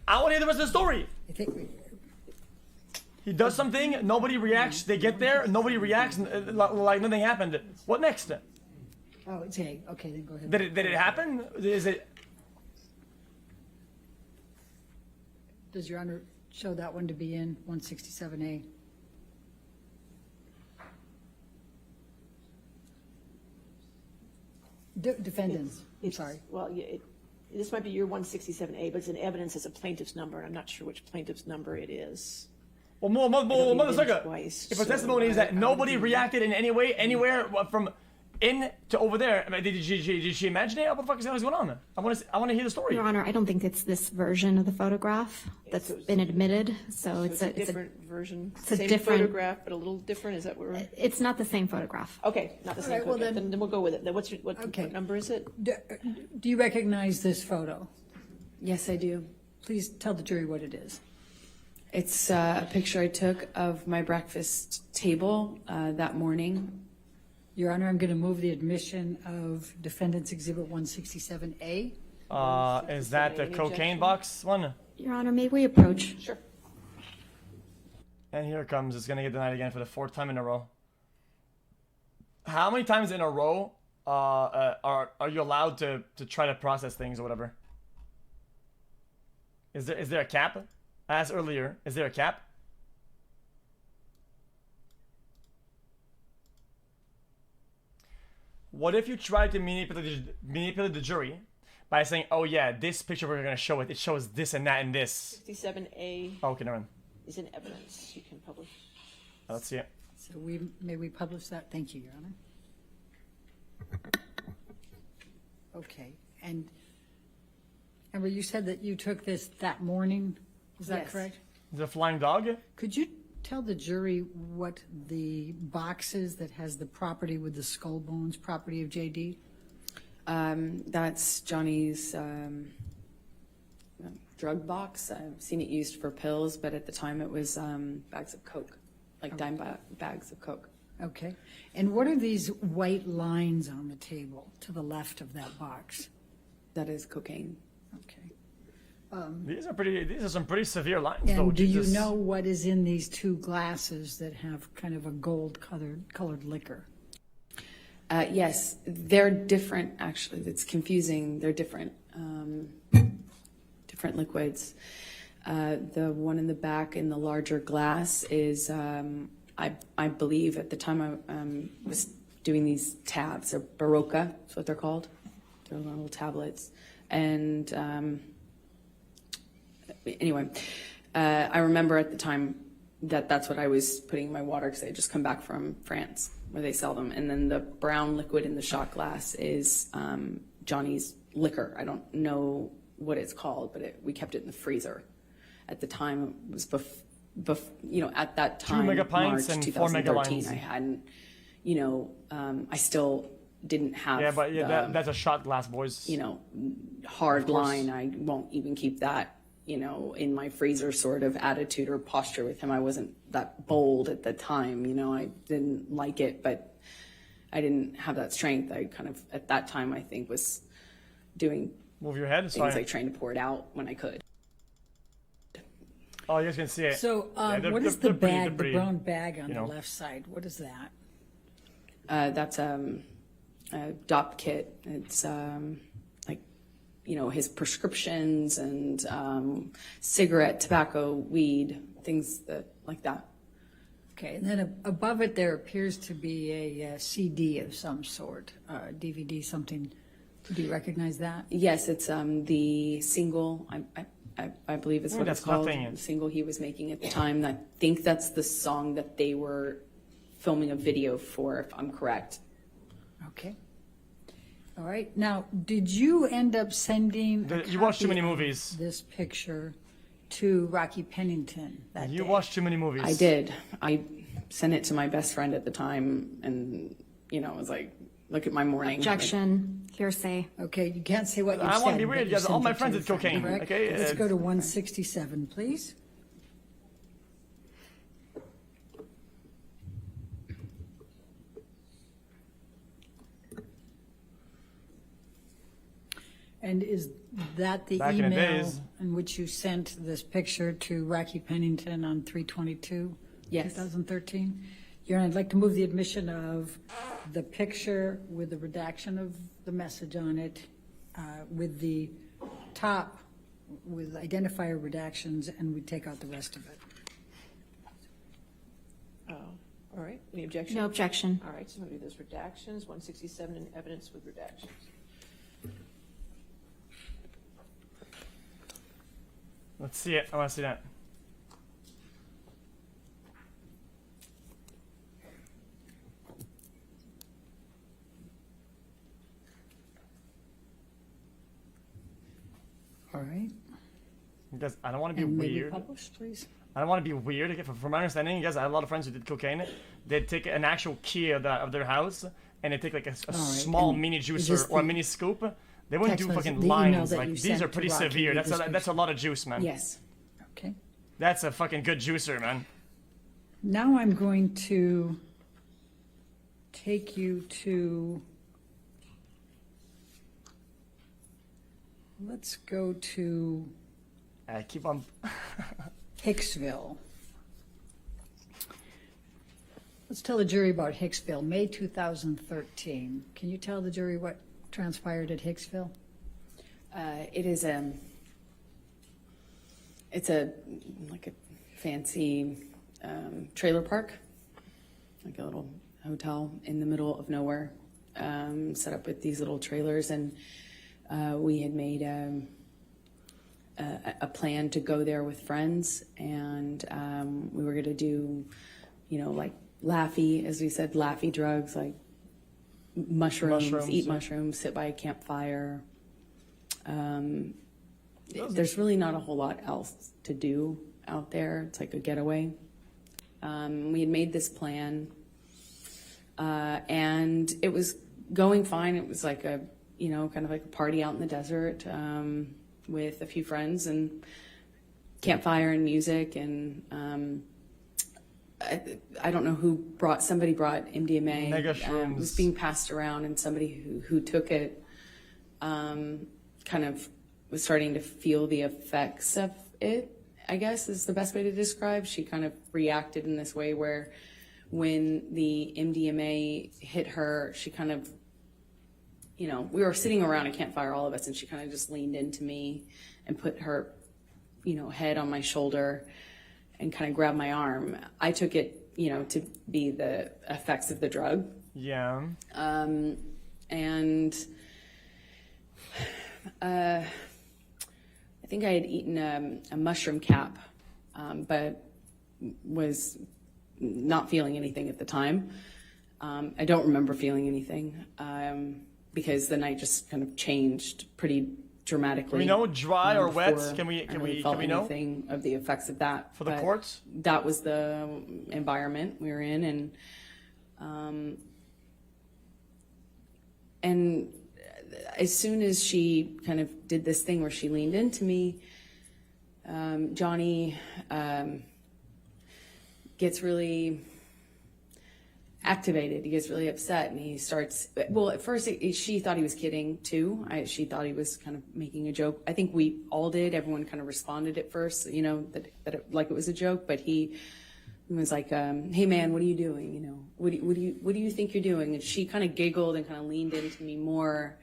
I want to hear the rest of the story. I think He does something, nobody reacts. They get there, nobody reacts, like nothing happened. What next? oh, it's A. Okay, then go ahead. Did it happen? Is it? Does Your Honor show that one to be in 167A? Defendants, I'm sorry. Well, this might be your 167A, but it's in evidence as a plaintiff's number, and I'm not sure which plaintiff's number it is. Well, motherfucker. Twice, If a so testimony is that nobody would- reacted in any way, anywhere from in to over there, I mean, did she imagine it? What the fuck is going on? I want to hear the story. Your Honor, I don't think it's this version of the photograph that's been admitted. So it's a different version. it's a Same different- photograph, but a little different. Is that what we're? It's not the same photograph. Okay, not the same right, well photograph. then- Then we'll go with it. Then what Okay. number is it? Do you recognize this photo? Yes, I do. Please tell the jury what it is. It's a picture I took of my breakfast table that morning. Your Honor, I'm going to move the admission of Defendant's Exhibit 167A. Is that the Any cocaine objection? box one? Your Honor, may we approach? Sure. And here it comes. It's gonna get denied again for the 4th time in a row. How many times in a row are you allowed to try to process things or whatever? Is there a cap? I asked earlier. Is there a cap? What if you try to manipulate the jury by saying, "Oh yeah, this picture we're gonna show it shows this and that and this." 67A Oh, okay, never mind. is in evidence. You can publish. Let's see it. So may we publish that? Thank you, Your Honor. Okay, and Amber, you said that you took this that morning, is that Yes. correct? The flying dog? Could you tell the jury what the box is that has the property with the skull bones, property of JD? That's Johnny's drug box. I've seen it used for pills, but at the time it was bags of Coke, like dime bags of Coke. Okay, and what are these white lines on the table to the left of that box? That is cocaine. Okay. These are some pretty severe lines, though. And do you Jesus. know what is in these two glasses that have kind of a gold colored liquor? Yes, they're different, actually. It's confusing. They're different, different liquids. The one in the back in the larger glass is, I believe at the time I was doing these tabs, or Barocca, that's what they're called. They're little tablets. And anyway, I remember at the time that's what I was putting in my water because I had just come back from France where they sell them. And then the brown liquid in the shot glass is Johnny's liquor. I don't know what it's called, but we kept it in the freezer. At the time, it was at that time, 2 megapints March and 2013, 4 megalines. I hadn't, I still didn't have. Yeah, but that's a shot glass, boys. Hard line. I won't even keep that, in my freezer sort of attitude or posture with him. I wasn't that bold at the time, I didn't like it, but I didn't have that strength. I kind of, at that time, I think was doing Move your head. things Sorry. like trying to pour it out when I could. Oh, you guys can see it. So what is the bag, the brown bag on the left side? What is that? That's a DOP kit. It's his prescriptions and cigarette, tobacco, weed, things like that. Okay, and then above it there appears to be a CD of some sort, DVD, something. Do you recognize that? Yes, it's the single. I believe it's what it's called. The single he was making at the time. I think that's the song that they were filming a video for, if I'm correct. Okay. All right. Now, did you end up sending you watched too many movies. This picture to Rocky Pennington that You day? watched too many movies. I did. I sent it to my best friend at the time, and it was like, look at my morning. Objection. Hearsay. Okay, you can't say what you said. I want to be weird, but you guys. All sent my it to friends your did friend, cocaine. correct? Okay, Let's go to 167, please. And is that the Back in the email days. in which you sent this picture to Rocky Pennington on 3/22, Yes. 2013? I'd like to move the admission of the picture with the redaction of the message on it, with the top with identifier redactions, and we take out the rest of it. All right, any objection? No objection. All right, so I'm going to do those redactions, 167 and evidence with redactions. Let's see it. I want to see that. All right. Guys, I don't want to be And maybe weird. publish, please. I don't want to be weird. Okay, from my understanding, guys, I have a lot of friends who did cocaine. They'd take an actual key of their house, and they take like a right, small and mini is juicer this or a the mini scoop. They wouldn't text do message- fucking the email lines. that Like you these sent are to pretty Rocky severe. with That's this a lot of juice, man. Yes. Okay. That's a fucking good juicer, man. Now I'm going to take you to, let's go to Keep on. Hicksville. Let's tell the jury about Hicksville, May 2013. Can you tell the jury what transpired at Hicksville? It's a fancy trailer park, like a little hotel in the middle of nowhere, set up with these little trailers, and we had made a plan to go there with friends, and we were going to do, like laffy, as we said, laffy drugs, like mushrooms, eat mushrooms, sit by a campfire. There's really not a whole lot else to do out there. It's like a getaway. We had made this plan, and it was going fine. It was like a, kind of like a party out in the desert, with a few friends and campfire and music. And I don't know somebody brought MDMA. It was being passed around, and somebody who took it kind of was starting to feel the effects of it, I guess is the best way to describe. She kind of reacted in this way where when the MDMA hit her, she kind of, we were sitting around a campfire, all of us, and she kind of just leaned into me and put her, head on my shoulder and kind of grabbed my arm. I took it, to be the effects of the drug. Yeah. And I think I had eaten a mushroom cap but was not feeling anything at the time. I don't remember feeling anything because the night just kind of changed pretty dramatically. Can we know dry or wet? Can we felt know anything of the effects of that for the courts? That was the environment we were in, and as soon as she kind of did this thing where she leaned into me, Johnny gets really activated. He gets really upset, and he starts. Well, at first she thought he was kidding too. She thought he was kind of making a joke. I think we all did. Everyone kind of responded at first, you know, that like it was a joke. But he was like, "Hey man, what are you doing? You know, what do you think you're doing?" And she kind of giggled and kind of leaned into me more,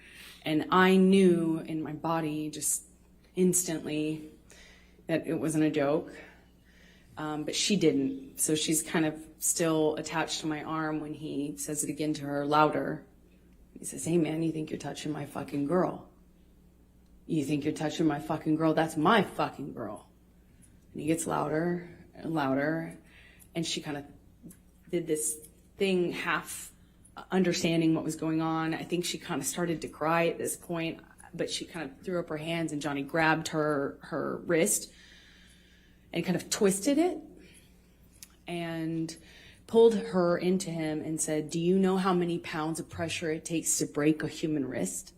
and I knew in my body just instantly that it wasn't a joke. But she didn't. So she's kind of still attached to my arm when he says it again to her louder. He says, "Hey man, you think you're touching my fucking girl? You think you're touching my fucking girl? That's my fucking girl." And he gets louder and louder. And she kind of did this thing, half understanding what was going on. I think she kind of started to cry at this point, but she kind of threw up her hands, and Johnny grabbed her wrist and kind of twisted it and pulled her into him and said, "Do you know how many pounds of pressure it takes to break a human wrist?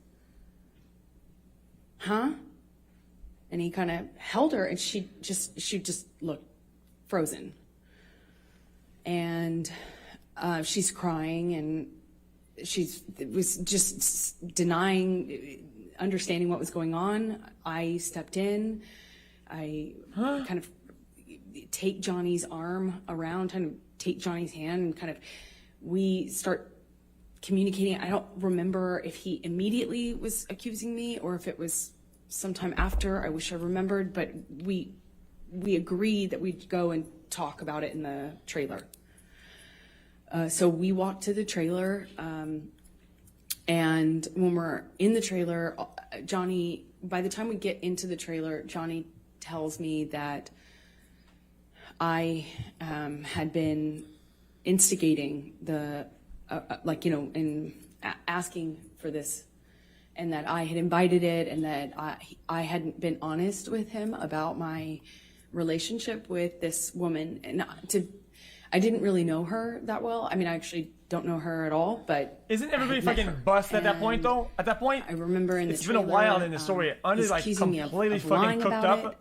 Huh?" And he kind of held her, and she just looked frozen. And she's crying, and was just denying understanding what was going on. I stepped in. I kind of take Johnny's arm around, kind of take Johnny's hand, and kind of we start communicating. I don't remember if he immediately was accusing me or if it was sometime after. I wish I remembered, but we agreed that we'd go and talk about it in the trailer. So we walked to the trailer, and when we're in the trailer, Johnny, by the time we get into the trailer, Johnny tells me that I had been instigating the, in asking for this, and that I had invited it, and that I hadn't been honest with him about my relationship with this woman. And I didn't really know her that well. I mean, I actually don't know her at all, but isn't everybody fucking busted at that point, though? At that point, I remember in the it's been a while in the story. Under like completely fucking cooked up,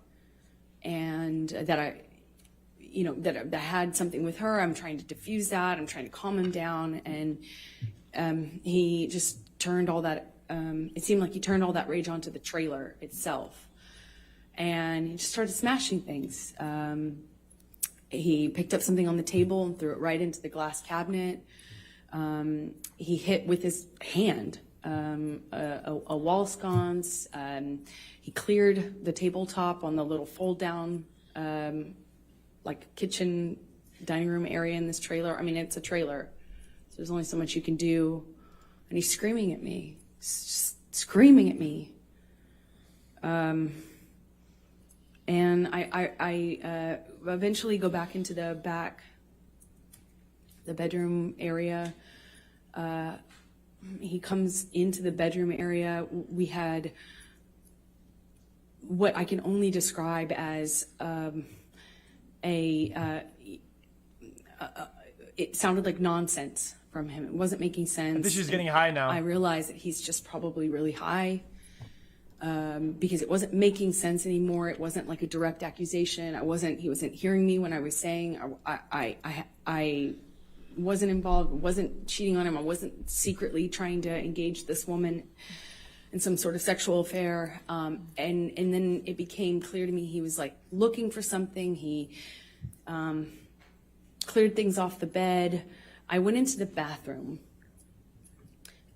and that that I had something with her. I'm trying to diffuse that. I'm trying to calm him down, and he just turned all that. It seemed like he turned all that rage onto the trailer itself, and he just started smashing things. He picked up something on the table and threw it right into the glass cabinet. He hit with his hand a wall sconce. He cleared the tabletop on the little fold down, like kitchen dining room area in this trailer. I mean, it's a trailer, so there's only so much you can do. And he's screaming at me, screaming at me. And I eventually go back into the bedroom area. He comes into the bedroom area. We had what I can only describe as it sounded like nonsense from him. It wasn't making sense. I think she's getting high now. I realized that he's just probably really high. Because it wasn't making sense anymore. It wasn't like a direct accusation. He wasn't hearing me when I was saying I wasn't involved, wasn't cheating on him. I wasn't secretly trying to engage this woman in some sort of sexual affair. And then it became clear to me he was like looking for something. He cleared things off the bed. I went into the bathroom,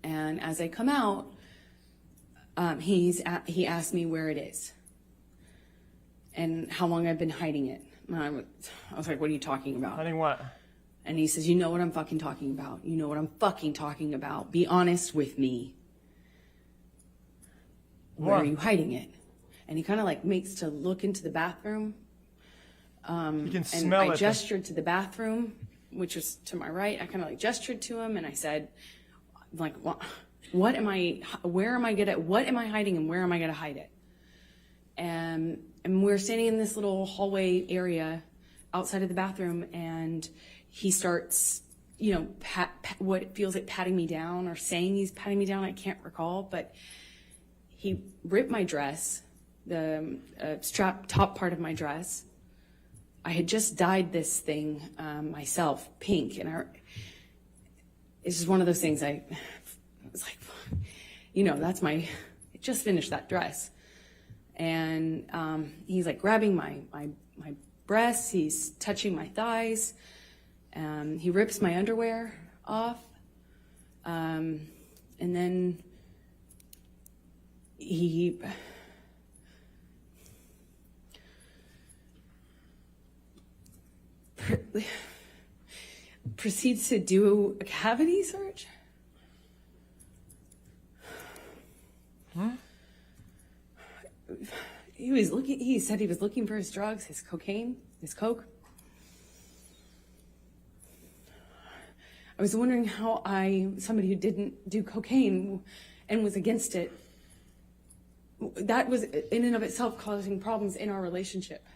and as I come out, he asked me where it is and how long I've been hiding it. And I was like, "What are you talking about?" Hiding what? And he says, "You know what I'm fucking talking about. You know what I'm fucking talking about. Be honest with me. Where are you hiding it?" And he kind of like makes to look into the bathroom. You can And smell I it. gestured to the bathroom, which was to my right. I kind of like gestured to him and I said, like, what am I hiding and where am I going to hide it? And we're standing in this little hallway area outside of the bathroom, and he starts, you know, what it feels like patting me down or saying he's patting me down. I can't recall, but he ripped my dress, the strap top part of my dress. I had just dyed this thing myself pink, and it's just one of those things. I was like, you know, I just finished that dress. And he's like grabbing my breasts, he's touching my thighs, he rips my underwear off, and then he proceeds to do a cavity search. Huh? He said he was looking for his drugs, his cocaine, his coke. I was wondering how somebody who didn't do cocaine and was against it, that was in and of itself causing problems in our relationship.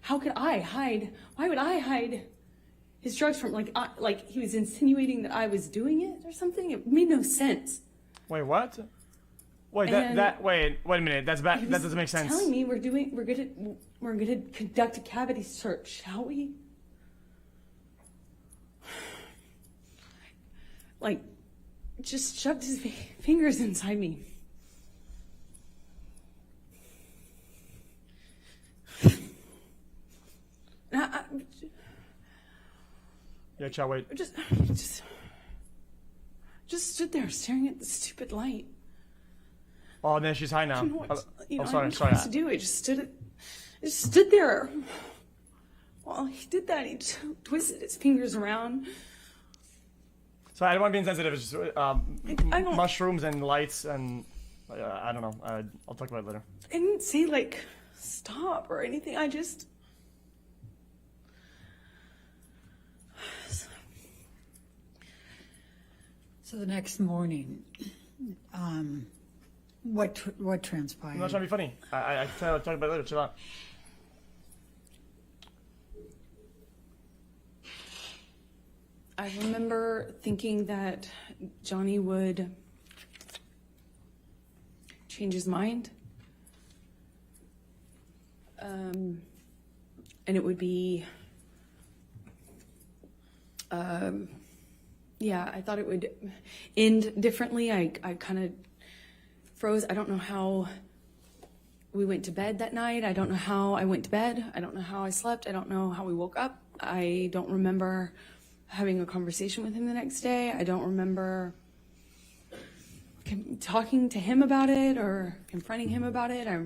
How could I hide? Why would I hide his drugs from, like he was insinuating that I was doing it or something? It made no sense. Wait, what? Wait, wait a minute. That's bad. That doesn't make sense. Telling me we're gonna conduct a cavity search, shall we? Like, just shoved his fingers inside me. Yeah, Chow, wait. Just stood there staring at the stupid light. Oh, then she's high now. Sorry. To do. I just stood there. While he did that, he twisted his fingers around. So I don't want to be insensitive. It's just mushrooms and lights and I don't know. I'll talk about it later. I didn't say like stop or anything. I just. So the next morning, what transpired? I'm not trying to be funny. I'll talk about it later. Chill out. I remember thinking that Johnny would change his mind. And it would be, yeah, I thought it would end differently. I kind of froze. I don't know how we went to bed that night. I don't know how I went to bed. I don't know how I slept. I don't know how we woke up. I don't remember having a conversation with him the next day. I don't remember talking to him about it or confronting him about it. I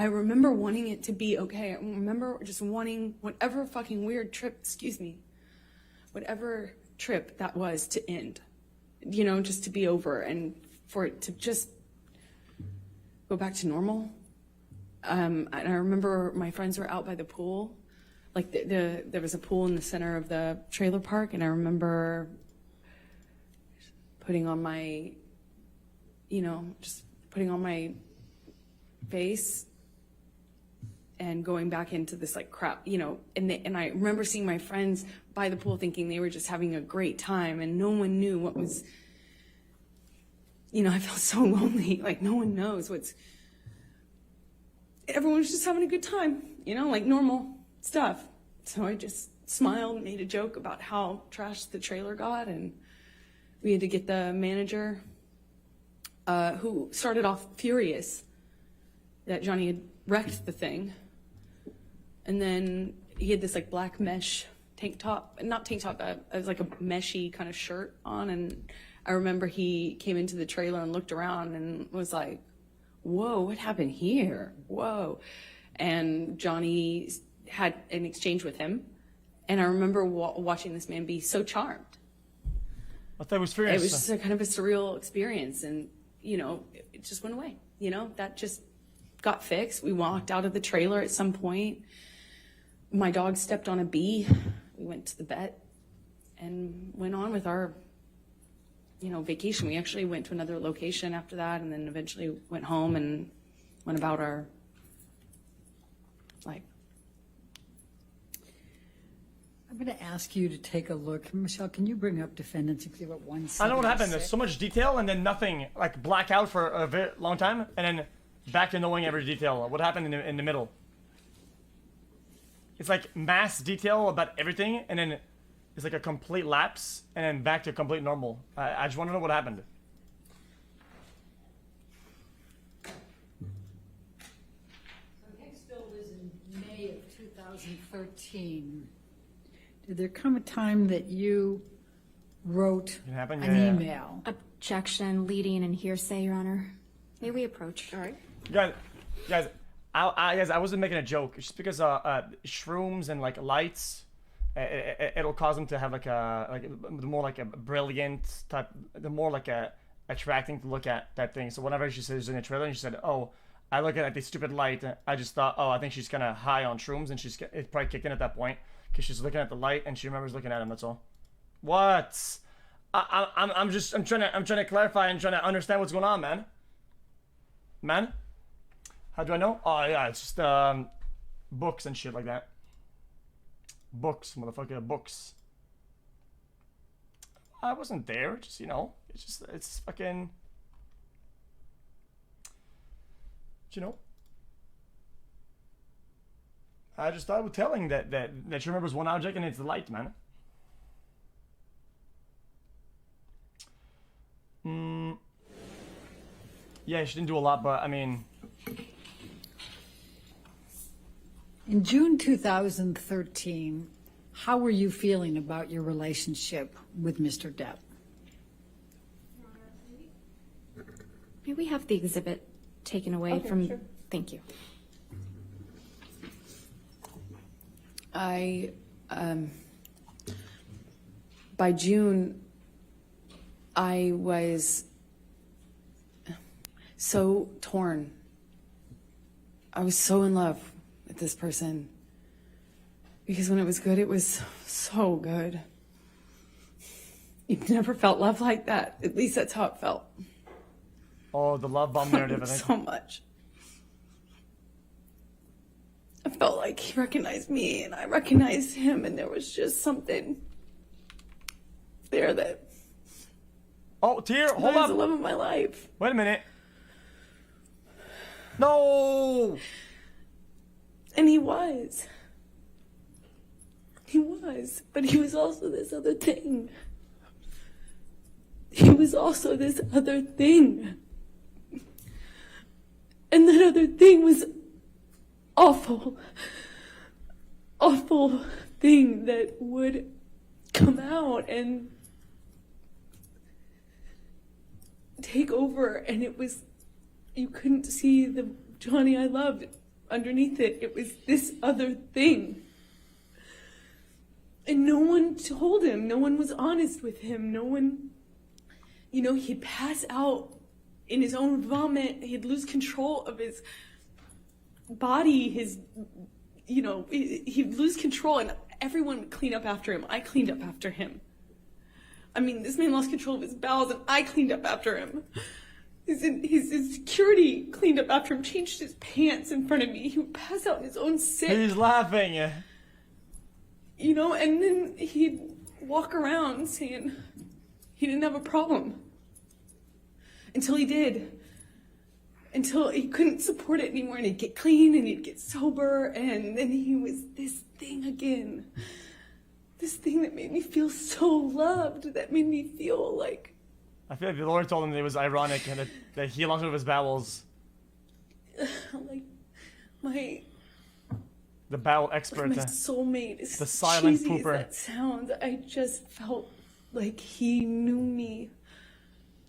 remember wanting it to be okay. I remember just wanting whatever fucking weird trip, whatever trip that was to end, you know, just to be over and for it to just go back to normal. And I remember my friends were out by the pool. Like there was a pool in the center of the trailer park, and I remember putting on my, just putting on my face and going back into this like crap, and I remember seeing my friends by the pool thinking they were just having a great time, and no one knew what was, I felt so lonely, like no one knows everyone was just having a good time, like normal stuff. So I just smiled and made a joke about how trashed the trailer got, and we had to get the manager, who started off furious that Johnny had wrecked the thing. And then he had this like black mesh not tank top, it was like a meshy kind of shirt on. And I remember he came into the trailer and looked around and was like, whoa, what happened here? Whoa. And Johnny had an exchange with him. And I remember watching this man be so charmed. I thought it was furious. It was just a kind of a surreal experience. And, it just went away. That just got fixed. We walked out of the trailer at some point. my dog stepped on a bee. We went to the vet and went on with our, vacation. We actually went to another location after that, and then eventually went home and went about our life. I'm going to ask you to take a look. Michelle, can you bring up Defendant's Exhibit 176? I know what happened. There's so much detail and then nothing, like blackout for a very long time, and then back to knowing every detail. What happened in the middle? It's like mass detail about everything, and then it's like a complete lapse, and then back to complete normal. I just want to know what happened. So next bill was in May of 2013. Did there come a time that you wrote an email? Objection, leading, and hearsay, Your Honor. May we approach? All right. Guys, I wasn't making a joke. It's just because shrooms and like lights, it'll cause them to have like the more like a brilliant type, the more like a attracting to look at type thing. So whenever she says in the trailer, and she said, "Oh, I look at this stupid light," I just thought, "Oh, I think she's kind of high on shrooms," and it probably kicked in at that point because she's looking at the light and she remembers looking at him. That's all. What? I'm trying to clarify and trying to understand what's going on, man. Man, how do I know? Oh yeah, it's just books and shit like that. Books, motherfucker, books. I wasn't there. Just it's fucking. I just thought I was telling that she remembers one object and it's the light, man. Yeah, she didn't do a lot, but I mean. In June 2013, how were you feeling about your relationship with Mr. Depp? May we have the exhibit taken away from... Sure. Thank you. By June, I was so torn. I was so in love with this person. Because when it was good, it was so good. You've never felt love like that. At least that's how it felt. Oh, the love bomb narrative, I think. So much. I felt like he recognized me and I recognized him, and there was just something there that... Oh, Tear, hold up. up. The love of my life. Wait a minute. No! And he was. He was. But he was also this other thing. He was also this other thing. And that other thing was awful. Awful thing that would come out and take over, and it was, you couldn't see the Johnny I loved underneath it. It was this other thing. And no one told him. No one was honest with him. No one, he'd pass out in his own vomit. He'd lose control of his body, he'd lose control, and everyone would clean up after him. I cleaned up after him. I mean, this man lost control of his bowels, and I cleaned up after him. His security cleaned up after him, changed his pants in front of me. He would pass out in his own sick. He's laughing. And then he'd walk around saying he didn't have a problem. Until he did. Until he couldn't support it anymore, and he'd get clean, and he'd get sober, and then he was this thing again. This thing that made me feel so loved, that made me feel like... I feel like the Lord told him that it was ironic and that he lost of his bowels. Like, the bowel expert. Like my soulmate. As the silent cheesy pooper. As that sounds, I just felt like he knew me.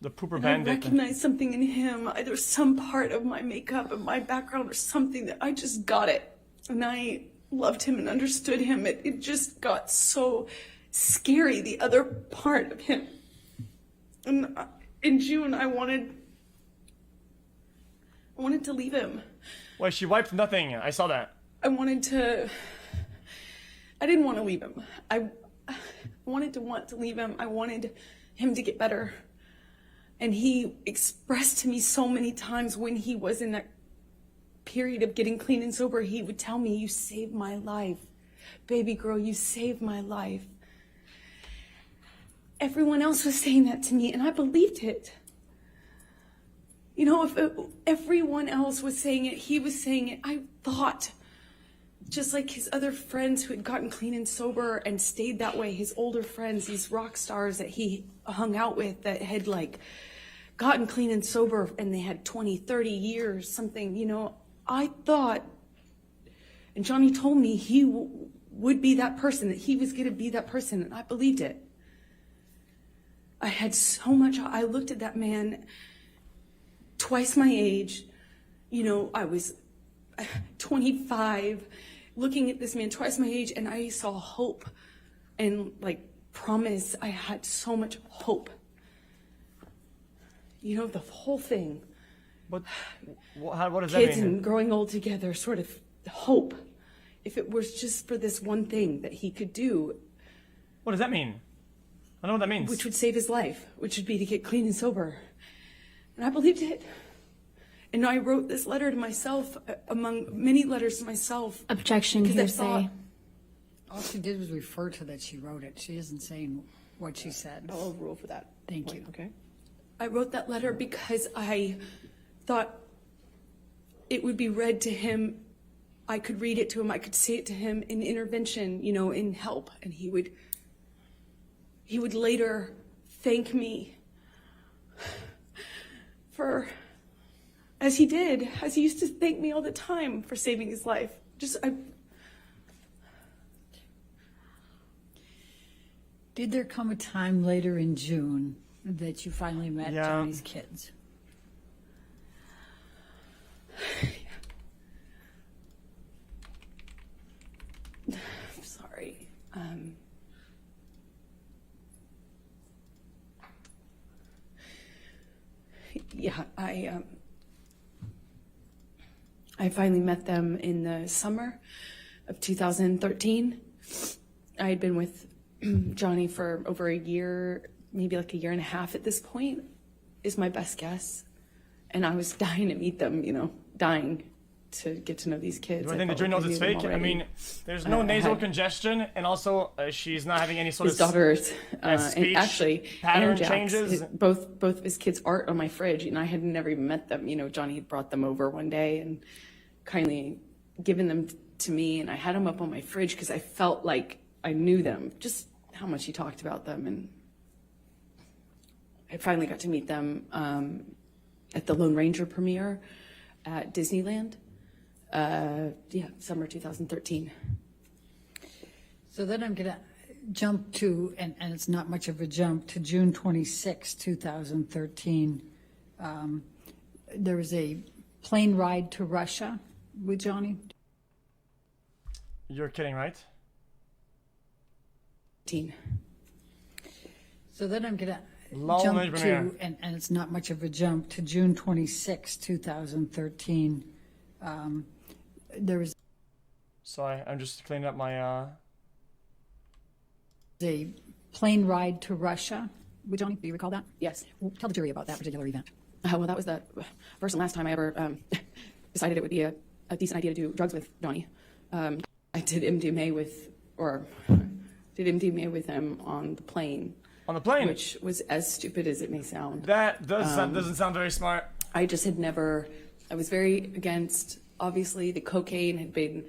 The pooper and bandit. I recognized something in him, either some part of my makeup and my background or something, that I just got it. And I loved him and understood him. It just got so scary, the other part of him. And in June, I wanted to leave him. Wait, she wiped nothing. I saw that. I wanted to I didn't want to leave him. I want to leave him. I wanted him to get better. And he expressed to me so many times when he was in that period of getting clean and sober, he would tell me, you saved my life. Baby girl, you saved my life. Everyone else was saying that to me, and I believed it. You know, if everyone else was saying it, he was saying it. I thought, just like his other friends who had gotten clean and sober and stayed that way, his older friends, these rock stars that he hung out with that had like gotten clean and sober and they had 20, 30 years, something, you know, I thought, and Johnny told me he would be that person, that he was going to be that person, and I believed it. I had so much, I looked at that man twice my age, you know, I was 25, looking at this man twice my age, and I saw hope and like promise. I had so much hope. You know, the whole thing. What does that mean? Kids and growing old together, sort of hope. If it was just for this one thing that he could do. What does that mean? I don't know what that means. Which would save his life, which would be to get clean and sober. And I believed it. And I wrote this letter to myself, among many letters to myself. Objection, hearsay. All she did was refer to that she wrote it. She isn't saying what she said. I'll rule for that. Thank you. Okay. I wrote that letter because I thought it would be read to him. I could read it to him. I could say it to him in intervention, you know, in help. And he would later thank me for, as he used to thank me all the time for saving his life. Did there come a time later in June that you finally met Johnny's kids? I'm sorry. Yeah, I finally met them in the summer of 2013. I had been with Johnny for over a year, maybe like a year and a half at this point, is my best guess. And I was dying to meet them, you know, dying to get to know these kids. Do I think the jury knows it's fake? I mean, there's no nasal congestion, and also she's not having any sort his daughters, speech and actually, pattern and Jax, changes. Both of his kids' art on my fridge, and I had never even met them. You know, Johnny had brought them over one day and kindly given them to me, and I had them up on my fridge because I felt like I knew them, just how much he talked about them, and I finally got to meet them at the Lone Ranger premiere at Disneyland. Summer 2013. So then I'm going to jump to, and it's not much of a jump, to June 26, 2013. There was a plane ride to Russia with Johnny. You're kidding, right? So then I'm going to jump to, and it's not much of a jump, to June 26, 2013. There was Sorry, I'm just cleaning up my a plane ride to Russia with Johnny. Do you recall that? Yes. Well, tell the jury about that particular event. Well, that was the first and last time I ever decided it would be a decent idea to do drugs with Johnny. I did MDMA with him on the plane. On the plane? Which was as stupid as it may sound. That doesn't sound very smart. I just had never, I was very against, obviously the cocaine had been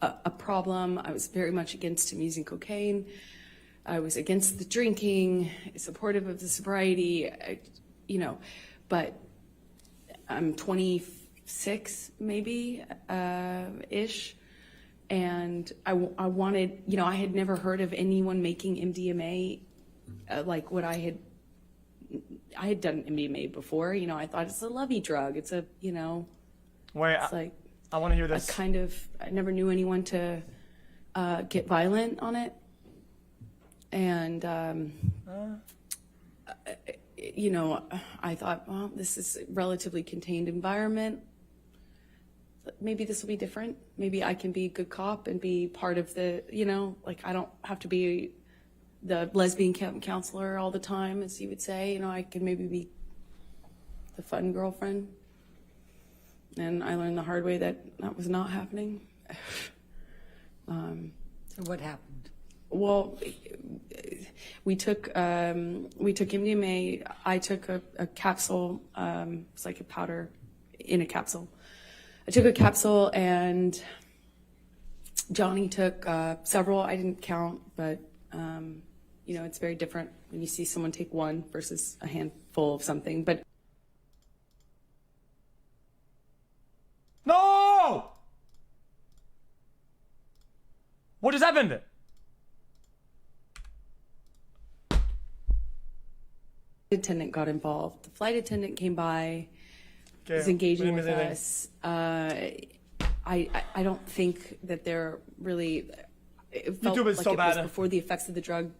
a problem. I was very much against him using cocaine. I was against the drinking, supportive of the sobriety, but I'm 26 maybe, ish. And I wanted, I had never heard of anyone making MDMA like what I had done MDMA before. I thought it's a lovey drug. It's a, Wait, it's like I want to hear this. I never knew anyone to get violent on it. And, I thought, well, this is a relatively contained environment. maybe this will be different. Maybe I can be a good cop and be part of the, like I don't have to be the lesbian counselor all the time, as you would say. I can maybe be the fun girlfriend. And I learned the hard way that was not happening. So what happened? Well, we took MDMA. I took a capsule. It's like a powder in a capsule. I took a capsule, and Johnny took several. I didn't count, but it's very different when you see someone take one versus a handful of something. But no, what just happened? Attendant got involved. The flight attendant came by, was engaging with us. I don't think that they're really. It felt YouTube is like so it bad. was before the effects of the drug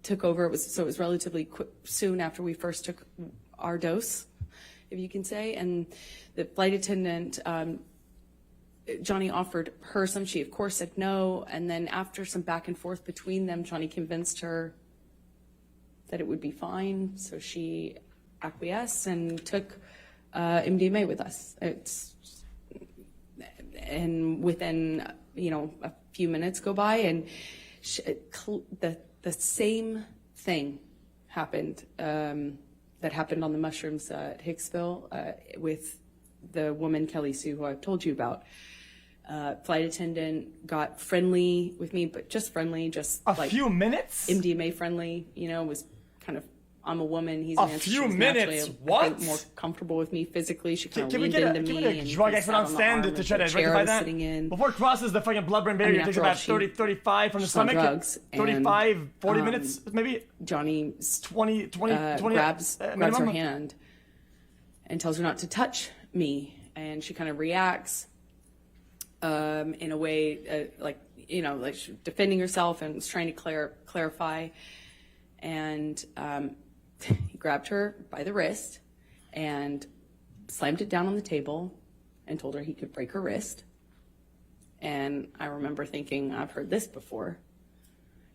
took over. It was relatively soon after we first took our dose, if you can say. And the flight attendant, Johnny offered her some. She of course said no. And then after some back and forth between them, Johnny convinced her that it would be fine. So she acquiesced and took MDMA with us. And within, a few minutes go by, and the same thing happened that happened on the mushrooms at Hicksville with the woman, Kelly Sue, who I've told you about. Flight attendant got friendly with me, but just friendly, just a few minutes? MDMA friendly, was kind of, I'm a woman, he's a a man. Few minutes? What? I think more comfortable with me physically. She kind of leaned into me. Can we get a drug expert on stand to try to rectify that? Before it crosses the fucking blood-brain barrier, it takes about 35 from the stomach. Drugs, 35, 40 minutes, maybe? Johnny 20 grabs her hand and tells her not to touch me. And she kind of reacts in a way like she's defending herself and was trying to clarify. And he grabbed her by the wrist and slammed it down on the table and told her he could break her wrist. And I remember thinking, I've heard this before.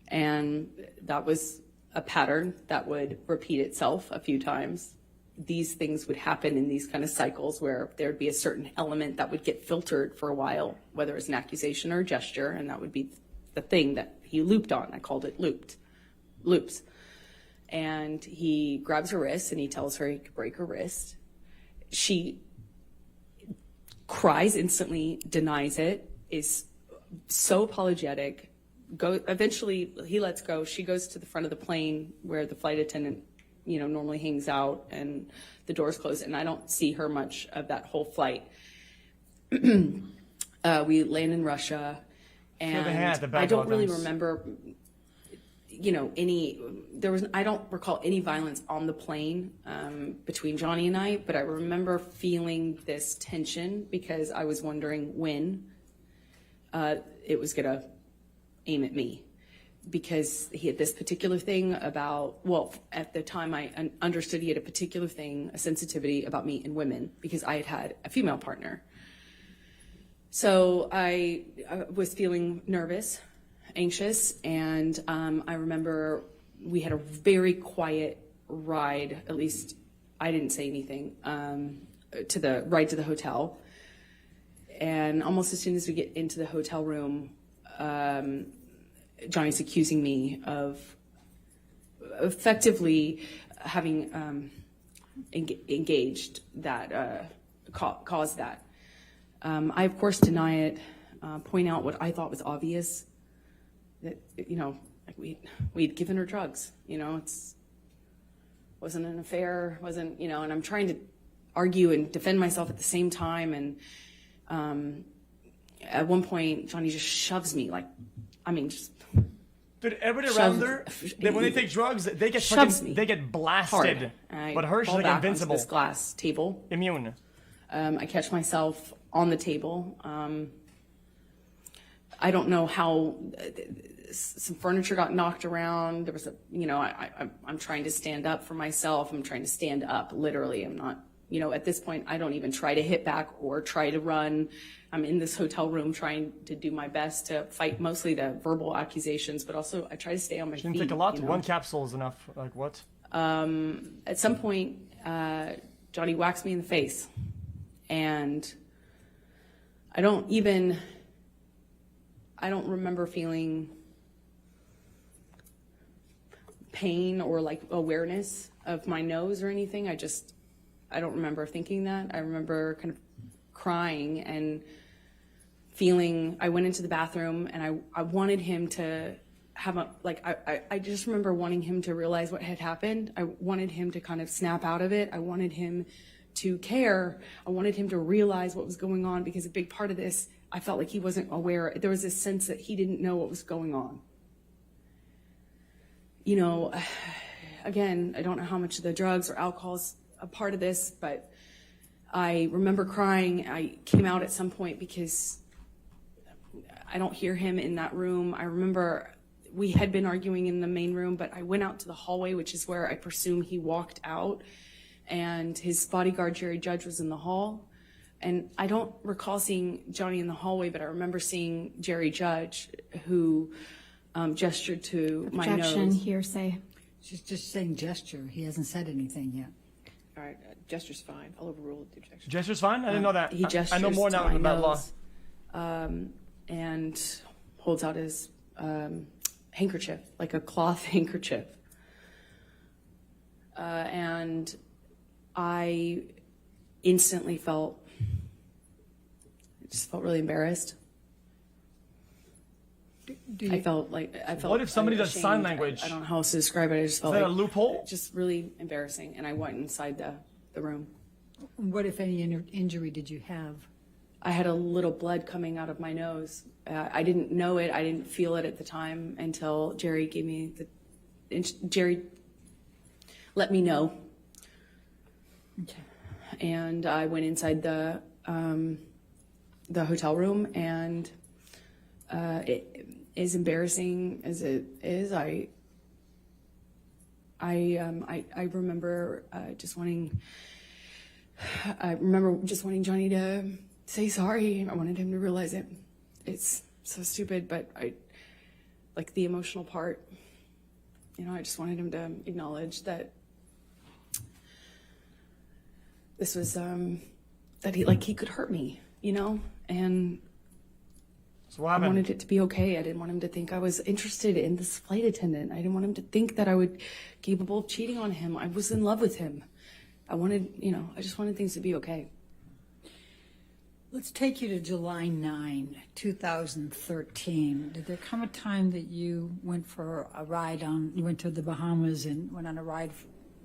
And that was a pattern that would repeat itself a few times. These things would happen in these kind of cycles where there'd be a certain element that would get filtered for a while, whether it's an accusation or a gesture, and that would be the thing that he looped on. I called it loops. And he grabs her wrist and he tells her he could break her wrist. She cries instantly, denies it, is so apologetic. Eventually he lets go. She goes to the front of the plane where the flight attendant, normally hangs out, and the doors close, and I don't see her much of that whole flight. We land in Russia, and I don't really remember I don't recall any violence on the plane between Johnny and I, but I remember feeling this tension because I was wondering when it was gonna aim at me, because he had this particular thing about, at the time I understood he had a particular thing, a sensitivity about me and women, because I had a female partner. So I was feeling nervous, anxious, and I remember we had a very quiet ride. At least I didn't say anything to the ride to the hotel. And almost as soon as we get into the hotel room, Johnny's accusing me of effectively having engaged that, caused that. I of course deny it, point out what I thought was obvious. That, we'd given her drugs, wasn't an affair, wasn't, and I'm trying to argue and defend myself at the same time. And at one point, Johnny just shoves me, just. Dude, everybody around her, when they take drugs, they get blasted. But her, she's like invincible. This glass table. Immune. I catch myself on the table. I don't know how some furniture got knocked around. There was I'm trying to stand up for myself. I'm trying to stand up, literally. I'm not You know, at this point, I don't even try to hit back or try to run. I'm in this hotel room trying to do my best to fight mostly the verbal accusations, but also I try to stay on my feet. Shouldn't take a lot. You know? One capsule is enough. Like what? At some point, Johnny whacks me in the face, and I don't remember feeling pain or like awareness of my nose or anything. I don't remember thinking that. I remember kind of crying and feeling, I went into the bathroom and I wanted him to have I just remember wanting him to realize what had happened. I wanted him to kind of snap out of it. I wanted him to care. I wanted him to realize what was going on, because a big part of this, I felt like he wasn't aware. There was this sense that he didn't know what was going on. You know, again, I don't know how much of the drugs or alcohol is a part of this, but I remember crying. I came out at some point because I don't hear him in that room. I remember we had been arguing in the main room, but I went out to the hallway, which is where I presume he walked out, and his bodyguard, Jerry Judge, was in the hall. And I don't recall seeing Johnny in the hallway, but I remember seeing Jerry Judge, who gestured to my nose. Objection, hearsay. She's just saying gesture. He hasn't said anything yet. All right, gesture's fine. I'll overrule the objection. Gesture's fine? I didn't know that. He gestures I know more now to my about law. nose, and holds out his handkerchief, like a cloth handkerchief. And I instantly felt really embarrassed. I felt What if somebody does ashamed. sign language? I don't know how else to describe it. I just felt Is that like a loophole? just really embarrassing, and I went inside the room. What, if any, injury did you have? I had a little blood coming out of my nose. I didn't know it. I didn't feel it at the time until Jerry gave me Jerry let me know. Okay. And I went inside the hotel room, and it, as embarrassing as it is, I remember just wanting Johnny to say sorry. I wanted him to realize it. It's so stupid, but like the emotional part, you know, I just wanted him to acknowledge that this was, that he could hurt me, you know? And So what happened? I wanted it to be okay. I didn't want him to think I was interested in this flight attendant. I didn't want him to think that I would capable of cheating on him. I was in love with him. I just wanted things to be okay. Let's take you to July 9, 2013. Did there come a time that you went to the Bahamas and went on a ride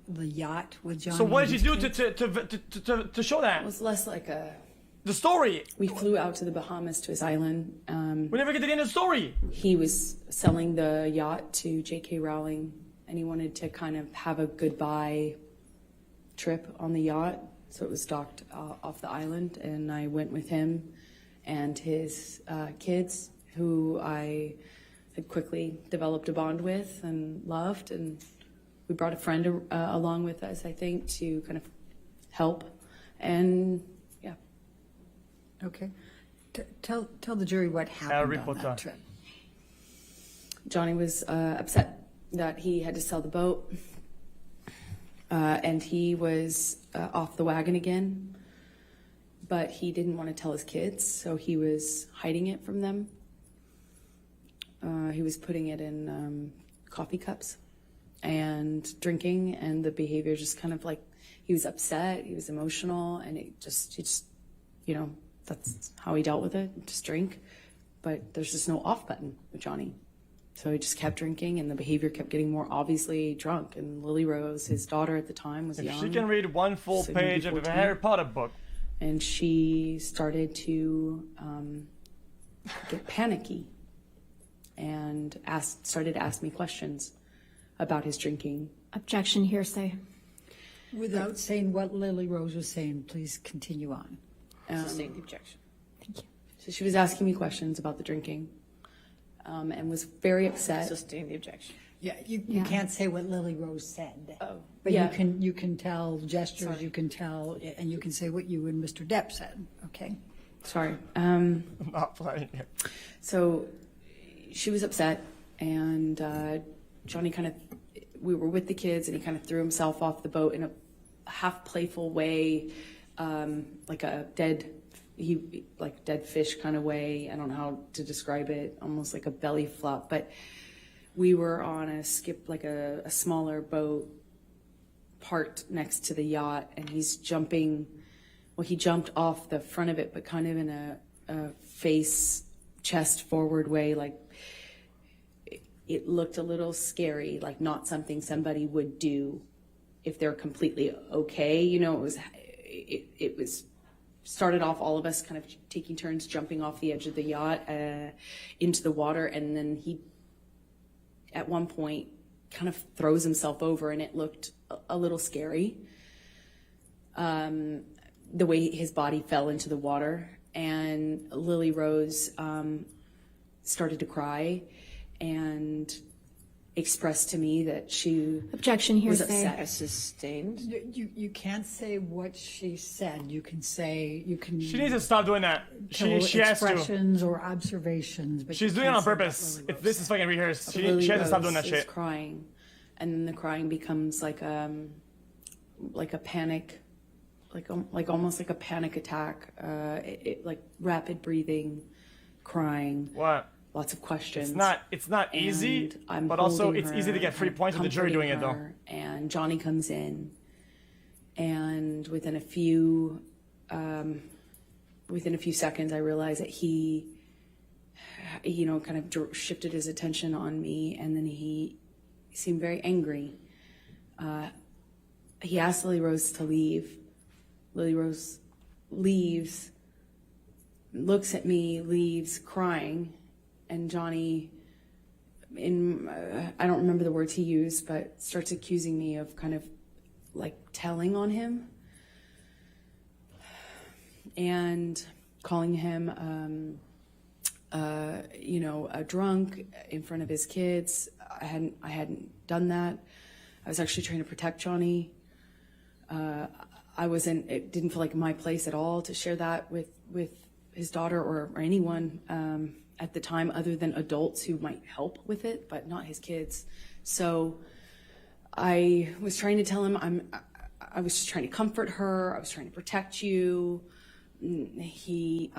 the yacht with Johnny? So what did you do to show that? It was less like the story. We flew out to the Bahamas to his island. We never get to the end of the story. He was selling the yacht to J.K. Rowling, and he wanted to kind of have a goodbye trip on the yacht. So it was docked off the island, and I went with him and his kids, who I had quickly developed a bond with and loved. And we brought a friend along with us, I think, to kind of help. And yeah. Okay. Tell the jury what happened on that trip. Johnny was upset that he had to sell the boat. And he was off the wagon again, but he didn't want to tell his kids, so he was hiding it from them. He was putting it in coffee cups and drinking, and the behavior just kind of like, he was upset, he was emotional, and it just, you know, that's how he dealt with it, just drink. But there's just no off button with Johnny. So he just kept drinking, and the behavior kept getting more obviously drunk. And Lily Rose, his daughter at the time, was young. She can read one full page of a Harry Potter book. And she started to get panicky and started to ask me questions about his drinking. Objection, hearsay. Without saying what Lily Rose was saying, please continue on. Sustain the objection. Thank you. So she was asking me questions about the drinking. And was very upset. Sustain the objection. Yeah, you Yeah. can't say what Lily Rose said. Oh, But yeah. you can tell gestures, Sorry. you can tell, and you can say what you and Mr. Depp said, okay? Sorry. I'm not playing it. So she was upset, and Johnny we were with the kids, and he kind of threw himself off the boat in a half playful way, like a dead fish kind of way. I don't know how to describe it, almost like a belly flop. But we were on a skip, like a smaller boat parked next to the yacht, and he's jumping. Well, he jumped off the front of it, but kind of in a face, chest forward way, like it looked a little scary, like not something somebody would do if they're completely okay. You know, it was started off all of us kind of taking turns jumping off the edge of the yacht into the water, and then he, at one point, kind of throws himself over, and it looked a little scary. The way his body fell into the water, and Lily Rose started to cry and expressed to me that she Objection, was hearsay. upset. Sustained. You can't say what she said. You can say, you can. She needs to stop doing that. She has to. Expressions or observations, but She's you doing it can't on say what purpose. Lily If Rose this said. is fucking rehearsed, she Lily has to stop Rose doing that is shit. crying, and then the crying becomes like a panic, like almost like a panic attack. Like rapid breathing, crying. What? Lots of questions. It's not easy, And I'm but also holding it's her, easy to get free I'm points with the jury doing it, comforting though. her, And Johnny comes in, and within a few seconds, I realized that he, kind of shifted his attention on me, and then he seemed very angry. He asked Lily Rose to leave. Lily Rose leaves, looks at me, leaves, crying. And Johnny, I don't remember the words he used, but starts accusing me of kind of like telling on him and calling him, a drunk in front of his kids. I hadn't done that. I was actually trying to protect Johnny. It didn't feel like my place at all to share that with his daughter or anyone at the time, other than adults who might help with it, but not his kids. So I was trying to tell him I was just trying to comfort her. I was trying to protect you. He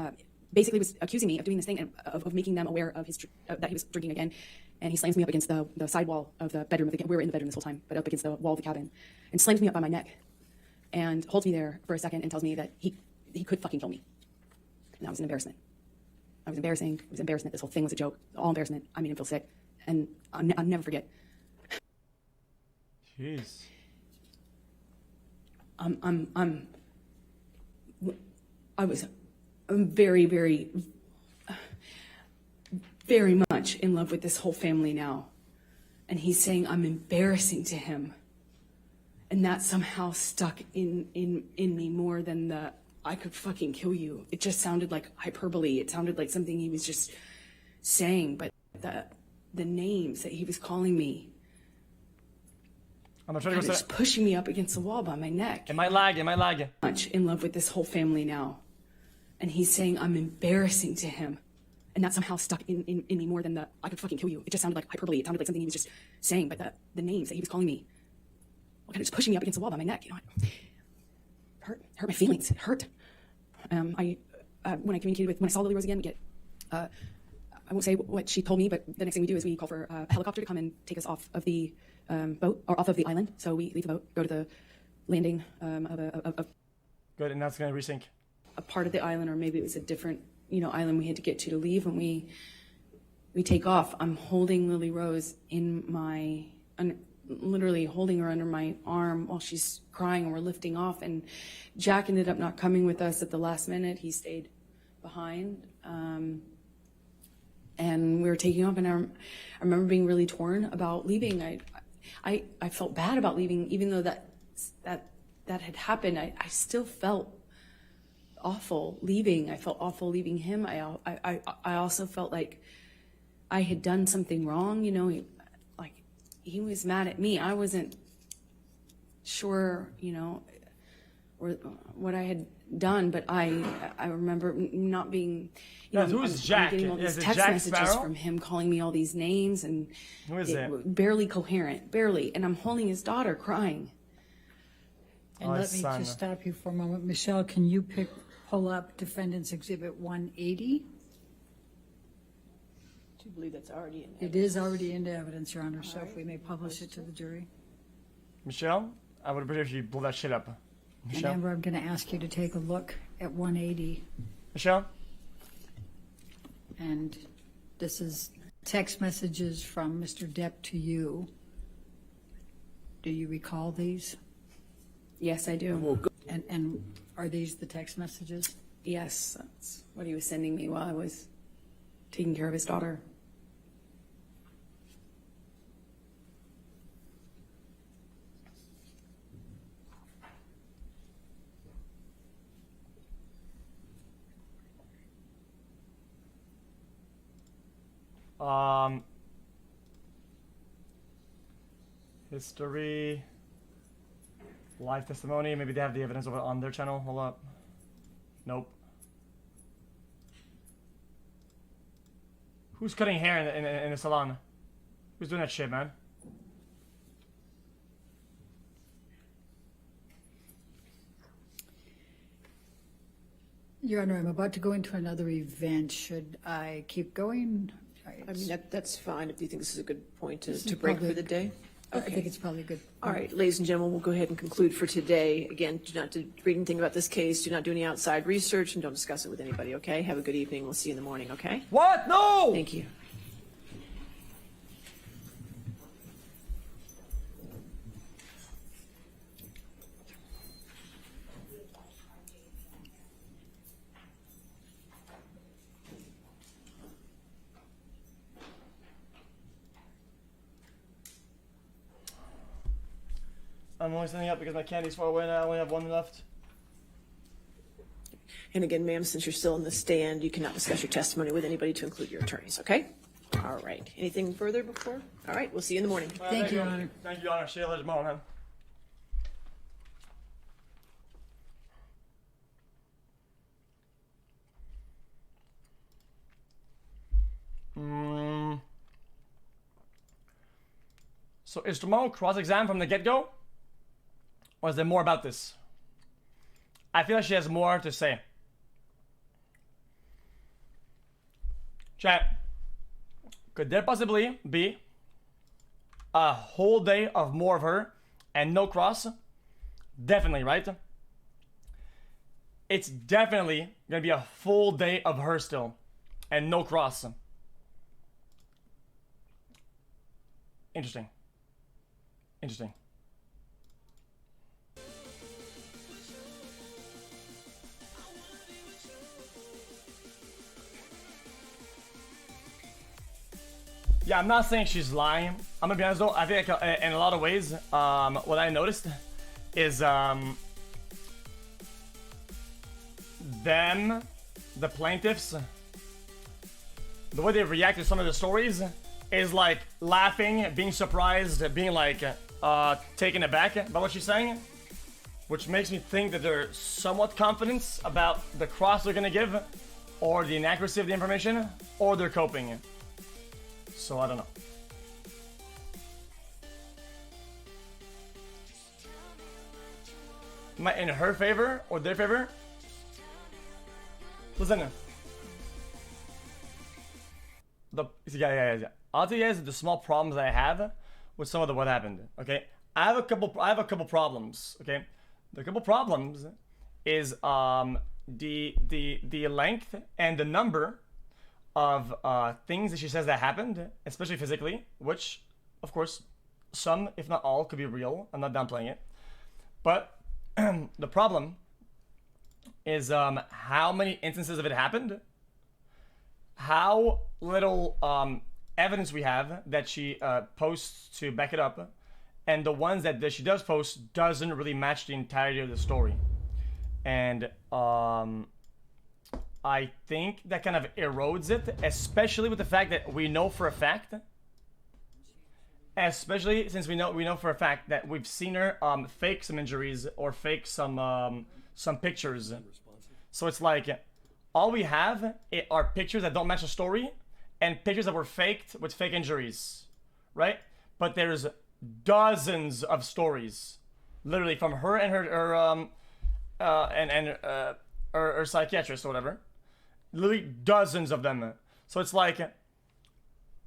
basically was accusing me of doing this thing and of making them aware of that he was drinking again. And he slams me up against the side wall of the bedroom. We were in the bedroom this whole time, but up against the wall of the cabin, and slams me up by my neck and holds me there for a second and tells me that he could fucking kill me. And that was an embarrassment. I was embarrassing. It was embarrassment. This whole thing was a joke. All embarrassment. I made him feel sick. And I'll never forget. Jeez. I'm very, very, very much in love with this whole family now. And he's saying I'm embarrassing to him. And that somehow stuck in me more than the I could fucking kill you. It just sounded like hyperbole. It sounded like something he was just saying. But the names that he was calling me, I'm trying to just pushing me up against the wall by my neck. It might lag. Much in love with this whole family now. And he's saying I'm embarrassing to him. And that somehow stuck in me more than the I could fucking kill you. It just sounded like hyperbole. It sounded like something he was just saying. But the names that he was calling me, kind of just pushing me up against the wall by my neck. Hurt my feelings. It hurt. When I communicated when I saw Lily Rose again, I won't say what she told me, but the next thing we do is we call for a helicopter to come and take us off of the boat, or off of the island. So we leave the boat, go to the landing of Good, and that's gonna resync. a part of the island, or maybe it was a different, island we had to get to leave. When we take off, I'm holding Lily Rose literally holding her under my arm while she's crying, and we're lifting off. And Jack ended up not coming with us at the last minute. He stayed behind. And we were taking off, and I remember being really torn about leaving. I felt bad about leaving, even though that had happened. I still felt awful leaving. I felt awful leaving him. I also felt like I had done something wrong. he was mad at me. I wasn't sure, you know, or what I had done, but I remember not being, you know, who's Jack? I'm getting all these Is it text Jack messages Sparrow? from him calling me all these names, and Who is it? barely coherent, barely. And I'm holding his daughter crying. And Oh, let his me son. just stop you for a moment. Michelle, can you pull up Defendant's Exhibit 180? Do you believe that's already in? It is already into evidence, Your Honor, so if we may publish it to the jury. Michelle, I would appreciate if you blow that shit up. And Michelle? Amber, I'm going to ask you to take a look at 180. Michelle? And this is text messages from Mr. Depp to you. Do you recall these? Yes, I do. And are these the text messages? Yes, that's what he was sending me while I was taking care of his daughter. History, live testimony. Maybe they have the evidence of it on their channel. Hold up. Nope. Who's cutting hair in the salon? Who's doing that shit, man? Your Honor, I'm about to go into another event. Should I keep going? I mean, that's fine if you think this is a good point This to is break probably- for the day. I think it's probably good. All right, ladies and gentlemen, we'll go ahead and conclude for today. Again, do not read anything about this case. Do not do any outside research, and don't discuss it with anybody, okay? Have a good evening. We'll see you in the morning, okay? What? No! Thank you. I'm only standing up because my candy's far away and I only have one left. And again, ma'am, since you're still in the stand, you cannot discuss your testimony with anybody to include your attorneys, okay? All right. Anything further before? All right, we'll see you in the morning. Thank you, Your Honor. Thank you, Your Honor. See you later tomorrow, man. So is tomorrow cross-exam from the get-go? Or is there more about this? I feel like she has more to say. Chat. Could there possibly be a whole day of more of her and no cross? Definitely, right? It's definitely gonna be a full day of her still and no cross. Interesting. Interesting. Yeah, I'm not saying she's lying. I'm gonna be honest though. I think in a lot of ways, what I noticed is them, the plaintiffs, the way they react to some of the stories is like laughing, being surprised, being like taken aback by what she's saying, which makes me think that they're somewhat confident about the cross they're gonna give, or the inaccuracy of the information, or they're coping. So I don't know. Am I in her favor or their favor? Listen. Yeah. I'll tell you guys the small problems I have with some of what happened. Okay, I have a couple problems. Okay, the couple problems is the length and the number of things that she says that happened, especially physically, which, of course, some, if not all, could be real. I'm not downplaying it. But the problem is how many instances of it happened, how little evidence we have that she posts to back it up, and the ones that she does post doesn't really match the entirety of the story. And I think that kind of erodes it, especially with the fact that we know for a fact Especially since we know for a fact that we've seen her fake some injuries or fake some pictures. So it's like all we have are pictures that don't match the story and pictures that were faked with fake injuries, right? But there's dozens of stories, literally from her and her psychiatrist or whatever. Literally dozens of them. So it's like,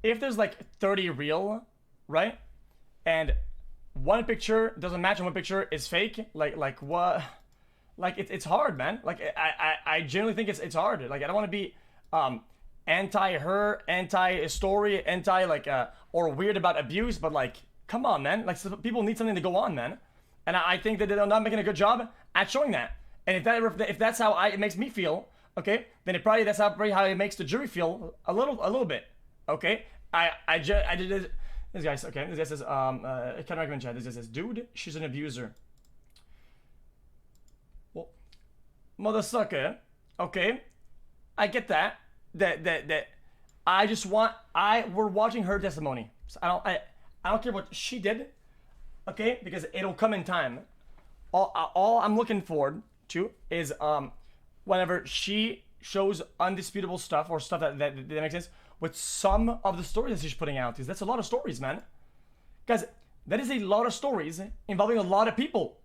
if there's like 30 real, right? And one picture doesn't match and one picture is fake, like what? Like it's hard, man. Like I genuinely think it's hard. Like I don't want to be anti her, anti story, anti like or weird about abuse, but like come on, man. Like people need something to go on, man. And I think that they're not making a good job at showing that. And if that's how it makes me feel, okay, then that's probably how it makes the jury feel a little bit, okay. I did this guy. Okay, this guy says I can't recommend chat. This guy says, dude, she's an abuser. Well, mother sucker. Okay, I get that. That I just want. We're watching her testimony. So I don't care what she did. Okay, because it'll come in time. All I'm looking forward to is whenever she shows undisputable stuff or stuff that makes sense with some of the stories that she's putting out. Because that's a lot of stories, man. Guys, that is a lot of stories involving a lot of people.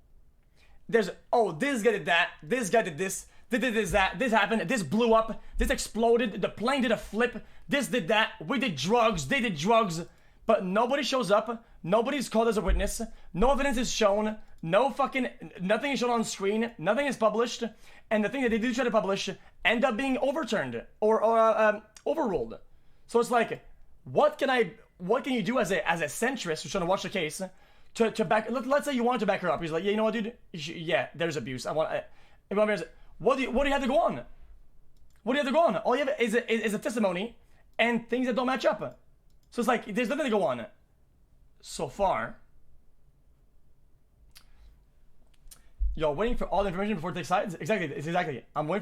There's, oh, this guy did that, this guy did this that, this happened, this blew up, this exploded, the plane did a flip, this did that, we did drugs, they did drugs, but nobody shows up, nobody's called as a witness, no evidence is shown, nothing is shown on screen, nothing is published, and the thing that they do try to publish end up being overturned or overruled. So it's like, what can you do as a centrist who's trying to watch the case to back? Let's say you want to back her up. He's like, yeah, you know what, dude? Yeah, there's abuse. What do you have to go on? What do you have to go on? All you have is a testimony and things that don't match up. So it's like there's nothing to go on. So far, you're waiting for all the information before it takes sides. Exactly. I'm waiting for